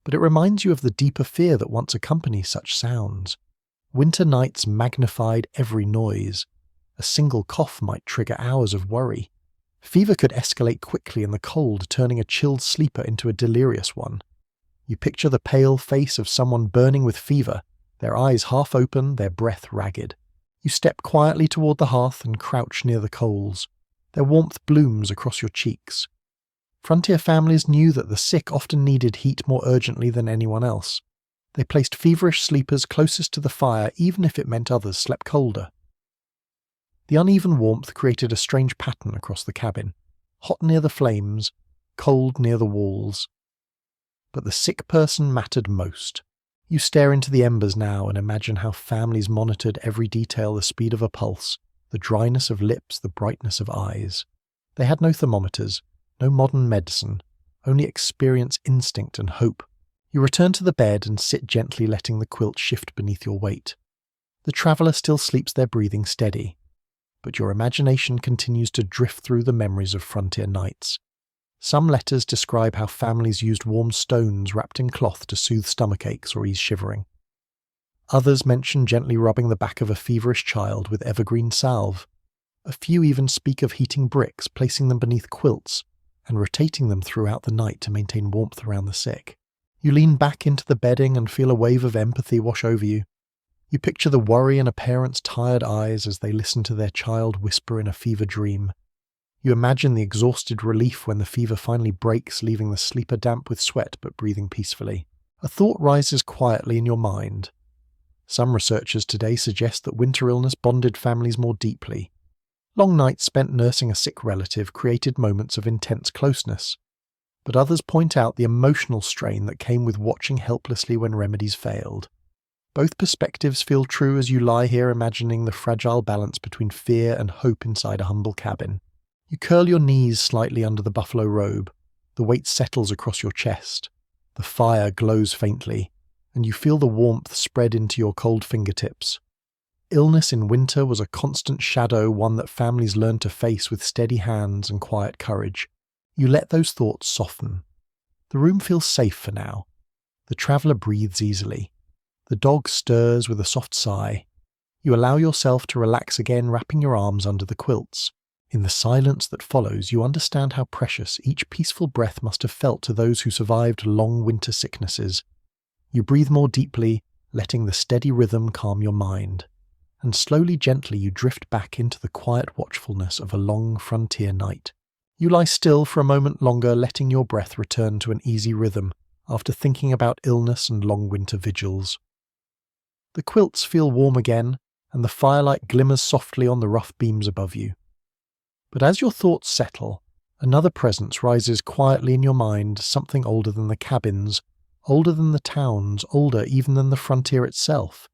But it reminds you of the deeper fear that once accompanies such sounds. Winter nights magnified every noise. A single cough might trigger hours of worry. Fever could escalate quickly in the cold, turning a chilled sleeper into a delirious one. You picture the pale face of someone burning with fever, their eyes half open, their breath ragged. You step quietly toward the hearth and crouch near the coals. Their warmth blooms across your cheeks. Frontier families knew that the sick often needed heat more urgently than anyone else. They placed feverish sleepers closest to the fire even if it meant others slept colder. The uneven warmth created a strange pattern across the cabin. Hot near the flames, cold near the walls. But the sick person mattered most. You stare into the embers now and imagine how families monitored every detail, the speed of a pulse, the dryness of lips, the brightness of eyes. They had no thermometers, no modern medicine, only experience, instinct, and hope. You return to the bed and sit gently, letting the quilt shift beneath your weight. The traveller still sleeps there, breathing steady, but your imagination continues to drift through the memories of frontier nights. Some letters describe how families used warm stones wrapped in cloth to soothe stomachaches or ease shivering. Others mention gently rubbing the back of a feverish child with evergreen salve. A few even speak of heating bricks, placing them beneath quilts, and rotating them throughout the night to maintain warmth around the sick. You lean back into the bedding and feel a wave of empathy wash over you. You picture the worry in a parent's tired eyes as they listen to their child whisper in a fever dream. You imagine the exhausted relief when the fever finally breaks, leaving the sleeper damp with sweat but breathing peacefully. A thought rises quietly in your mind. Some researchers today suggest that winter illness bonded families more deeply. Long nights spent nursing a sick relative created moments of intense closeness. but others point out the emotional strain that came with watching helplessly when remedies failed. Both perspectives feel true as you lie here imagining the fragile balance between fear and hope inside a humble cabin. You curl your knees slightly under the buffalo robe, the weight settles across your chest, the fire glows faintly, and you feel the warmth spread into your cold fingertips. Illness in winter was a constant shadow, one that families learned to face with steady hands and quiet courage. You let those thoughts soften. The room feels safe for now. The traveller breathes easily. The dog stirs with a soft sigh. You allow yourself to relax again, wrapping your arms under the quilts. In the silence that follows, you understand how precious each peaceful breath must have felt to those who survived long winter sicknesses. You breathe more deeply, letting the steady rhythm calm your mind. And slowly, gently, you drift back into the quiet watchfulness of a long frontier night. You lie still for a moment longer, letting your breath return to an easy rhythm after thinking about illness and long winter vigils. The quilts feel warm again, and the firelight glimmers softly on the rough beams above you. But as your thoughts settle, another presence rises quietly in your mind, something older than the cabins, older than the towns, older even than the frontier itself.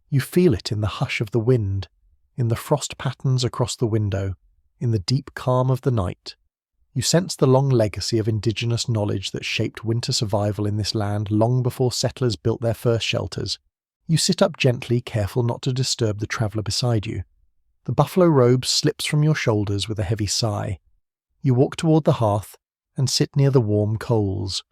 You feel it in the hush of the wind, in the frost patterns across the window, in the deep calm of the night. You sense the long legacy of indigenous knowledge that shaped winter survival in this land long before settlers built their first shelters. You sit up gently, careful not to disturb the traveller beside you. The buffalo robe slips from your shoulders with a heavy sigh. You walk toward the hearth and sit near the warm coals.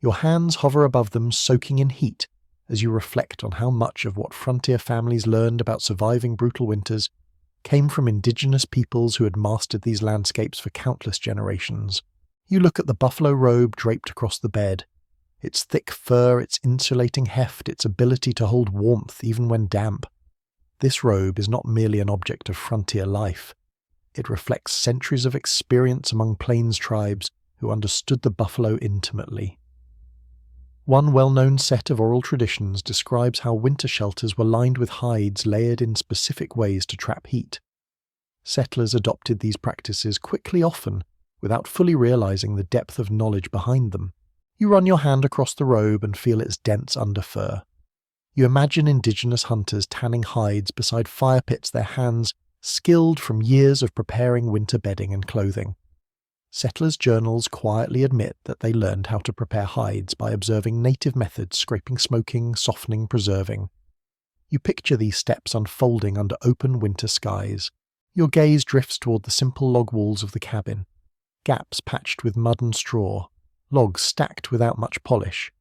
Your hands hover above them, soaking in heat, as you reflect on how much of what frontier families learned about surviving brutal winters came from indigenous peoples who had mastered these landscapes for countless generations. You look at the buffalo robe draped across the bed. Its thick fur, its insulating heft, its ability to hold warmth even when damp. This robe is not merely an object of frontier life. It reflects centuries of experience among plains tribes who understood the buffalo intimately. One well-known set of oral traditions describes how winter shelters were lined with hides layered in specific ways to trap heat. Settlers adopted these practices quickly, often, without fully realizing the depth of knowledge behind them. You run your hand across the robe and feel its dense underfur. You imagine indigenous hunters tanning hides beside fire pits, their hands skilled from years of preparing winter bedding and clothing. Settlers' journals quietly admit that they learned how to prepare hides by observing native methods: scraping, smoking, softening, preserving. You picture these steps unfolding under open winter skies. Your gaze drifts toward the simple log walls of the cabin, gaps patched with mud and straw, logs stacked without much polish.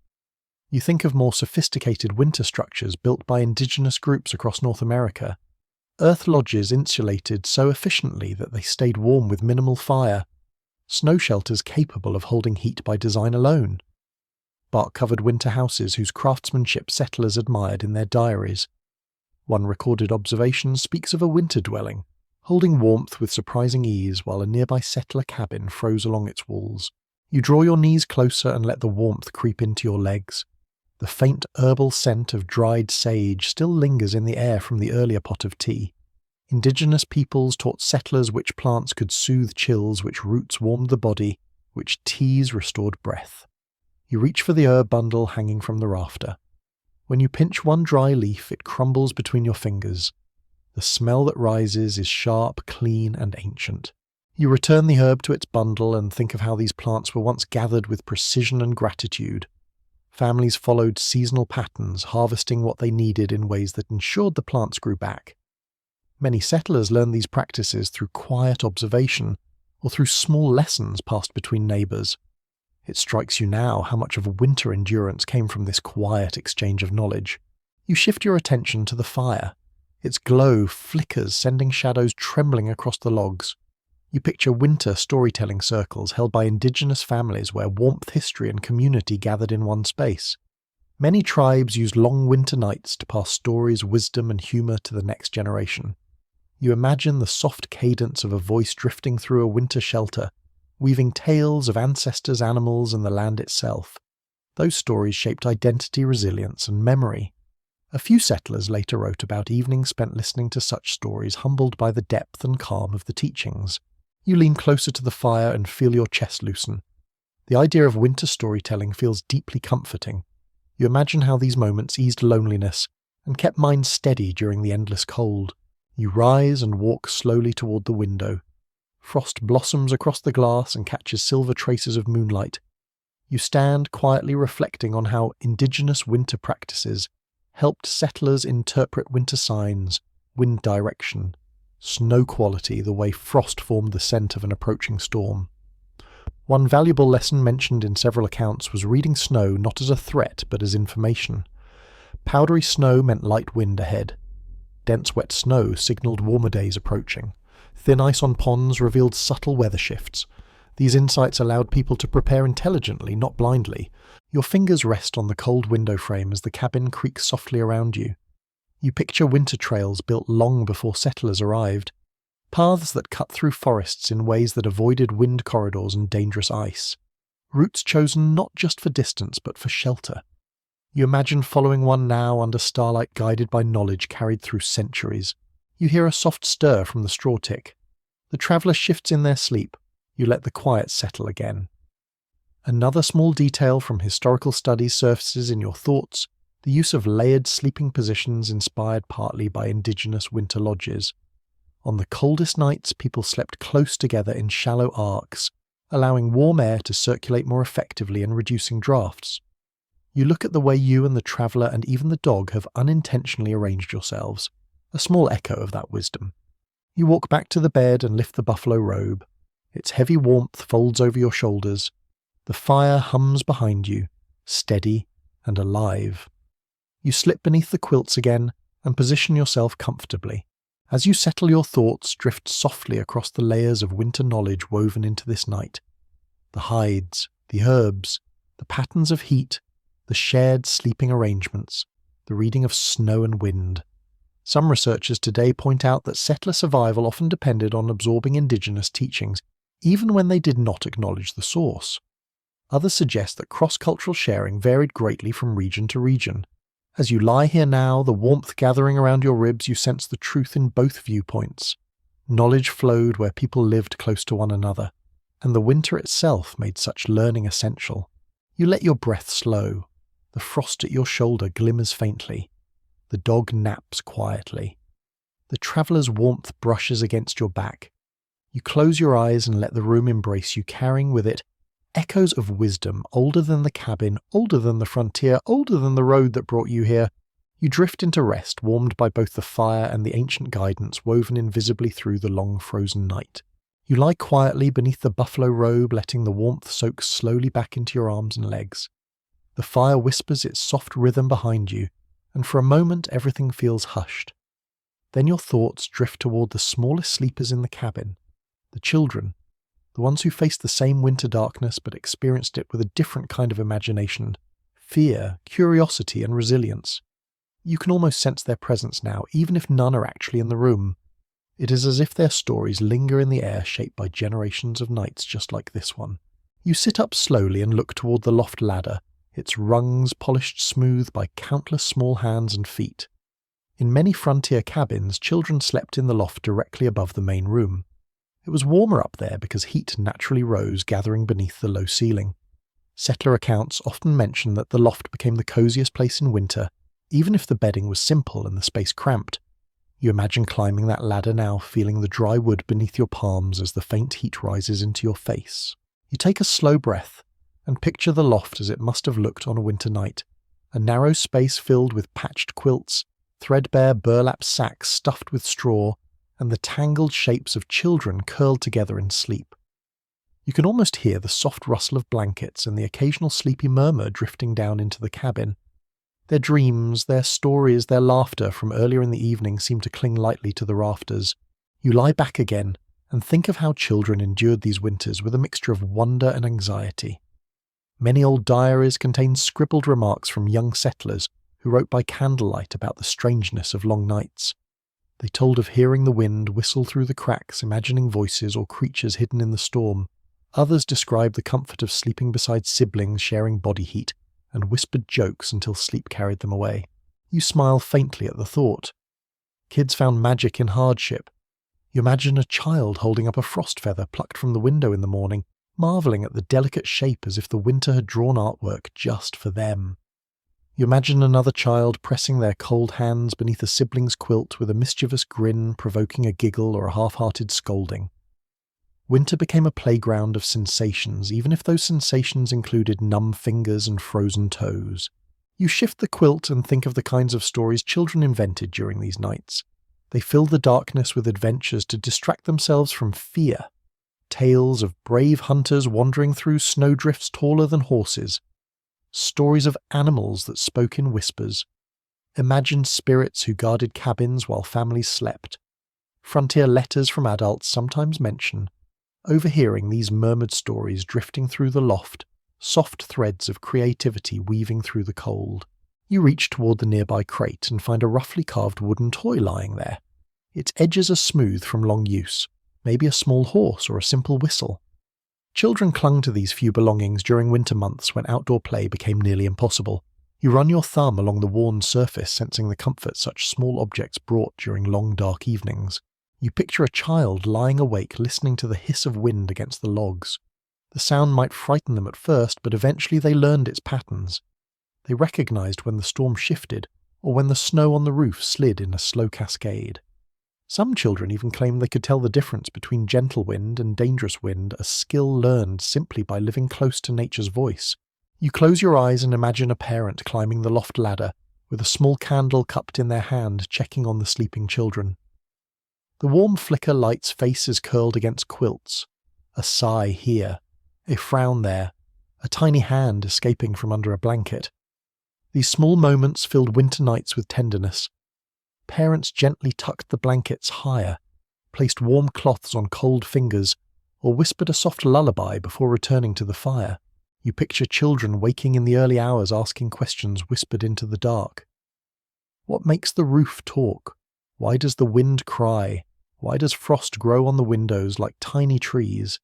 You think of more sophisticated winter structures built by indigenous groups across North America. Earth lodges insulated so efficiently that they stayed warm with minimal fire. Snow shelters capable of holding heat by design alone. Bark-covered winter houses whose craftsmanship settlers admired in their diaries. One recorded observation speaks of a winter dwelling, holding warmth with surprising ease while a nearby settler cabin froze along its walls. You draw your knees closer and let the warmth creep into your legs. The faint herbal scent of dried sage still lingers in the air from the earlier pot of tea. Indigenous peoples taught settlers which plants could soothe chills, which roots warmed the body, which teas restored breath. You reach for the herb bundle hanging from the rafter. When you pinch one dry leaf, it crumbles between your fingers. The smell that rises is sharp, clean, and ancient. You return the herb to its bundle and think of how these plants were once gathered with precision and gratitude. Families followed seasonal patterns, harvesting what they needed in ways that ensured the plants grew back. Many settlers learned these practices through quiet observation or through small lessons passed between neighbours. It strikes you now how much of winter endurance came from this quiet exchange of knowledge. You shift your attention to the fire. Its glow flickers, sending shadows trembling across the logs. You picture winter storytelling circles held by indigenous families where warmth, history, and community gathered in one space. Many tribes used long winter nights to pass stories, wisdom, and humour to the next generation. You imagine the soft cadence of a voice drifting through a winter shelter, weaving tales of ancestors, animals, and the land itself. Those stories shaped identity, resilience, and memory. A few settlers later wrote about evenings spent listening to such stories, humbled by the depth and calm of the teachings. You lean closer to the fire and feel your chest loosen. The idea of winter storytelling feels deeply comforting. You imagine how these moments eased loneliness and kept minds steady during the endless cold. You rise and walk slowly toward the window. Frost blossoms across the glass and catches silver traces of moonlight. You stand quietly reflecting on how indigenous winter practices helped settlers interpret winter signs, wind direction, snow quality, the way frost formed the scent of an approaching storm. One valuable lesson mentioned in several accounts was reading snow not as a threat but as information. Powdery snow meant light wind ahead. Dense wet snow signalled warmer days approaching. Thin ice on ponds revealed subtle weather shifts. These insights allowed people to prepare intelligently, not blindly. Your fingers rest on the cold window frame as the cabin creaks softly around you. You picture winter trails built long before settlers arrived, paths that cut through forests in ways that avoided wind corridors and dangerous ice. Routes chosen not just for distance but for shelter. You imagine following one now under starlight guided by knowledge carried through centuries. You hear a soft stir from the straw tick. The traveller shifts in their sleep. You let the quiet settle again. Another small detail from historical studies surfaces in your thoughts, the use of layered sleeping positions inspired partly by indigenous winter lodges. On the coldest nights, people slept close together in shallow arcs, allowing warm air to circulate more effectively and reducing drafts. You look at the way you and the traveller and even the dog have unintentionally arranged yourselves, a small echo of that wisdom. You walk back to the bed and lift the buffalo robe. Its heavy warmth folds over your shoulders. The fire hums behind you, steady and alive. You slip beneath the quilts again and position yourself comfortably. As you settle, your thoughts drift softly across the layers of winter knowledge woven into this night. The hides, the herbs, the patterns of heat, the shared sleeping arrangements, the reading of snow and wind. Some researchers today point out that settler survival often depended on absorbing indigenous teachings, even when they did not acknowledge the source. Others suggest that cross-cultural sharing varied greatly from region to region. As you lie here now, the warmth gathering around your ribs, you sense the truth in both viewpoints. Knowledge flowed where people lived close to one another, and the winter itself made such learning essential. You let your breath slow. The frost at your shoulder glimmers faintly. The dog naps quietly. The traveller's warmth brushes against your back. You close your eyes and let the room embrace you, carrying with it echoes of wisdom older than the cabin, older than the frontier, older than the road that brought you here. You drift into rest, warmed by both the fire and the ancient guidance woven invisibly through the long frozen night. You lie quietly beneath the buffalo robe, letting the warmth soak slowly back into your arms and legs. The fire whispers its soft rhythm behind you, and for a moment everything feels hushed. Then your thoughts drift toward the smallest sleepers in the cabin, the children, the ones who faced the same winter darkness but experienced it with a different kind of imagination, fear, curiosity, and resilience. You can almost sense their presence now, even if none are actually in the room. It is as if their stories linger in the air, shaped by generations of nights just like this one. You sit up slowly and look toward the loft ladder, its rungs polished smooth by countless small hands and feet. In many frontier cabins, children slept in the loft directly above the main room. It was warmer up there because heat naturally rose, gathering beneath the low ceiling. Settler accounts often mention that the loft became the coziest place in winter, even if the bedding was simple and the space cramped. You imagine climbing that ladder now, feeling the dry wood beneath your palms as the faint heat rises into your face. You take a slow breath and picture the loft as it must have looked on a winter night, a narrow space filled with patched quilts, threadbare burlap sacks stuffed with straw, and the tangled shapes of children curled together in sleep. You can almost hear the soft rustle of blankets and the occasional sleepy murmur drifting down into the cabin. Their dreams, their stories, their laughter from earlier in the evening seem to cling lightly to the rafters. You lie back again and think of how children endured these winters with a mixture of wonder and anxiety. Many old diaries contain scribbled remarks from young settlers who wrote by candlelight about the strangeness of long nights. They told of hearing the wind whistle through the cracks, imagining voices or creatures hidden in the storm. Others described the comfort of sleeping beside siblings sharing body heat, and whispered jokes until sleep carried them away. You smile faintly at the thought. Kids found magic in hardship. You imagine a child holding up a frost feather plucked from the window in the morning, marveling at the delicate shape as if the winter had drawn artwork just for them. You imagine another child pressing their cold hands beneath a sibling's quilt with a mischievous grin provoking a giggle or a half-hearted scolding. Winter became a playground of sensations, even if those sensations included numb fingers and frozen toes. You shift the quilt and think of the kinds of stories children invented during these nights. They fill the darkness with adventures to distract themselves from fear. Tales of brave hunters wandering through snowdrifts taller than horses. Stories of animals that spoke in whispers. Imagined spirits who guarded cabins while families slept. Frontier letters from adults sometimes mention, overhearing these murmured stories drifting through the loft, soft threads of creativity weaving through the cold. You reach toward the nearby crate and find a roughly carved wooden toy lying there. Its edges are smooth from long use, maybe a small horse or a simple whistle. Children clung to these few belongings during winter months when outdoor play became nearly impossible. You run your thumb along the worn surface, sensing the comfort such small objects brought during long dark evenings. You picture a child lying awake listening to the hiss of wind against the logs. The sound might frighten them at first, but eventually they learned its patterns. They recognized when the storm shifted, or when the snow on the roof slid in a slow cascade. Some children even claimed they could tell the difference between gentle wind and dangerous wind, a skill learned simply by living close to nature's voice. You close your eyes and imagine a parent climbing the loft ladder, with a small candle cupped in their hand, checking on the sleeping children. The warm flicker lights faces curled against quilts. A sigh here, a frown there, a tiny hand escaping from under a blanket. These small moments filled winter nights with tenderness. Parents gently tucked the blankets higher, placed warm cloths on cold fingers, or whispered a soft lullaby before returning to the fire. You picture children waking in the early hours asking questions whispered into the dark. What makes the roof talk? Why does the wind cry? Why does frost grow on the windows like tiny trees?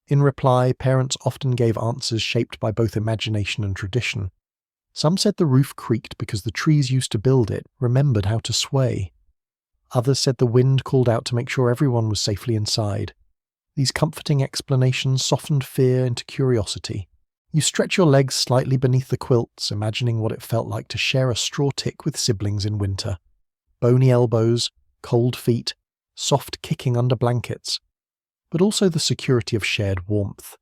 In reply, parents often gave answers shaped by both imagination and tradition. Some said the roof creaked because the trees used to build it remembered how to sway. Others said the wind called out to make sure everyone was safely inside. These comforting explanations softened fear into curiosity. You stretch your legs slightly beneath the quilts, imagining what it felt like to share a straw tick with siblings in winter. Bony elbows, cold feet, soft kicking under blankets, but also the security of shared warmth.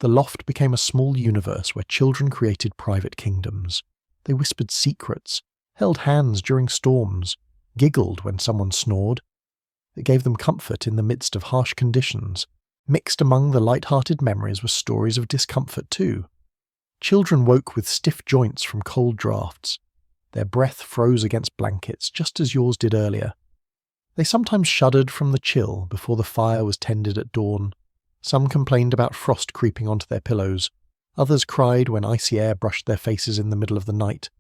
The loft became a small universe where children created private kingdoms. They whispered secrets, held hands during storms, giggled when someone snored. It gave them comfort in the midst of harsh conditions. Mixed among the light-hearted memories were stories of discomfort too. Children woke with stiff joints from cold drafts. Their breath froze against blankets, just as yours did earlier. They sometimes shuddered from the chill before the fire was tended at dawn. Some complained about frost creeping onto their pillows. Others cried when icy air brushed their faces in the middle of the night.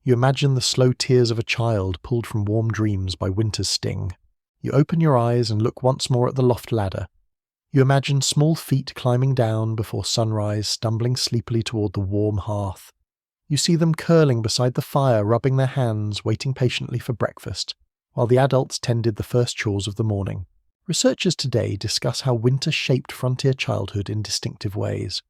You imagine the slow tears of a child pulled from warm dreams by winter's sting. You open your eyes and look once more at the loft ladder. You imagine small feet climbing down before sunrise, stumbling sleepily toward the warm hearth. You see them curling beside the fire, rubbing their hands, waiting patiently for breakfast, while the adults tended the first chores of the morning. Researchers today discuss how winter shaped frontier childhood in distinctive ways.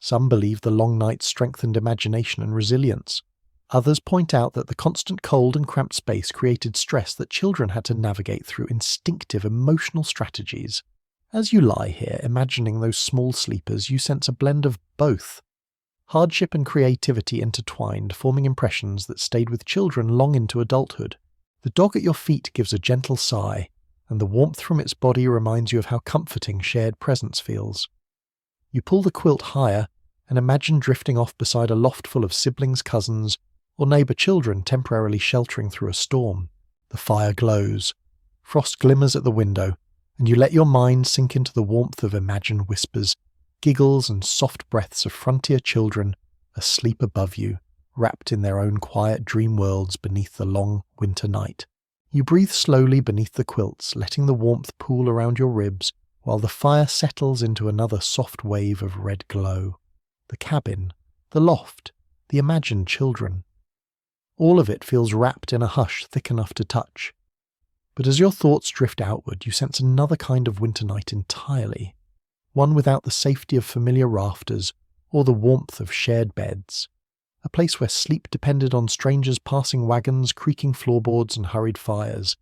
Some believe the long nights strengthened imagination and resilience. Others point out that the constant cold and cramped space created stress that children had to navigate through instinctive emotional strategies. As you lie here imagining those small sleepers, you sense a blend of both. Hardship and creativity intertwined, forming impressions that stayed with children long into adulthood. The dog at your feet gives a gentle sigh, and the warmth from its body reminds you of how comforting shared presence feels. You pull the quilt higher and imagine drifting off beside a loft full of siblings, cousins, or neighbour children temporarily sheltering through a storm. The fire glows. Frost glimmers at the window, and you let your mind sink into the warmth of imagined whispers, giggles and soft breaths of frontier children asleep above you, wrapped in their own quiet dream worlds beneath the long winter night. You breathe slowly beneath the quilts, letting the warmth pool around your ribs, while the fire settles into another soft wave of red glow. The cabin, the loft, the imagined children. All of it feels wrapped in a hush thick enough to touch. But as your thoughts drift outward, you sense another kind of winter night entirely. one without the safety of familiar rafters or the warmth of shared beds. A place where sleep depended on strangers passing wagons, creaking floorboards, and hurried fires.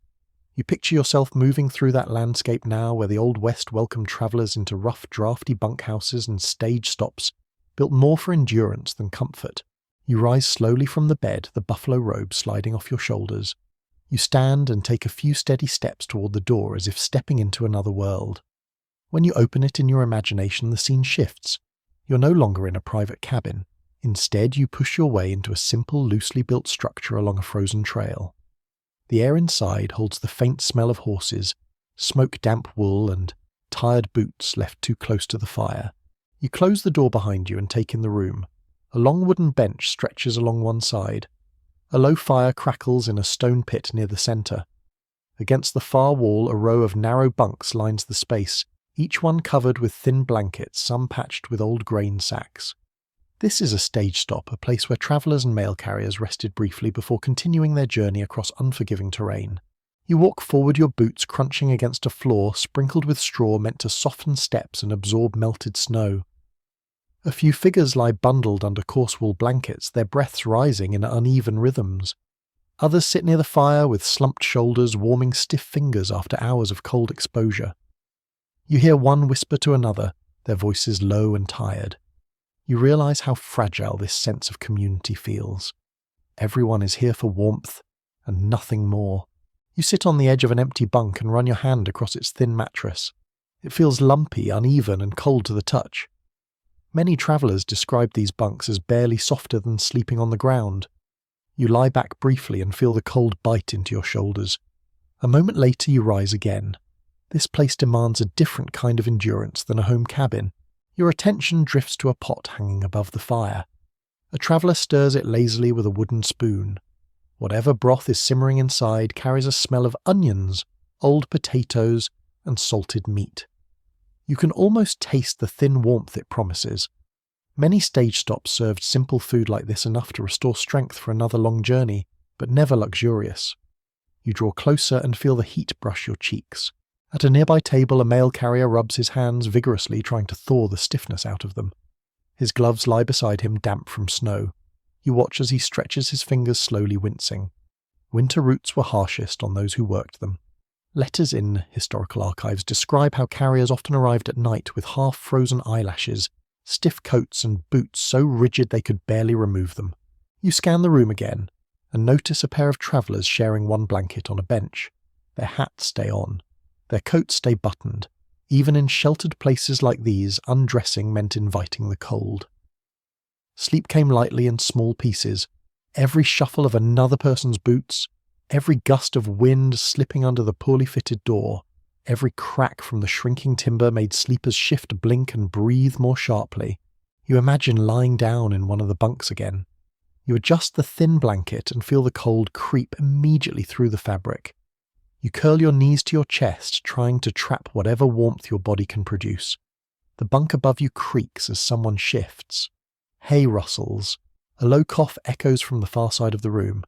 You picture yourself moving through that landscape now where the Old West welcomed travellers into rough, drafty bunkhouses and stage stops, built more for endurance than comfort. You rise slowly from the bed, the buffalo robe sliding off your shoulders. You stand and take a few steady steps toward the door as if stepping into another world. When you open it in your imagination, the scene shifts. You're no longer in a private cabin. Instead, you push your way into a simple, loosely built structure along a frozen trail. The air inside holds the faint smell of horses, smoke-damp wool, and tired boots left too close to the fire. You close the door behind you and take in the room. A long wooden bench stretches along one side. A low fire crackles in a stone pit near the centre. Against the far wall, a row of narrow bunks lines the space, each one covered with thin blankets, some patched with old grain sacks. This is a stage stop, a place where travellers and mail carriers rested briefly before continuing their journey across unforgiving terrain. You walk forward, your boots crunching against a floor sprinkled with straw meant to soften steps and absorb melted snow. A few figures lie bundled under coarse wool blankets, their breaths rising in uneven rhythms. Others sit near the fire with slumped shoulders, warming stiff fingers after hours of cold exposure. You hear one whisper to another, their voices low and tired. You realise how fragile this sense of community feels. Everyone is here for warmth, and nothing more. You sit on the edge of an empty bunk and run your hand across its thin mattress. It feels lumpy, uneven, and cold to the touch. Many travellers describe these bunks as barely softer than sleeping on the ground. You lie back briefly and feel the cold bite into your shoulders. A moment later you rise again. This place demands a different kind of endurance than a home cabin. Your attention drifts to a pot hanging above the fire. A traveller stirs it lazily with a wooden spoon. Whatever broth is simmering inside carries a smell of onions, old potatoes, and salted meat. You can almost taste the thin warmth it promises. Many stage stops served simple food like this enough to restore strength for another long journey, but never luxurious. You draw closer and feel the heat brush your cheeks. At a nearby table, a mail carrier rubs his hands vigorously, trying to thaw the stiffness out of them. His gloves lie beside him, damp from snow. You watch as he stretches his fingers, slowly wincing. Winter routes were harshest on those who worked them. Letters in historical archives describe how carriers often arrived at night with half-frozen eyelashes, stiff coats and boots so rigid they could barely remove them. You scan the room again, and notice a pair of travellers sharing one blanket on a bench. Their hats stay on. Their coats stay buttoned. Even in sheltered places like these, undressing meant inviting the cold. Sleep came lightly in small pieces. Every shuffle of another person's boots, every gust of wind slipping under the poorly fitted door, every crack from the shrinking timber made sleepers shift, blink, and breathe more sharply. You imagine lying down in one of the bunks again. You adjust the thin blanket and feel the cold creep immediately through the fabric. You curl your knees to your chest, trying to trap whatever warmth your body can produce. The bunk above you creaks as someone shifts. Hay rustles. A low cough echoes from the far side of the room.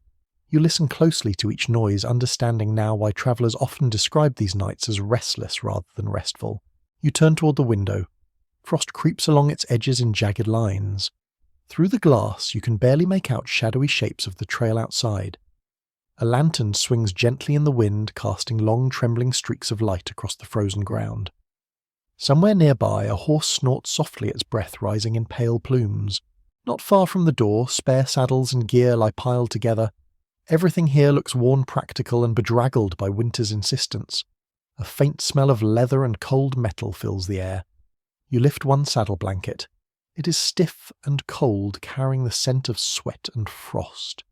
You listen closely to each noise, understanding now why travellers often describe these nights as restless rather than restful. You turn toward the window. Frost creeps along its edges in jagged lines. Through the glass, you can barely make out shadowy shapes of the trail outside. A lantern swings gently in the wind, casting long trembling streaks of light across the frozen ground. Somewhere nearby, a horse snorts softly, its breath rising in pale plumes. Not far from the door, spare saddles and gear lie piled together. Everything here looks worn, practical, and bedraggled by winter's insistence. A faint smell of leather and cold metal fills the air. You lift one saddle blanket. It is stiff and cold, carrying the scent of sweat and frost.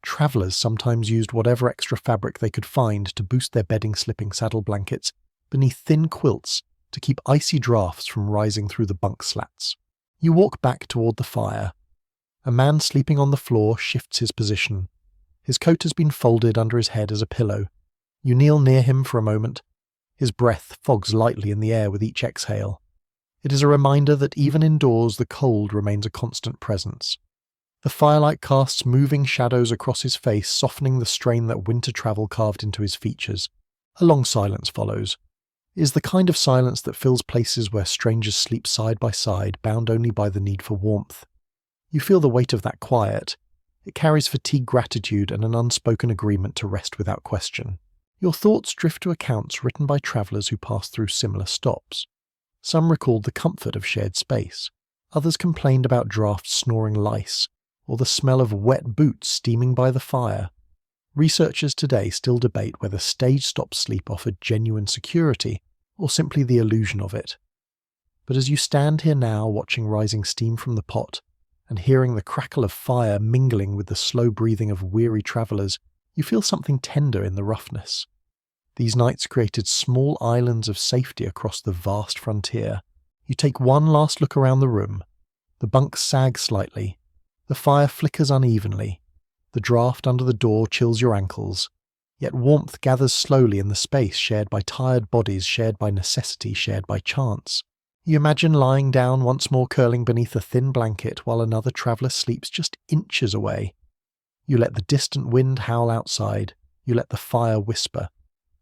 Travellers sometimes used whatever extra fabric they could find to boost their bedding-slipping saddle blankets beneath thin quilts to keep icy drafts from rising through the bunk slats. You walk back toward the fire. A man sleeping on the floor shifts his position. His coat has been folded under his head as a pillow. You kneel near him for a moment. His breath fogs lightly in the air with each exhale. It is a reminder that even indoors the cold remains a constant presence. The firelight casts moving shadows across his face, softening the strain that winter travel carved into his features. A long silence follows. It is the kind of silence that fills places where strangers sleep side by side, bound only by the need for warmth. You feel the weight of that quiet. It carries fatigued gratitude and an unspoken agreement to rest without question. Your thoughts drift to accounts written by travellers who passed through similar stops. Some recalled the comfort of shared space. Others complained about drafts snoring lice, or the smell of wet boots steaming by the fire. Researchers today still debate whether stage-stop sleep offered genuine security, or simply the illusion of it. But as you stand here now watching rising steam from the pot, and hearing the crackle of fire mingling with the slow breathing of weary travellers, you feel something tender in the roughness. These nights created small islands of safety across the vast frontier. You take one last look around the room. The bunks sag slightly. The fire flickers unevenly. The draft under the door chills your ankles. Yet warmth gathers slowly in the space shared by tired bodies, shared by necessity, shared by chance. You imagine lying down once more, curling beneath a thin blanket while another traveller sleeps just inches away. You let the distant wind howl outside. You let the fire whisper.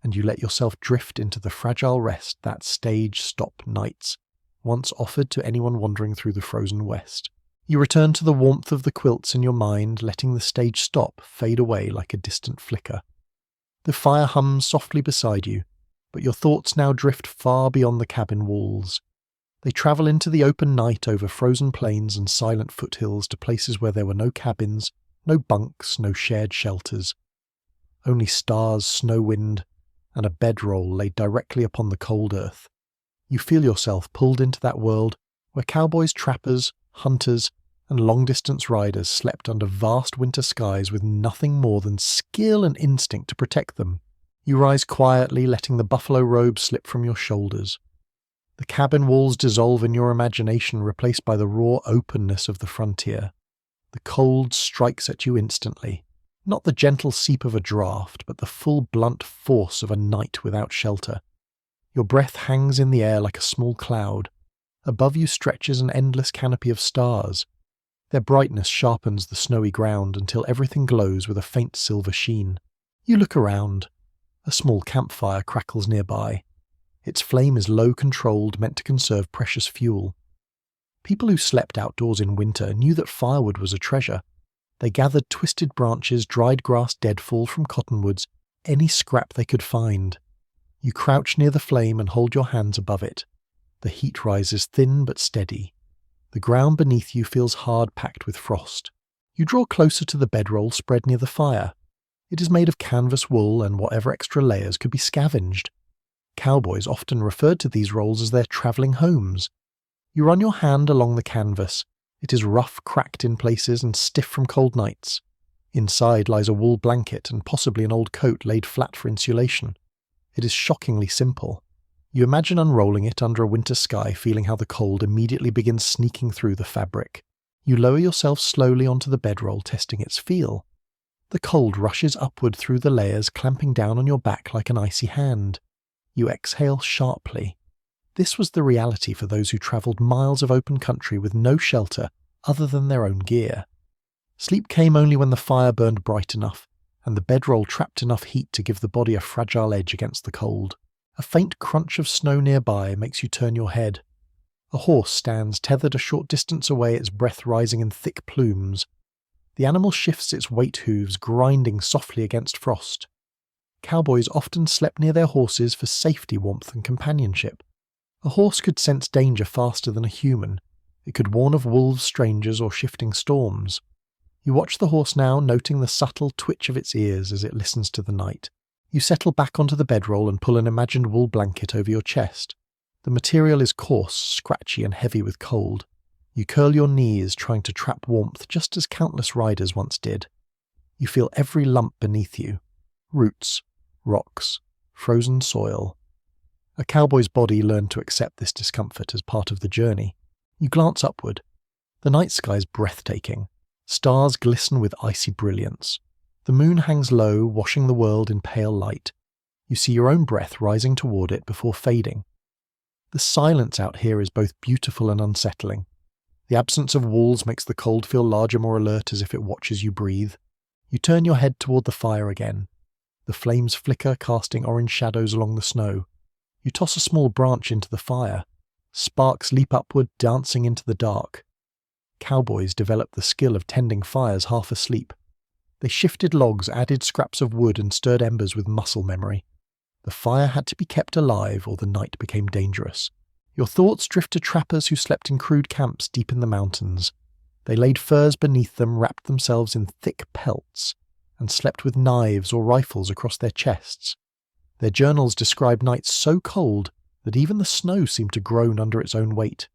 And you let yourself drift into the fragile rest that stage-stop nights once offered to anyone wandering through the frozen west. You return to the warmth of the quilts in your mind, letting the stage stop fade away like a distant flicker. The fire hums softly beside you, but your thoughts now drift far beyond the cabin walls. They travel into the open night over frozen plains and silent foothills to places where there were no cabins, no bunks, no shared shelters. Only stars, snow wind, and a bedroll laid directly upon the cold earth. You feel yourself pulled into that world where cowboys, trappers, hunters, and long-distance riders slept under vast winter skies with nothing more than skill and instinct to protect them. You rise quietly, letting the buffalo robe slip from your shoulders. The cabin walls dissolve in your imagination, replaced by the raw openness of the frontier. The cold strikes at you instantly. Not the gentle seep of a draft, but the full blunt force of a night without shelter. Your breath hangs in the air like a small cloud. Above you stretches an endless canopy of stars. Their brightness sharpens the snowy ground until everything glows with a faint silver sheen. You look around. A small campfire crackles nearby. Its flame is low-controlled, meant to conserve precious fuel. People who slept outdoors in winter knew that firewood was a treasure. They gathered twisted branches, dried grass, deadfall from cottonwoods, any scrap they could find. You crouch near the flame and hold your hands above it. The heat rises thin but steady. The ground beneath you feels hard, packed with frost. You draw closer to the bedroll spread near the fire. It is made of canvas wool, and whatever extra layers could be scavenged. Cowboys often referred to these rolls as their travelling homes. You run your hand along the canvas. It is rough, cracked in places, and stiff from cold nights. Inside lies a wool blanket and possibly an old coat laid flat for insulation. It is shockingly simple. You imagine unrolling it under a winter sky, feeling how the cold immediately begins sneaking through the fabric. You lower yourself slowly onto the bedroll, testing its feel. The cold rushes upward through the layers, clamping down on your back like an icy hand. You exhale sharply. This was the reality for those who travelled miles of open country with no shelter other than their own gear. Sleep came only when the fire burned bright enough, and the bedroll trapped enough heat to give the body a fragile edge against the cold. A faint crunch of snow nearby makes you turn your head. A horse stands tethered a short distance away, its breath rising in thick plumes. The animal shifts its weight hooves, grinding softly against frost. Cowboys often slept near their horses for safety, warmth, and companionship. A horse could sense danger faster than a human. It could warn of wolves, strangers, or shifting storms. You watch the horse now, noting the subtle twitch of its ears as it listens to the night. You settle back onto the bedroll and pull an imagined wool blanket over your chest. The material is coarse, scratchy, and heavy with cold. You curl your knees, trying to trap warmth just as countless riders once did. You feel every lump beneath you. Roots, rocks, frozen soil. A cowboy's body learned to accept this discomfort as part of the journey. You glance upward. The night sky is breathtaking. Stars glisten with icy brilliance. The moon hangs low, washing the world in pale light. You see your own breath rising toward it before fading. The silence out here is both beautiful and unsettling. The absence of walls makes the cold feel larger, more alert, as if it watches you breathe. You turn your head toward the fire again. The flames flicker, casting orange shadows along the snow. You toss a small branch into the fire. Sparks leap upward, dancing into the dark. Cowboys developed the skill of tending fires half asleep. They shifted logs, added scraps of wood, and stirred embers with muscle memory. The fire had to be kept alive, or the night became dangerous. Your thoughts drift to trappers who slept in crude camps deep in the mountains. They laid furs beneath them, wrapped themselves in thick pelts, and slept with knives or rifles across their chests. Their journals describe nights so cold that even the snow seemed to groan under its own weight.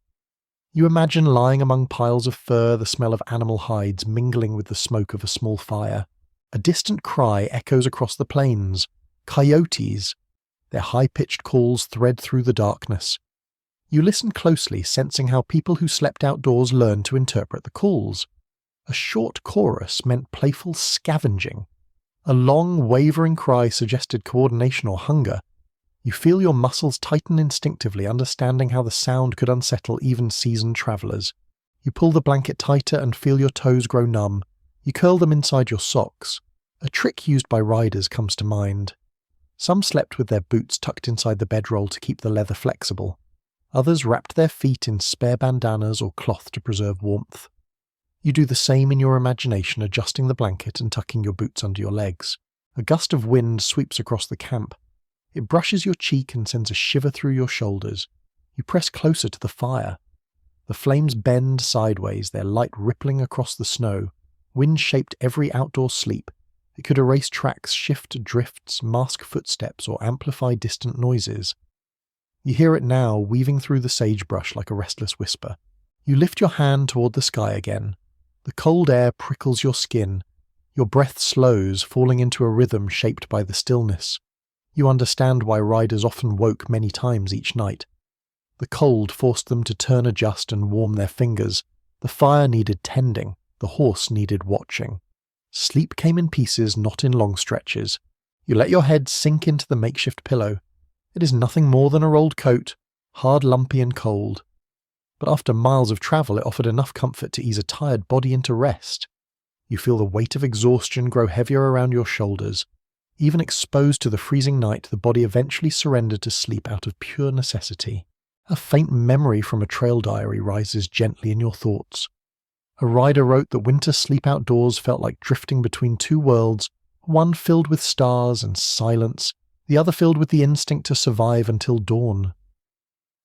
You imagine lying among piles of fur, the smell of animal hides mingling with the smoke of a small fire. A distant cry echoes across the plains. Coyotes! Their high-pitched calls thread through the darkness. You listen closely, sensing how people who slept outdoors learned to interpret the calls. A short chorus meant playful scavenging. A long, wavering cry suggested coordination or hunger. You feel your muscles tighten instinctively, understanding how the sound could unsettle even seasoned travelers. You pull the blanket tighter and feel your toes grow numb. You curl them inside your socks. A trick used by riders comes to mind. Some slept with their boots tucked inside the bedroll to keep the leather flexible. Others wrapped their feet in spare bandanas or cloth to preserve warmth. You do the same in your imagination, adjusting the blanket and tucking your boots under your legs. A gust of wind sweeps across the camp. It brushes your cheek and sends a shiver through your shoulders. You press closer to the fire. The flames bend sideways, their light rippling across the snow. Wind shaped every outdoor sleep. It could erase tracks, shift drifts, mask footsteps, or amplify distant noises. You hear it now, weaving through the sagebrush like a restless whisper. You lift your hand toward the sky again. The cold air prickles your skin. Your breath slows, falling into a rhythm shaped by the stillness. You understand why riders often woke many times each night. The cold forced them to turn, adjust, and warm their fingers. The fire needed tending. The horse needed watching. Sleep came in pieces, not in long stretches. You let your head sink into the makeshift pillow. It is nothing more than a rolled coat, hard, lumpy, and cold. But after miles of travel, it offered enough comfort to ease a tired body into rest. You feel the weight of exhaustion grow heavier around your shoulders. Even exposed to the freezing night, the body eventually surrendered to sleep out of pure necessity. A faint memory from a trail diary rises gently in your thoughts. A rider wrote that winter sleep outdoors felt like drifting between two worlds, one filled with stars and silence, the other filled with the instinct to survive until dawn.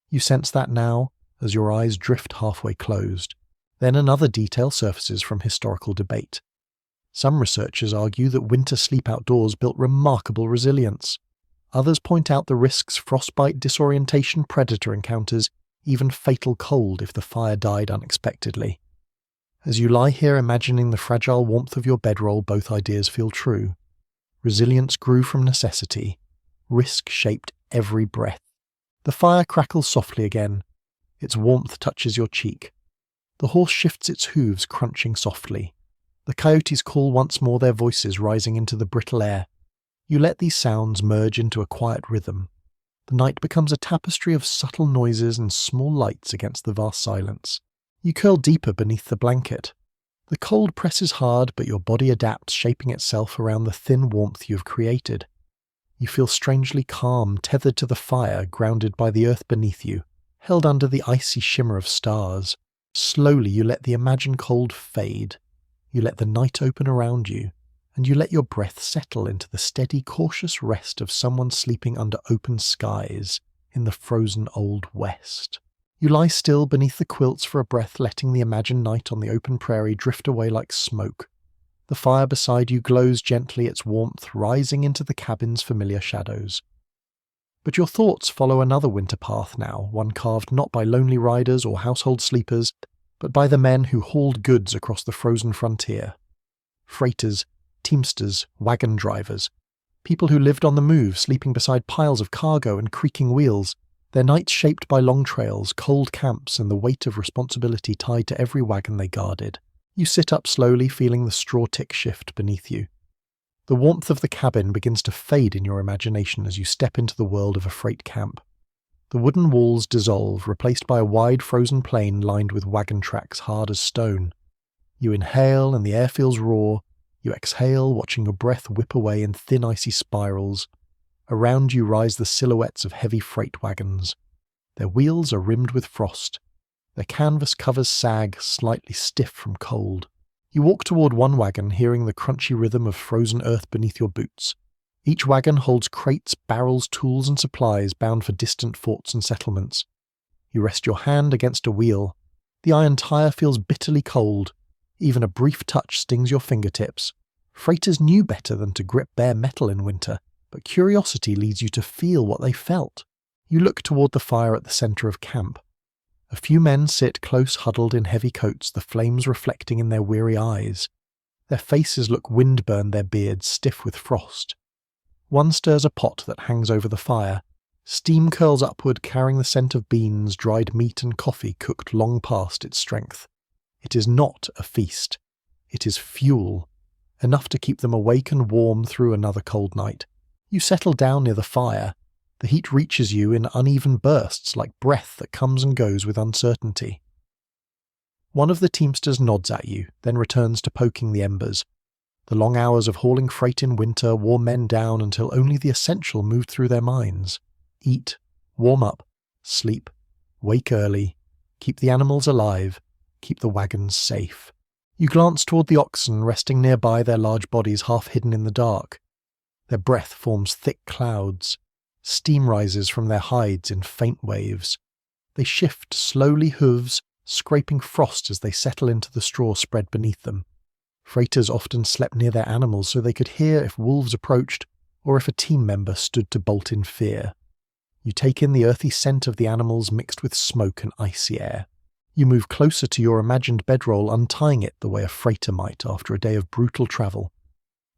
You sense that now, as your eyes drift halfway closed. Then another detail surfaces from historical debate. Some researchers argue that winter sleep outdoors built remarkable resilience. Others point out the risks: frostbite, disorientation, predator encounters, even fatal cold if the fire died unexpectedly. As you lie here imagining the fragile warmth of your bedroll, both ideas feel true. Resilience grew from necessity. Risk shaped every breath. The fire crackles softly again. Its warmth touches your cheek. The horse shifts its hooves, crunching softly. The coyotes call once more, their voices rising into the brittle air. You let these sounds merge into a quiet rhythm. The night becomes a tapestry of subtle noises and small lights against the vast silence. You curl deeper beneath the blanket. The cold presses hard, but your body adapts, shaping itself around the thin warmth you have created. You feel strangely calm, tethered to the fire, grounded by the earth beneath you, held under the icy shimmer of stars. Slowly you let the imagined cold fade. You let the night open around you, and you let your breath settle into the steady, cautious rest of someone sleeping under open skies in the frozen old west. You lie still beneath the quilts for a breath, letting the imagined night on the open prairie drift away like smoke. The fire beside you glows gently, its warmth rising into the cabin's familiar shadows. But your thoughts follow another winter path now, one carved not by lonely riders or household sleepers, but by the men who hauled goods across the frozen frontier. Freighters, teamsters, wagon drivers, people who lived on the move, sleeping beside piles of cargo and creaking wheels, their nights shaped by long trails, cold camps, and the weight of responsibility tied to every wagon they guarded. You sit up slowly, feeling the straw tick shift beneath you. The warmth of the cabin begins to fade in your imagination as you step into the world of a freight camp. The wooden walls dissolve, replaced by a wide frozen plain lined with wagon tracks hard as stone. You inhale and the air feels raw. You exhale, watching your breath whip away in thin icy spirals. Around you rise the silhouettes of heavy freight wagons. Their wheels are rimmed with frost. Their canvas covers sag, slightly stiff from cold. You walk toward one wagon, hearing the crunchy rhythm of frozen earth beneath your boots. Each wagon holds crates, barrels, tools, and supplies bound for distant forts and settlements. You rest your hand against a wheel. The iron tire feels bitterly cold. Even a brief touch stings your fingertips. Freighters knew better than to grip bare metal in winter, but curiosity leads you to feel what they felt. You look toward the fire at the center of camp. A few men sit close huddled in heavy coats, the flames reflecting in their weary eyes. Their faces look wind-burned, their beards stiff with frost. One stirs a pot that hangs over the fire. Steam curls upward, carrying the scent of beans, dried meat and coffee cooked long past its strength. It is not a feast. It is fuel, enough to keep them awake and warm through another cold night. You settle down near the fire. The heat reaches you in uneven bursts, like breath that comes and goes with uncertainty. One of the teamsters nods at you, then returns to poking the embers. The long hours of hauling freight in winter wore men down until only the essential moved through their minds. Eat, warm up, sleep, wake early, keep the animals alive, keep the wagons safe. You glance toward the oxen resting nearby, their large bodies half hidden in the dark. Their breath forms thick clouds. Steam rises from their hides in faint waves. They shift slowly, hooves scraping frost as they settle into the straw spread beneath them. Freighters often slept near their animals so they could hear if wolves approached or if a team member stood to bolt in fear. You take in the earthy scent of the animals mixed with smoke and icy air. You move closer to your imagined bedroll, untying it the way a freighter might after a day of brutal travel.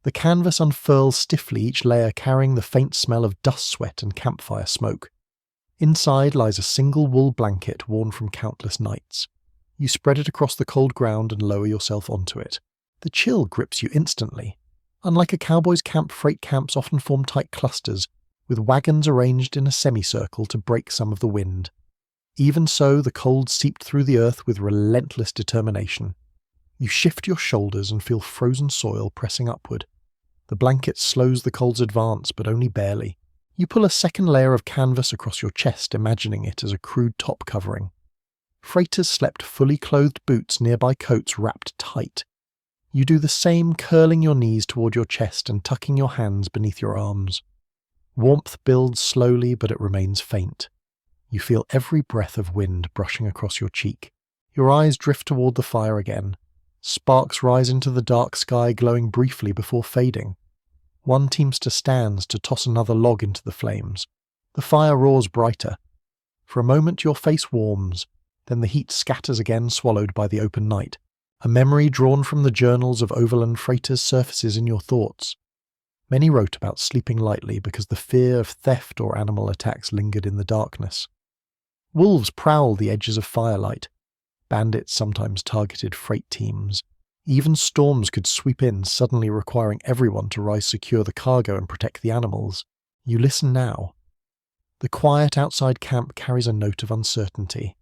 The canvas unfurls stiffly, each layer carrying the faint smell of dust sweat and campfire smoke. Inside lies a single wool blanket worn from countless nights. You spread it across the cold ground and lower yourself onto it. The chill grips you instantly. Unlike a cowboy's camp, freight camps often form tight clusters, with wagons arranged in a semicircle to break some of the wind. Even so, the cold seeped through the earth with relentless determination. You shift your shoulders and feel frozen soil pressing upward. The blanket slows the cold's advance, but only barely. You pull a second layer of canvas across your chest, imagining it as a crude top covering. Freighters slept fully clothed boots, nearby coats wrapped tight. You do the same, curling your knees toward your chest and tucking your hands beneath your arms. Warmth builds slowly, but it remains faint. You feel every breath of wind brushing across your cheek. Your eyes drift toward the fire again. Sparks rise into the dark sky, glowing briefly before fading. One teamster stands to toss another log into the flames. The fire roars brighter. For a moment your face warms, then the heat scatters again, swallowed by the open night. A memory drawn from the journals of overland freighters surfaces in your thoughts. Many wrote about sleeping lightly because the fear of theft or animal attacks lingered in the darkness. Wolves prowled the edges of firelight. Bandits sometimes targeted freight teams. Even storms could sweep in, suddenly requiring everyone to rise, secure the cargo and protect the animals. You listen now. The quiet outside camp carries a note of uncertainty.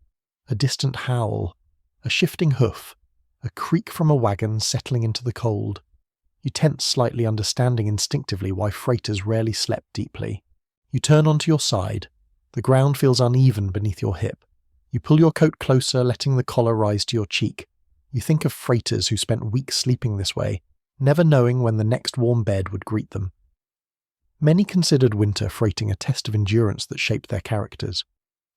A distant howl, a shifting hoof, a creak from a wagon settling into the cold. You tense slightly, understanding instinctively why freighters rarely slept deeply. You turn onto your side. The ground feels uneven beneath your hip. You pull your coat closer, letting the collar rise to your cheek. You think of freighters who spent weeks sleeping this way, never knowing when the next warm bed would greet them. Many considered winter freighting a test of endurance that shaped their characters.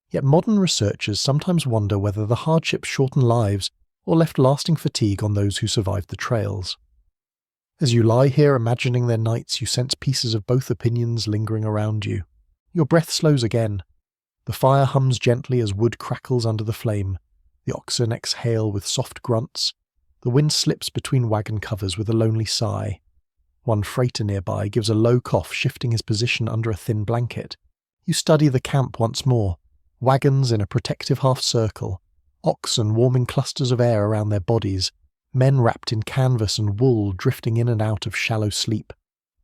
Yet modern researchers sometimes wonder whether the hardships shortened lives or left lasting fatigue on those who survived the trails. As you lie here imagining their nights, you sense pieces of both opinions lingering around you. Your breath slows again. The fire hums gently as wood crackles under the flame. The oxen exhale with soft grunts. The wind slips between wagon covers with a lonely sigh. One freighter nearby gives a low cough, shifting his position under a thin blanket. You study the camp once more. Wagons in a protective half-circle. Oxen warming clusters of air around their bodies. Men wrapped in canvas and wool drifting in and out of shallow sleep.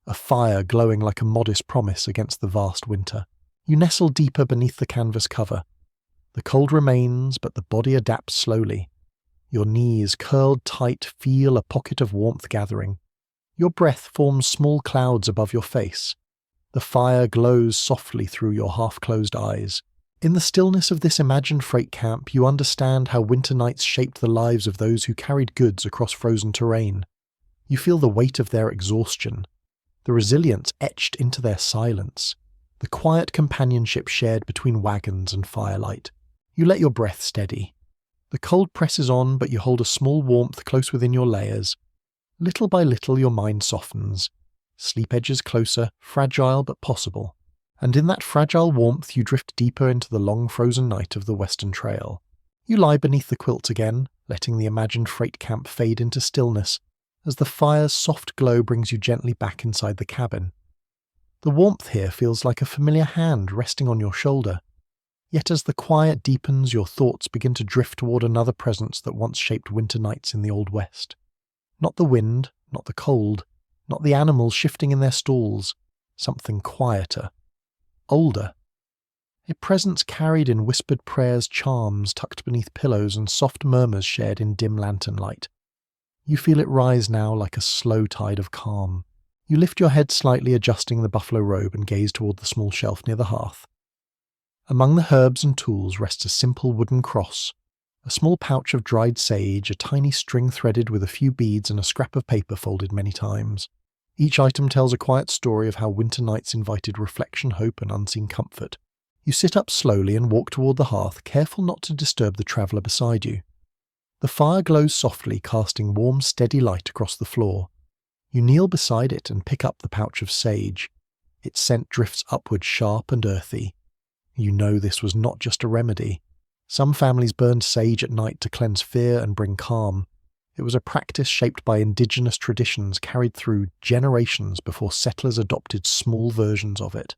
A fire glowing like a modest promise against the vast winter. You nestle deeper beneath the canvas cover. The cold remains, but the body adapts slowly. Your knees, curled tight, feel a pocket of warmth gathering. Your breath forms small clouds above your face. The fire glows softly through your half-closed eyes. In the stillness of this imagined freight camp, you understand how winter nights shaped the lives of those who carried goods across frozen terrain. You feel the weight of their exhaustion, the resilience etched into their silence, the quiet companionship shared between wagons and firelight. You let your breath steady. The cold presses on, but you hold a small warmth close within your layers. Little by little your mind softens. Sleep edges closer, fragile but possible. And in that fragile warmth you drift deeper into the long frozen night of the Western Trail. You lie beneath the quilt again, letting the imagined freight camp fade into stillness, as the fire's soft glow brings you gently back inside the cabin. The warmth here feels like a familiar hand resting on your shoulder. Yet as the quiet deepens, your thoughts begin to drift toward another presence that once shaped winter nights in the Old West. Not the wind, not the cold, not the animals shifting in their stalls, something quieter, older. A presence carried in whispered prayers, charms tucked beneath pillows, and soft murmurs shared in dim lantern light. You feel it rise now like a slow tide of calm. You lift your head slightly, adjusting the buffalo robe, and gaze toward the small shelf near the hearth. Among the herbs and tools rests a simple wooden cross, a small pouch of dried sage, a tiny string threaded with a few beads, and a scrap of paper folded many times. Each item tells a quiet story of how winter nights invited reflection, hope, and unseen comfort. You sit up slowly and walk toward the hearth, careful not to disturb the traveller beside you. The fire glows softly, casting warm, steady light across the floor. You kneel beside it and pick up the pouch of sage. Its scent drifts upward, sharp and earthy. You know this was not just a remedy. Some families burned sage at night to cleanse fear and bring calm. It was a practice shaped by indigenous traditions carried through generations before settlers adopted small versions of it.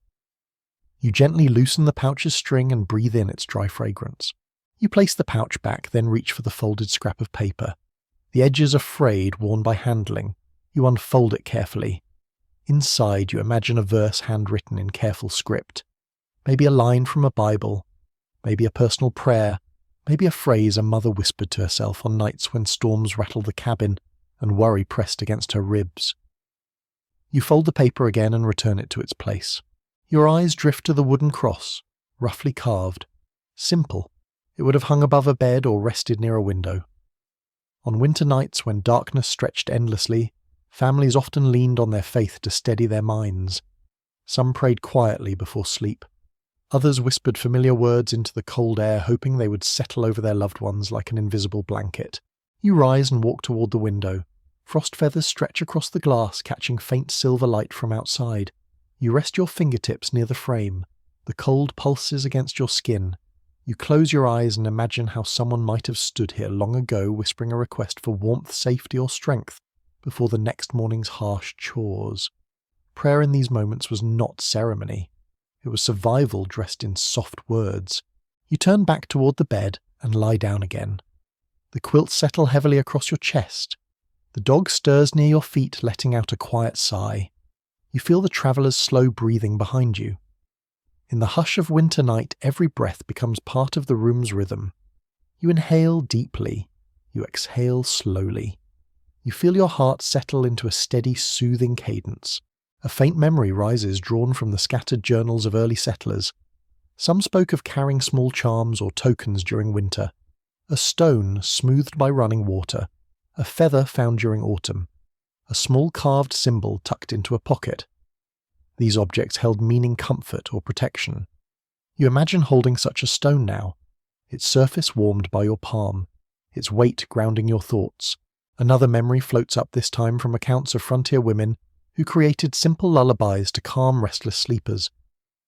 You gently loosen the pouch's string and breathe in its dry fragrance. You place the pouch back, then reach for the folded scrap of paper. The edges are frayed, worn by handling. You unfold it carefully. Inside, you imagine a verse handwritten in careful script. Maybe a line from a Bible, maybe a personal prayer, maybe a phrase a mother whispered to herself on nights when storms rattled the cabin and worry pressed against her ribs. You fold the paper again and return it to its place. Your eyes drift to the wooden cross, roughly carved. Simple. It would have hung above a bed or rested near a window. On winter nights when darkness stretched endlessly, families often leaned on their faith to steady their minds. Some prayed quietly before sleep. Others whispered familiar words into the cold air, hoping they would settle over their loved ones like an invisible blanket. You rise and walk toward the window. Frost feathers stretch across the glass, catching faint silver light from outside. You rest your fingertips near the frame. The cold pulses against your skin. You close your eyes and imagine how someone might have stood here long ago, whispering a request for warmth, safety, or strength before the next morning's harsh chores. Prayer in these moments was not ceremony. It was survival dressed in soft words. You turn back toward the bed and lie down again. The quilts settle heavily across your chest. The dog stirs near your feet, letting out a quiet sigh. You feel the traveller's slow breathing behind you. In the hush of winter night, every breath becomes part of the room's rhythm. You inhale deeply. You exhale slowly. You feel your heart settle into a steady, soothing cadence. A faint memory rises, drawn from the scattered journals of early settlers. Some spoke of carrying small charms or tokens during winter. A stone smoothed by running water. A feather found during autumn. A small carved symbol tucked into a pocket. These objects held meaning, comfort, or protection. You imagine holding such a stone now, its surface warmed by your palm, its weight grounding your thoughts. Another memory floats up, this time from accounts of frontier women who created simple lullabies to calm restless sleepers,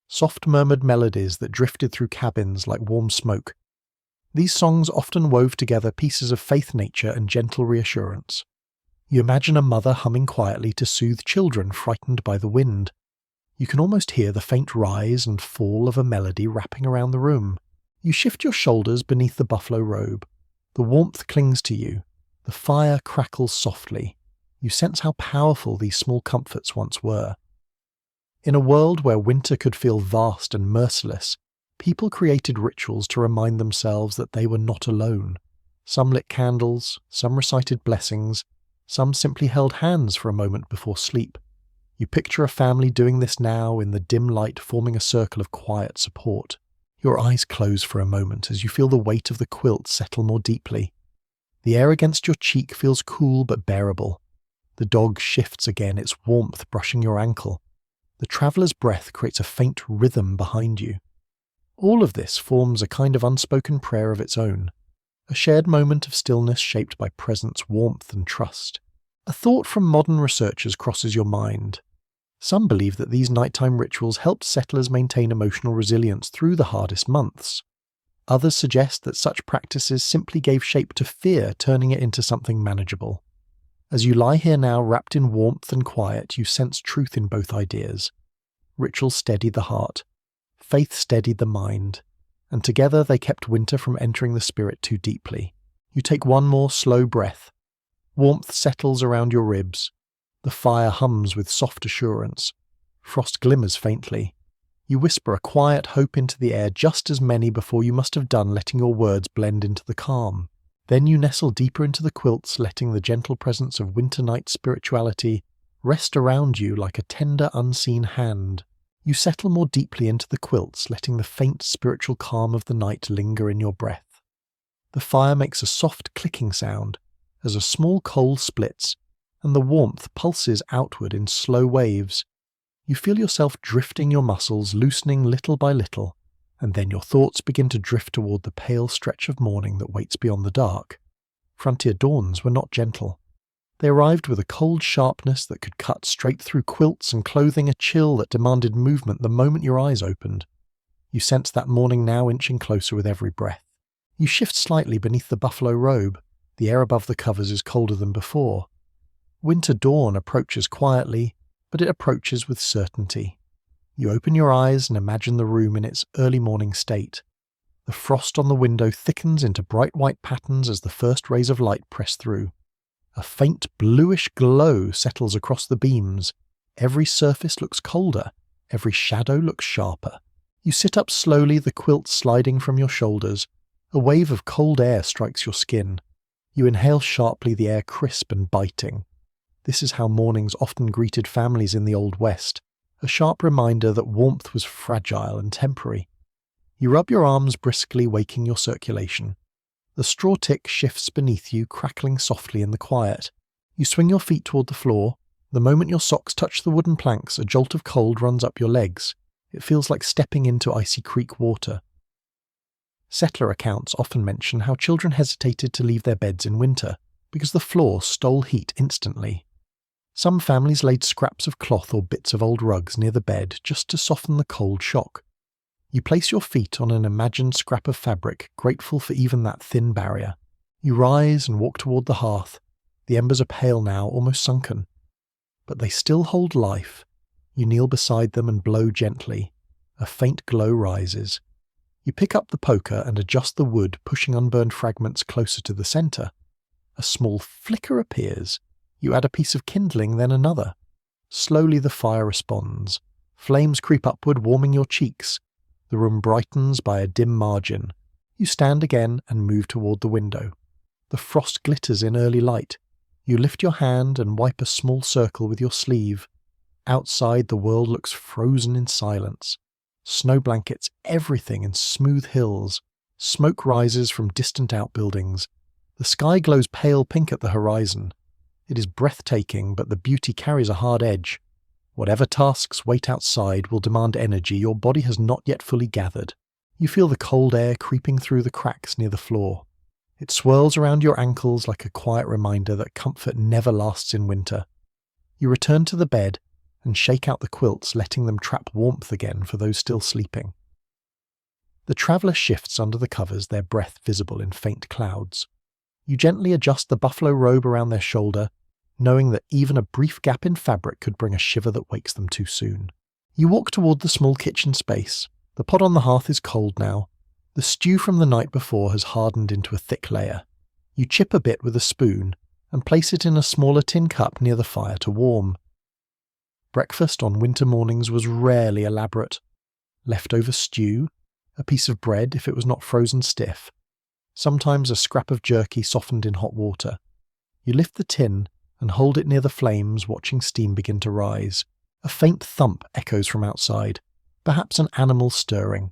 soft murmured melodies that drifted through cabins like warm smoke. These songs often wove together pieces of faith, nature, and gentle reassurance. You imagine a mother humming quietly to soothe children frightened by the wind. You can almost hear the faint rise and fall of a melody wrapping around the room. You shift your shoulders beneath the buffalo robe. The warmth clings to you. The fire crackles softly. You sense how powerful these small comforts once were. In a world where winter could feel vast and merciless, people created rituals to remind themselves that they were not alone. Some lit candles, some recited blessings, some simply held hands for a moment before sleep. You picture a family doing this now in the dim light, forming a circle of quiet support. Your eyes close for a moment as you feel the weight of the quilt settle more deeply. The air against your cheek feels cool but bearable. The dog shifts again, its warmth brushing your ankle. The traveller's breath creates a faint rhythm behind you. All of this forms a kind of unspoken prayer of its own, a shared moment of stillness shaped by presence, warmth, and trust. A thought from modern researchers crosses your mind. Some believe that these nighttime rituals helped settlers maintain emotional resilience through the hardest months. Others suggest that such practices simply gave shape to fear, turning it into something manageable. As you lie here now, wrapped in warmth and quiet, you sense truth in both ideas. Rituals steadied the heart, faith steadied the mind, and together they kept winter from entering the spirit too deeply. You take one more slow breath. Warmth settles around your ribs. The fire hums with soft assurance. Frost glimmers faintly. You whisper a quiet hope into the air, just as many before you must have done, letting your words blend into the calm. Then you nestle deeper into the quilts, letting the gentle presence of winter night spirituality rest around you like a tender, unseen hand. You settle more deeply into the quilts, letting the faint spiritual calm of the night linger in your breath. The fire makes a soft clicking sound as a small coal splits, and the warmth pulses outward in slow waves. You feel yourself drifting your muscles, loosening little by little, and then your thoughts begin to drift toward the pale stretch of morning that waits beyond the dark. Frontier dawns were not gentle. They arrived with a cold sharpness that could cut straight through quilts and clothing, a chill that demanded movement the moment your eyes opened. You sense that morning now inching closer with every breath. You shift slightly beneath the buffalo robe. The air above the covers is colder than before. Winter dawn approaches quietly, but it approaches with certainty. You open your eyes and imagine the room in its early morning state. The frost on the window thickens into bright white patterns as the first rays of light press through. A faint bluish glow settles across the beams. Every surface looks colder, every shadow looks sharper. You sit up slowly, the quilt sliding from your shoulders. A wave of cold air strikes your skin. You inhale sharply, the air crisp and biting. This is how mornings often greeted families in the Old West, a sharp reminder that warmth was fragile and temporary. You rub your arms briskly, waking your circulation. The straw tick shifts beneath you, crackling softly in the quiet. You swing your feet toward the floor. The moment your socks touch the wooden planks, a jolt of cold runs up your legs. It feels like stepping into icy creek water. Settler accounts often mention how children hesitated to leave their beds in winter because the floor stole heat instantly. Some families laid scraps of cloth or bits of old rugs near the bed just to soften the cold shock. You place your feet on an imagined scrap of fabric, grateful for even that thin barrier. You rise and walk toward the hearth. The embers are pale now, almost sunken. But they still hold life. You kneel beside them and blow gently. A faint glow rises. You pick up the poker and adjust the wood, pushing unburned fragments closer to the center. A small flicker appears. You add a piece of kindling, then another. Slowly the fire responds. Flames creep upward, warming your cheeks. The room brightens by a dim margin. You stand again and move toward the window. The frost glitters in early light. You lift your hand and wipe a small circle with your sleeve. Outside, the world looks frozen in silence. Snow blankets everything in smooth hills. Smoke rises from distant outbuildings. The sky glows pale pink at the horizon. It is breathtaking, but the beauty carries a hard edge. Whatever tasks wait outside will demand energy your body has not yet fully gathered. You feel the cold air creeping through the cracks near the floor. It swirls around your ankles like a quiet reminder that comfort never lasts in winter. You return to the bed and shake out the quilts, letting them trap warmth again for those still sleeping. The traveller shifts under the covers, their breath visible in faint clouds. You gently adjust the buffalo robe around their shoulder, knowing that even a brief gap in fabric could bring a shiver that wakes them too soon. You walk toward the small kitchen space. The pot on the hearth is cold now. The stew from the night before has hardened into a thick layer. You chip a bit with a spoon and place it in a smaller tin cup near the fire to warm. Breakfast on winter mornings was rarely elaborate. Leftover stew, a piece of bread if it was not frozen stiff, sometimes a scrap of jerky softened in hot water. You lift the tin and hold it near the flames, watching steam begin to rise. A faint thump echoes from outside, perhaps an animal stirring.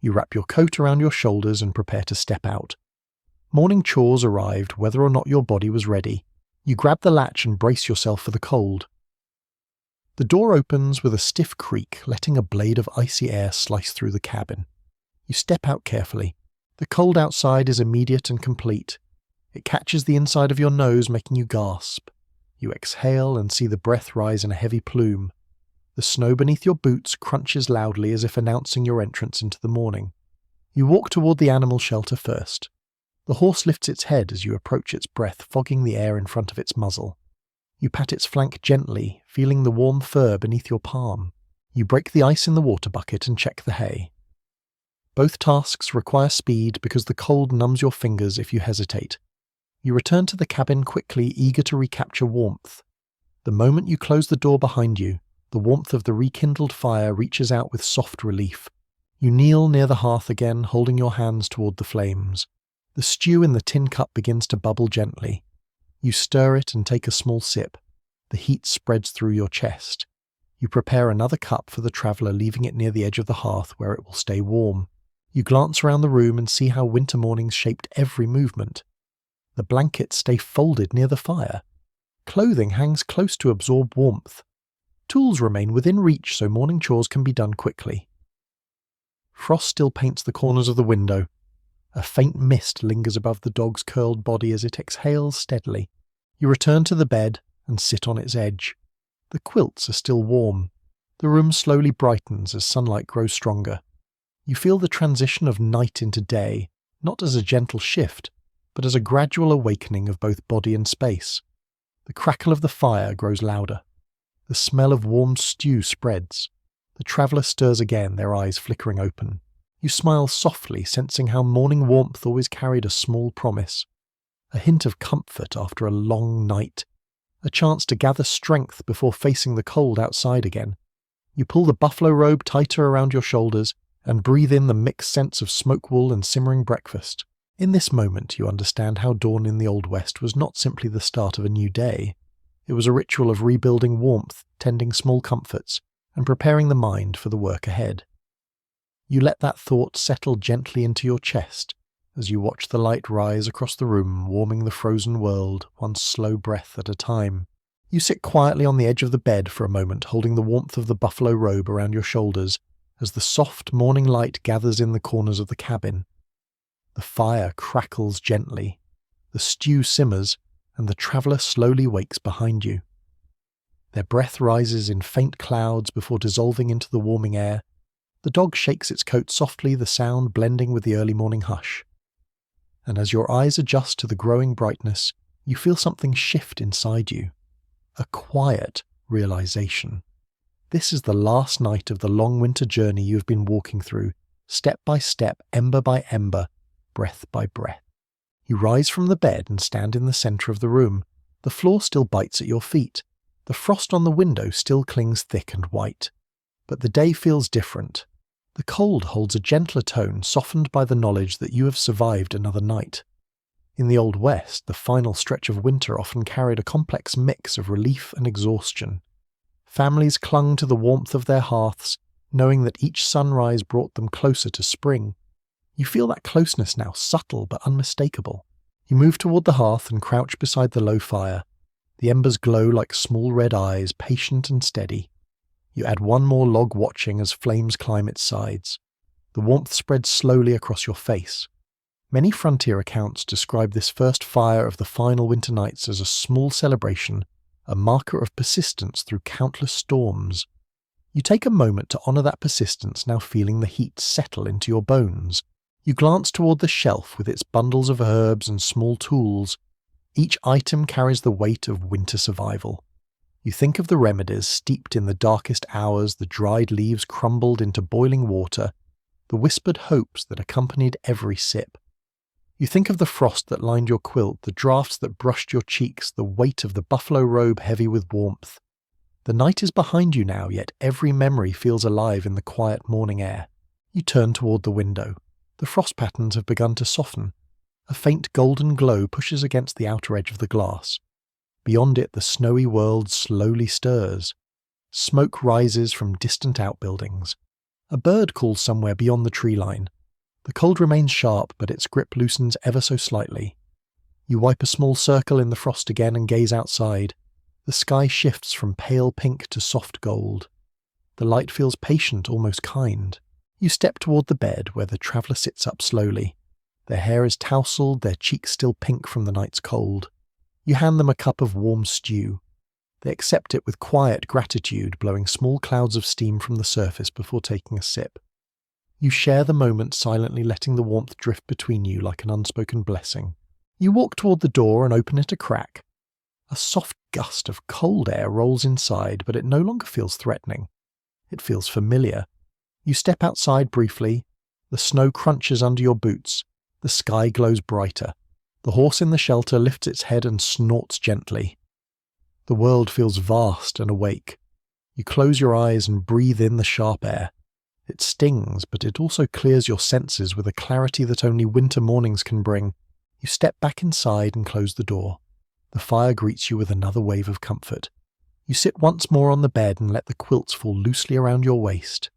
You wrap your coat around your shoulders and prepare to step out. Morning chores arrived whether or not your body was ready. You grab the latch and brace yourself for the cold. The door opens with a stiff creak, letting a blade of icy air slice through the cabin. You step out carefully. The cold outside is immediate and complete. It catches the inside of your nose, making you gasp. You exhale and see the breath rise in a heavy plume. The snow beneath your boots crunches loudly as if announcing your entrance into the morning. You walk toward the animal shelter first. The horse lifts its head as you approach its breath, fogging the air in front of its muzzle. You pat its flank gently, feeling the warm fur beneath your palm. You break the ice in the water bucket and check the hay. Both tasks require speed because the cold numbs your fingers if you hesitate. You return to the cabin quickly, eager to recapture warmth. The moment you close the door behind you, the warmth of the rekindled fire reaches out with soft relief. You kneel near the hearth again, holding your hands toward the flames. The stew in the tin cup begins to bubble gently. You stir it and take a small sip. The heat spreads through your chest. You prepare another cup for the traveller, leaving it near the edge of the hearth where it will stay warm. You glance around the room and see how winter mornings shaped every movement. The blankets stay folded near the fire. Clothing hangs close to absorb warmth. Tools remain within reach so morning chores can be done quickly. Frost still paints the corners of the window. A faint mist lingers above the dog's curled body as it exhales steadily. You return to the bed and sit on its edge. The quilts are still warm. The room slowly brightens as sunlight grows stronger. You feel the transition of night into day, not as a gentle shift, but as a gradual awakening of both body and space. The crackle of the fire grows louder. The smell of warm stew spreads. The traveller stirs again, their eyes flickering open. You smile softly, sensing how morning warmth always carried a small promise. A hint of comfort after a long night. A chance to gather strength before facing the cold outside again. You pull the buffalo robe tighter around your shoulders and breathe in the mixed scents of smoke wool and simmering breakfast. In this moment, you understand how dawn in the Old West was not simply the start of a new day. It was a ritual of rebuilding warmth, tending small comforts, and preparing the mind for the work ahead. You let that thought settle gently into your chest as you watch the light rise across the room, warming the frozen world, one slow breath at a time. You sit quietly on the edge of the bed for a moment, holding the warmth of the buffalo robe around your shoulders as the soft morning light gathers in the corners of the cabin. The fire crackles gently, the stew simmers, and the traveller slowly wakes behind you. Their breath rises in faint clouds before dissolving into the warming air. The dog shakes its coat softly, the sound blending with the early morning hush. And as your eyes adjust to the growing brightness, you feel something shift inside you. A quiet realization. This is the last night of the long winter journey you have been walking through, step by step, ember by ember, breath by breath. You rise from the bed and stand in the centre of the room. The floor still bites at your feet. The frost on the window still clings thick and white. But the day feels different. The cold holds a gentler tone, softened by the knowledge that you have survived another night. In the Old West, the final stretch of winter often carried a complex mix of relief and exhaustion. Families clung to the warmth of their hearths, knowing that each sunrise brought them closer to spring. You feel that closeness now, subtle but unmistakable. You move toward the hearth and crouch beside the low fire. The embers glow like small red eyes, patient and steady. You add one more log, watching as flames climb its sides. The warmth spreads slowly across your face. Many frontier accounts describe this first fire of the final winter nights as a small celebration, a marker of persistence through countless storms. You take a moment to honor that persistence, now feeling the heat settle into your bones. You glance toward the shelf with its bundles of herbs and small tools. Each item carries the weight of winter survival. You think of the remedies steeped in the darkest hours, the dried leaves crumbled into boiling water, the whispered hopes that accompanied every sip. You think of the frost that lined your quilt, the draughts that brushed your cheeks, the weight of the buffalo robe heavy with warmth. The night is behind you now, yet every memory feels alive in the quiet morning air. You turn toward the window. The frost patterns have begun to soften. A faint golden glow pushes against the outer edge of the glass. Beyond it, the snowy world slowly stirs. Smoke rises from distant outbuildings. A bird calls somewhere beyond the tree line. The cold remains sharp, but its grip loosens ever so slightly. You wipe a small circle in the frost again and gaze outside. The sky shifts from pale pink to soft gold. The light feels patient, almost kind. You step toward the bed, where the traveller sits up slowly. Their hair is tousled, their cheeks still pink from the night's cold. You hand them a cup of warm stew. They accept it with quiet gratitude, blowing small clouds of steam from the surface before taking a sip. You share the moment, silently letting the warmth drift between you like an unspoken blessing. You walk toward the door and open it a crack. A soft gust of cold air rolls inside, but it no longer feels threatening. It feels familiar. You step outside briefly. The snow crunches under your boots. The sky glows brighter. The horse in the shelter lifts its head and snorts gently. The world feels vast and awake. You close your eyes and breathe in the sharp air. It stings, but it also clears your senses with a clarity that only winter mornings can bring. You step back inside and close the door. The fire greets you with another wave of comfort. You sit once more on the bed and let the quilts fall loosely around your waist.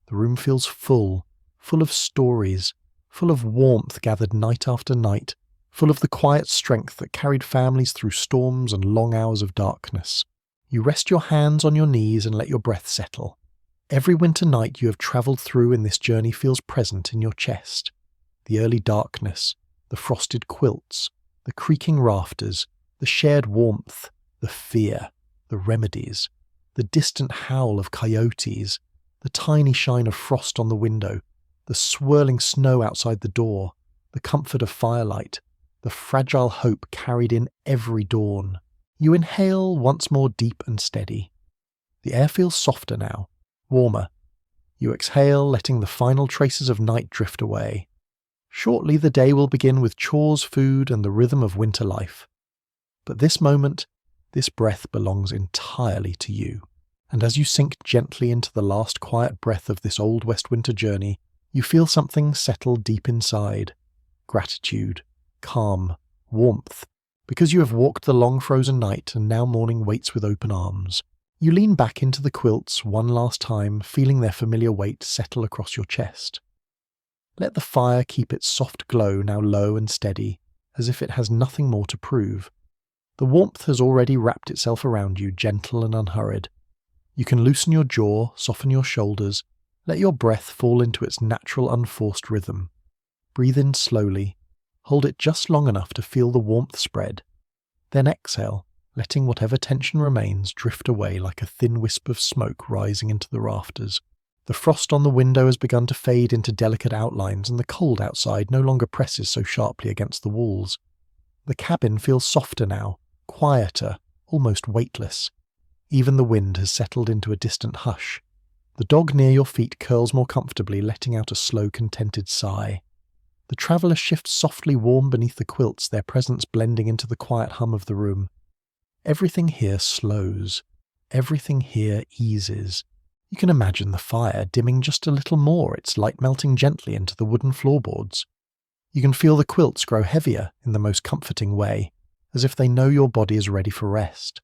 The room feels full of stories, full of warmth gathered night after night, full of the quiet strength that carried families through storms and long hours of darkness. You rest your hands on your knees and let your breath settle. Every winter night you have travelled through in this journey feels present in your chest. The early darkness, the frosted quilts, the creaking rafters, the shared warmth, the fear, the remedies, the distant howl of coyotes, the tiny shine of frost on the window, the swirling snow outside the door, the comfort of firelight, the fragile hope carried in every dawn. You inhale once more deep and steady. The air feels softer now, warmer. You exhale, letting the final traces of night drift away. Shortly the day will begin with chores, food, and the rhythm of winter life. But this moment, this breath belongs entirely to you. And as you sink gently into the last quiet breath of this old West winter journey, you feel something settle deep inside. Gratitude, calm, warmth, because you have walked the long frozen night and now morning waits with open arms. You lean back into the quilts one last time, feeling their familiar weight settle across your chest. Let the fire keep its soft glow now low and steady, as if it has nothing more to prove. The warmth has already wrapped itself around you, gentle and unhurried. You can loosen your jaw, soften your shoulders, let your breath fall into its natural unforced rhythm. Breathe in slowly, hold it just long enough to feel the warmth spread. Then exhale, letting whatever tension remains drift away like a thin wisp of smoke rising into the rafters. The frost on the window has begun to fade into delicate outlines, and the cold outside no longer presses so sharply against the walls. The cabin feels softer now, quieter, almost weightless. Even the wind has settled into a distant hush. The dog near your feet curls more comfortably, letting out a slow, contented sigh. The traveller shifts softly warm beneath the quilts, their presence blending into the quiet hum of the room. Everything here slows. Everything here eases. You can imagine the fire dimming just a little more, its light melting gently into the wooden floorboards. You can feel the quilts grow heavier in the most comforting way, as if they know your body is ready for rest.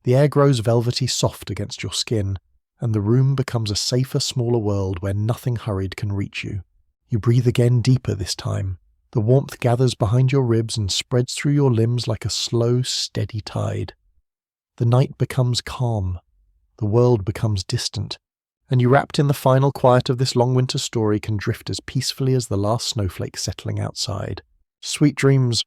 The air grows velvety soft against your skin, and the room becomes a safer, smaller world where nothing hurried can reach you. You breathe again deeper this time. The warmth gathers behind your ribs and spreads through your limbs like a slow, steady tide. The night becomes calm. The world becomes distant, and you, wrapped in the final quiet of this long winter story, can drift as peacefully as the last snowflake settling outside. Sweet dreams.